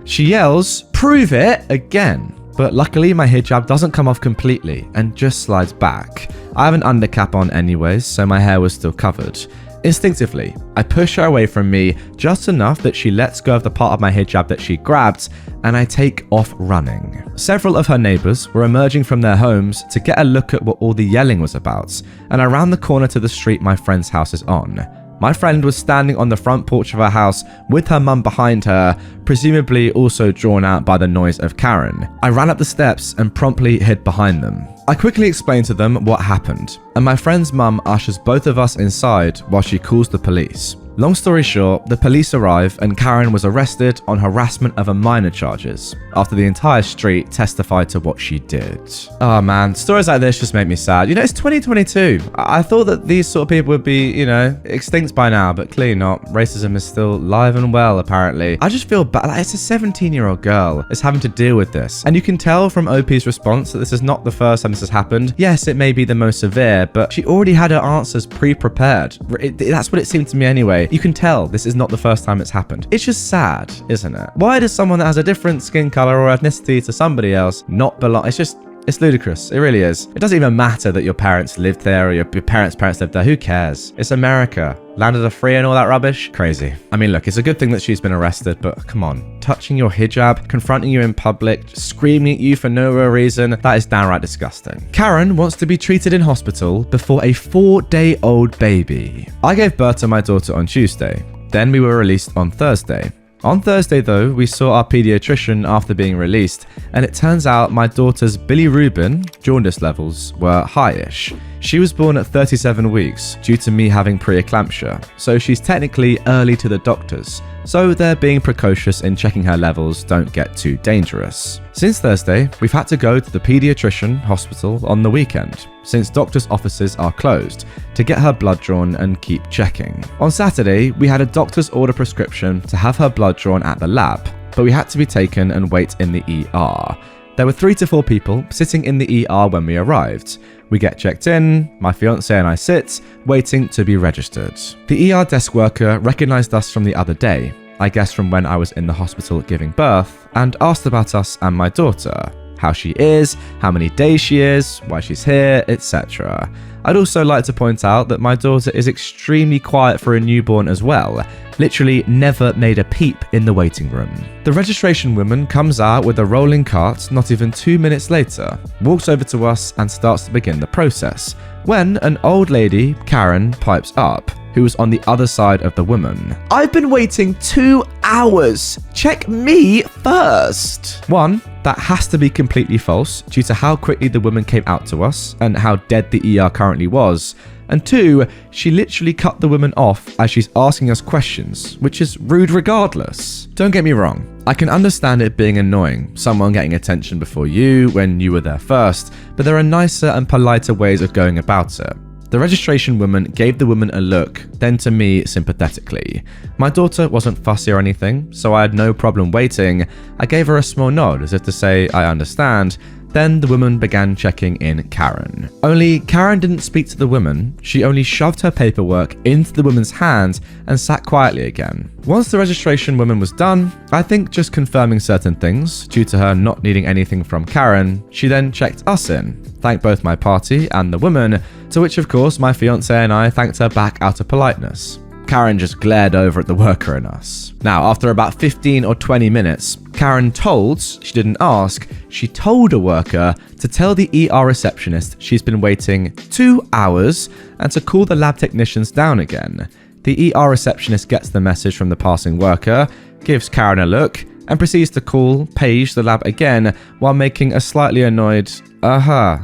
She yells, "Prove it!" again. But luckily my hijab doesn't come off completely and just slides back. I have an undercap on anyways, so my hair was still covered. Instinctively, I push her away from me just enough that she lets go of the part of my hijab that she grabbed, and I take off running. Several of her neighbors were emerging from their homes to get a look at what all the yelling was about, and I ran the corner to the street my friend's house is on. My friend was standing on the front porch of her house with her mum behind her, presumably also drawn out by the noise of Karen. I ran up the steps and promptly hid behind them. I quickly explained to them what happened, and my friend's mum ushers both of us inside while she calls the police. Long story short, the police arrive and Karen was arrested on harassment of a minor charges after the entire street testified to what she did. Oh man, stories like this just make me sad. You know, it's 2022. I thought that these sort of people would be, you know, extinct by now, but clearly not. Racism is still alive and well, apparently. I just feel bad. Like, it's a 17-year-old girl that's having to deal with this. And you can tell from OP's response that this is not the first time this has happened. Yes, it may be the most severe, but she already had her answers pre-prepared. That's what it seemed to me anyway. You can tell this is not the first time it's happened. It's just sad, isn't it? Why does someone that has a different skin color or ethnicity to somebody else not belong? It's ludicrous. It really is. It doesn't even matter that your parents lived there or your parents' parents lived there. Who cares? It's America. Land of the free and all that rubbish. Crazy. I mean, look, it's a good thing that she's been arrested, but come on. Touching your hijab, confronting you in public, screaming at you for no real reason, that is downright disgusting. Karen wants to be treated in hospital before a 4-day-old baby. I gave birth to my daughter on Tuesday. Then we were released on Thursday. On Thursday though, we saw our pediatrician after being released, and it turns out my daughter's bilirubin, jaundice levels, were high-ish. She was born at 37 weeks due to me having preeclampsia, so she's technically early to the doctors, so they're being precocious in checking her levels don't get too dangerous. Since Thursday, we've had to go to the pediatrician hospital on the weekend, since doctors' offices are closed, to get her blood drawn and keep checking. On Saturday, we had a doctor's order prescription to have her blood drawn at the lab, but we had to be taken and wait in the ER. There were 3 to 4 people sitting in the ER when we arrived. We get checked in, my fiance and I sit, waiting to be registered. The ER desk worker recognized us from the other day, I guess from when I was in the hospital giving birth, and asked about us and my daughter. How she is, how many days she is, why she's here, etc. I'd also like to point out that my daughter is extremely quiet for a newborn as well, literally never made a peep in the waiting room. The registration woman comes out with a rolling cart not even 2 minutes later, walks over to us and starts to begin the process, when an old lady, Karen, pipes up, who was on the other side of the woman. "I've been waiting 2 hours. Check me first." One, that has to be completely false due to how quickly the woman came out to us and how dead the ER currently was. And two, she literally cut the woman off as she's asking us questions, which is rude regardless. Don't get me wrong, I can understand it being annoying, someone getting attention before you when you were there first, but there are nicer and politer ways of going about it. The registration woman gave the woman a look, then to me sympathetically. My daughter wasn't fussy or anything, so I had no problem waiting. I gave her a small nod as if to say I understand. Then the woman began checking in Karen. Only Karen didn't speak to the woman, she only shoved her paperwork into the woman's hand and sat quietly again. Once the registration woman was done, I think just confirming certain things, due to her not needing anything from Karen, she then checked us in, thanked both my party and the woman, to which of course my fiance and I thanked her back out of politeness. Karen just glared over at the worker and us. Now, after about 15 or 20 minutes, Karen she didn't ask, she told a worker to tell the ER receptionist she's been waiting 2 hours and to call the lab technicians down again. The ER receptionist gets the message from the passing worker, gives Karen a look, and proceeds to page the lab again while making a slightly annoyed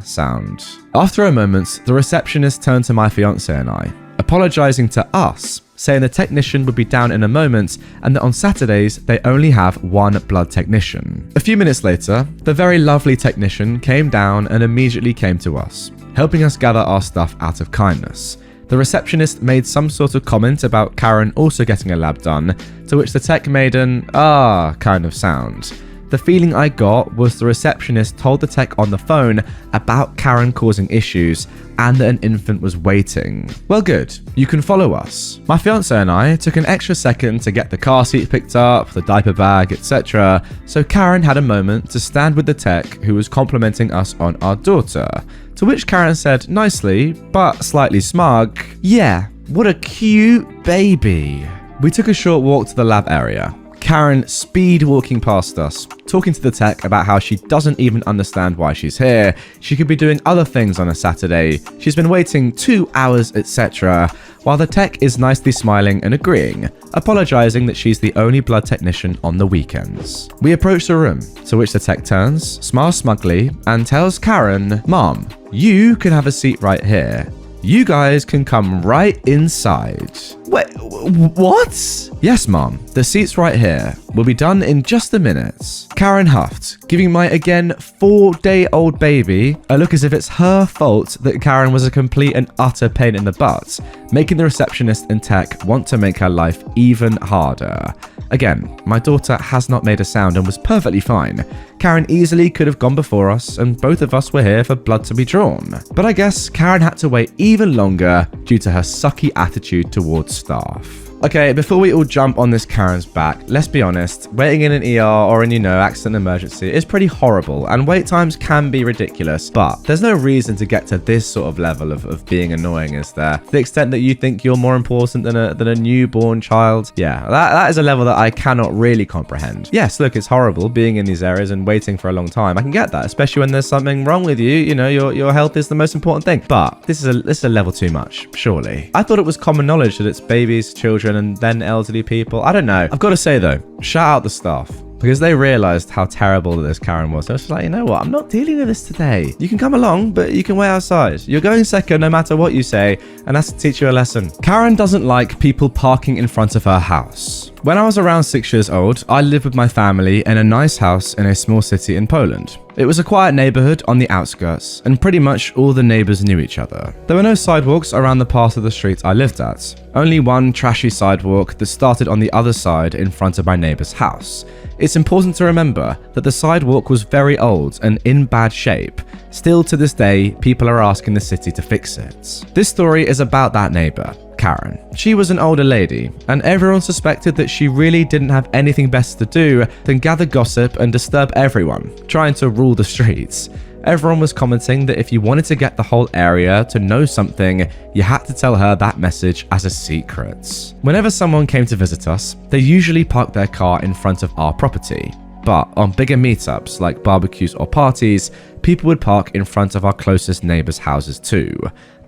sound. After a moment, the receptionist turned to my fiance and I, apologizing to us, saying the technician would be down in a moment and that on Saturdays they only have one blood technician. A few minutes later, the very lovely technician came down and immediately came to us, helping us gather our stuff out of kindness. The receptionist made some sort of comment about Karen also getting a lab done, to which the tech made an kind of sound. The feeling I got was the receptionist told the tech on the phone about Karen causing issues and that an infant was waiting. Well, good, you can follow us. My fiance and I took an extra second to get the car seat picked up, the diaper bag, etc. So Karen had a moment to stand with the tech who was complimenting us on our daughter. To which Karen said nicely, but slightly smug, "Yeah, what a cute baby." We took a short walk to the lab area. Karen speed walking past us, talking to the tech about how she doesn't even understand why she's here. She could be doing other things on a Saturday. She's been waiting 2 hours, etc. While the tech is nicely smiling and agreeing, apologizing that she's the only blood technician on the weekends. We approach the room, to which the tech turns, smiles smugly, and tells Karen, "Mom, you can have a seat right here. You guys can come right inside." Wait, what? "Yes, Mom, the seat's right here. We'll be done in just a minute." Karen huffed, giving my again 4-day-old baby a look as if it's her fault that Karen was a complete and utter pain in the butt, making the receptionist and tech want to make her life even harder. Again, my daughter has not made a sound and was perfectly fine. Karen easily could have gone before us, and both of us were here for blood to be drawn. But I guess Karen had to wait even longer due to her sucky attitude towards staff. Okay, before we all jump on this Karen's back, let's be honest, waiting in an ER or in, accident emergency is pretty horrible, and wait times can be ridiculous, but there's no reason to get to this sort of level of being annoying, is there? To the extent that you think you're more important than a newborn child? Yeah, that is a level that I cannot really comprehend. Yes, look, it's horrible being in these areas and waiting for a long time. I can get that, especially when there's something wrong with you, your health is the most important thing. But this is a level too much, surely. I thought it was common knowledge that it's babies, children, and then elderly people. I don't know. I've got to say though, shout out the staff, because they realized how terrible this Karen was. I was just like, you know what? I'm not dealing with this today. You can come along, but you can wait outside. You're going second no matter what you say, and that's to teach you a lesson. Karen doesn't like people parking in front of her house. When I was around 6 years old, I lived with my family in a nice house in a small city in Poland. It was a quiet neighborhood on the outskirts, and pretty much all the neighbors knew each other. There were no sidewalks around the part of the street I lived at. Only one trashy sidewalk that started on the other side in front of my neighbor's house. It's important to remember that the sidewalk was very old and in bad shape. Still to this day, people are asking the city to fix it. This story is about that neighbor, Karen. She was an older lady, and everyone suspected that she really didn't have anything better to do than gather gossip and disturb everyone, trying to rule the streets. Everyone was commenting that if you wanted to get the whole area to know something, you had to tell her that message as a secret. Whenever someone came to visit us, they usually parked their car in front of our property. But on bigger meetups like barbecues or parties, people would park in front of our closest neighbors' houses too.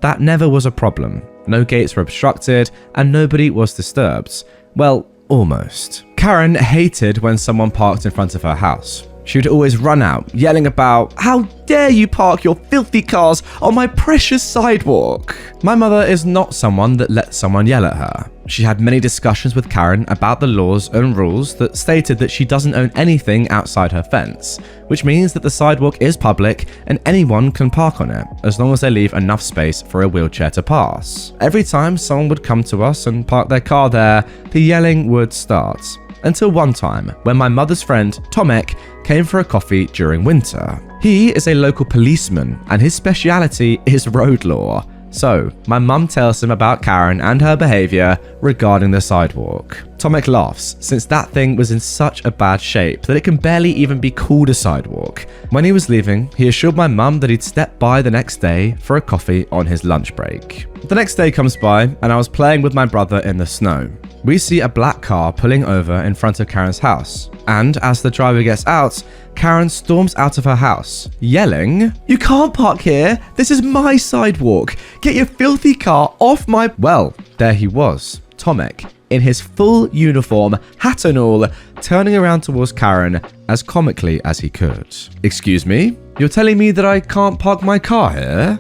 That never was a problem. No gates were obstructed and nobody was disturbed. Well, almost. Karen hated when someone parked in front of her house. She would always run out, yelling about, "How dare you park your filthy cars on my precious sidewalk?" My mother is not someone that lets someone yell at her. She had many discussions with Karen about the laws and rules that stated that she doesn't own anything outside her fence, which means that the sidewalk is public and anyone can park on it, as long as they leave enough space for a wheelchair to pass. Every time someone would come to us and park their car there, the yelling would start. Until one time, when my mother's friend, Tomek, came for a coffee during winter. He is a local policeman, and his speciality is road law. So, my mum tells him about Karen and her behaviour regarding the sidewalk. Tomek laughs, since that thing was in such a bad shape that it can barely even be called a sidewalk. When he was leaving, he assured my mum that he'd step by the next day for a coffee on his lunch break. The next day comes by, and I was playing with my brother in the snow. We see a black car pulling over in front of Karen's house, and as the driver gets out, Karen storms out of her house, yelling, "You can't park here! This is my sidewalk! Get your filthy car off my..." Well, there he was, Tomek, in his full uniform, hat and all, turning around towards Karen as comically as he could. "Excuse me? You're telling me that I can't park my car here?"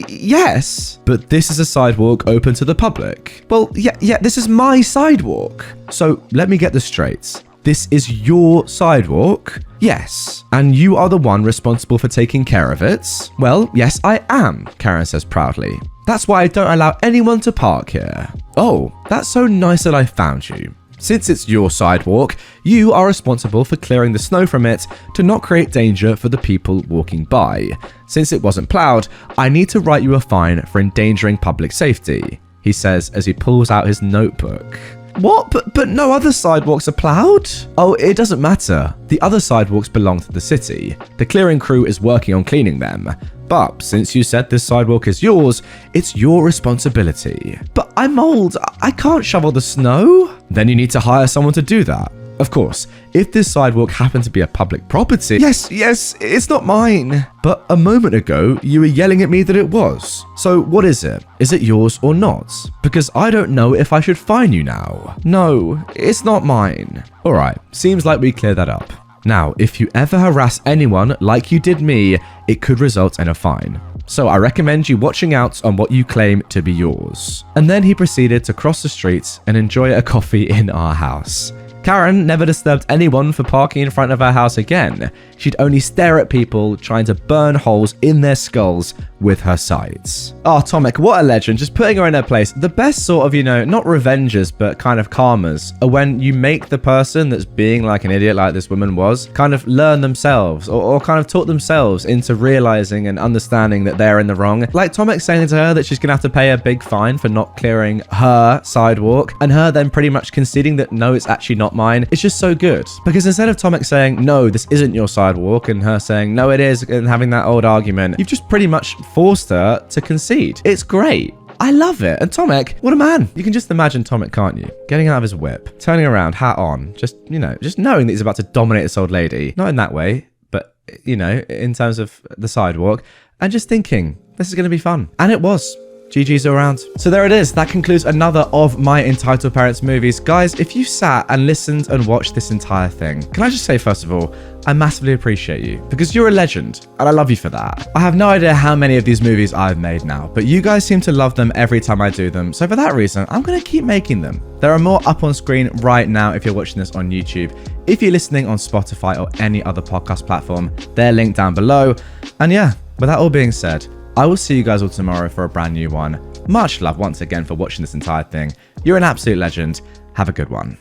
Yes. "But this is a sidewalk open to the public." "Well, yeah, this is my sidewalk." "So, let me get this straight. This is your sidewalk?" "Yes." "And you are the one responsible for taking care of it?" "Well, yes, I am," Karen says proudly. "That's why I don't allow anyone to park here." "Oh, that's so nice that I found you. Since it's your sidewalk, you are responsible for clearing the snow from it to not create danger for the people walking by. Since it wasn't plowed, I need to write you a fine for endangering public safety," he says as he pulls out his notebook. "What? But no other sidewalks are plowed?" "Oh, it doesn't matter. The other sidewalks belong to the city. The clearing crew is working on cleaning them. But since you said this sidewalk is yours, it's your responsibility." "But I'm old. I can't shovel the snow." "Then you need to hire someone to do that. Of course, if this sidewalk happened to be a public property..." Yes, it's not mine." "But a moment ago, you were yelling at me that it was. So what is it? Is it yours or not? Because I don't know if I should fine you now." "No, it's not mine." "Alright, seems like we cleared that up. Now, if you ever harass anyone like you did me, it could result in a fine. So I recommend you watching out on what you claim to be yours." And then he proceeded to cross the street and enjoy a coffee in our house. Karen never disturbed anyone for parking in front of her house again. She'd only stare at people trying to burn holes in their skulls with her sights. Oh, Tomek, what a legend. Just putting her in her place. The best sort of, not revenges, but kind of karmas are when you make the person that's being like an idiot like this woman was, kind of learn themselves or kind of talk themselves into realizing and understanding that they're in the wrong. Like Tomek saying to her that she's going to have to pay a big fine for not clearing her sidewalk, and her then pretty much conceding that no, it's actually not mine. It's just so good. Because instead of Tomek saying, no, this isn't your sidewalk, and her saying, no, it is, and having that old argument, you've just pretty much forced her to concede. It's great. I love it. And Tomek, what a man. You can just imagine Tomek, can't you? Getting out of his whip, turning around, hat on, just knowing that he's about to dominate this old lady. Not in that way, but, in terms of the sidewalk, and just thinking, this is going to be fun. And it was. GG's around. So there it is. That concludes another of my Entitled Parents movies. Guys, if you sat and listened and watched this entire thing, can I just say, first of all, I massively appreciate you because you're a legend and I love you for that. I have no idea how many of these movies I've made now, but you guys seem to love them every time I do them. So for that reason, I'm going to keep making them. There are more up on screen right now if you're watching this on YouTube. If you're listening on Spotify or any other podcast platform, they're linked down below. And yeah, with that all being said, I will see you guys all tomorrow for a brand new one. Much love once again for watching this entire thing. You're an absolute legend. Have a good one.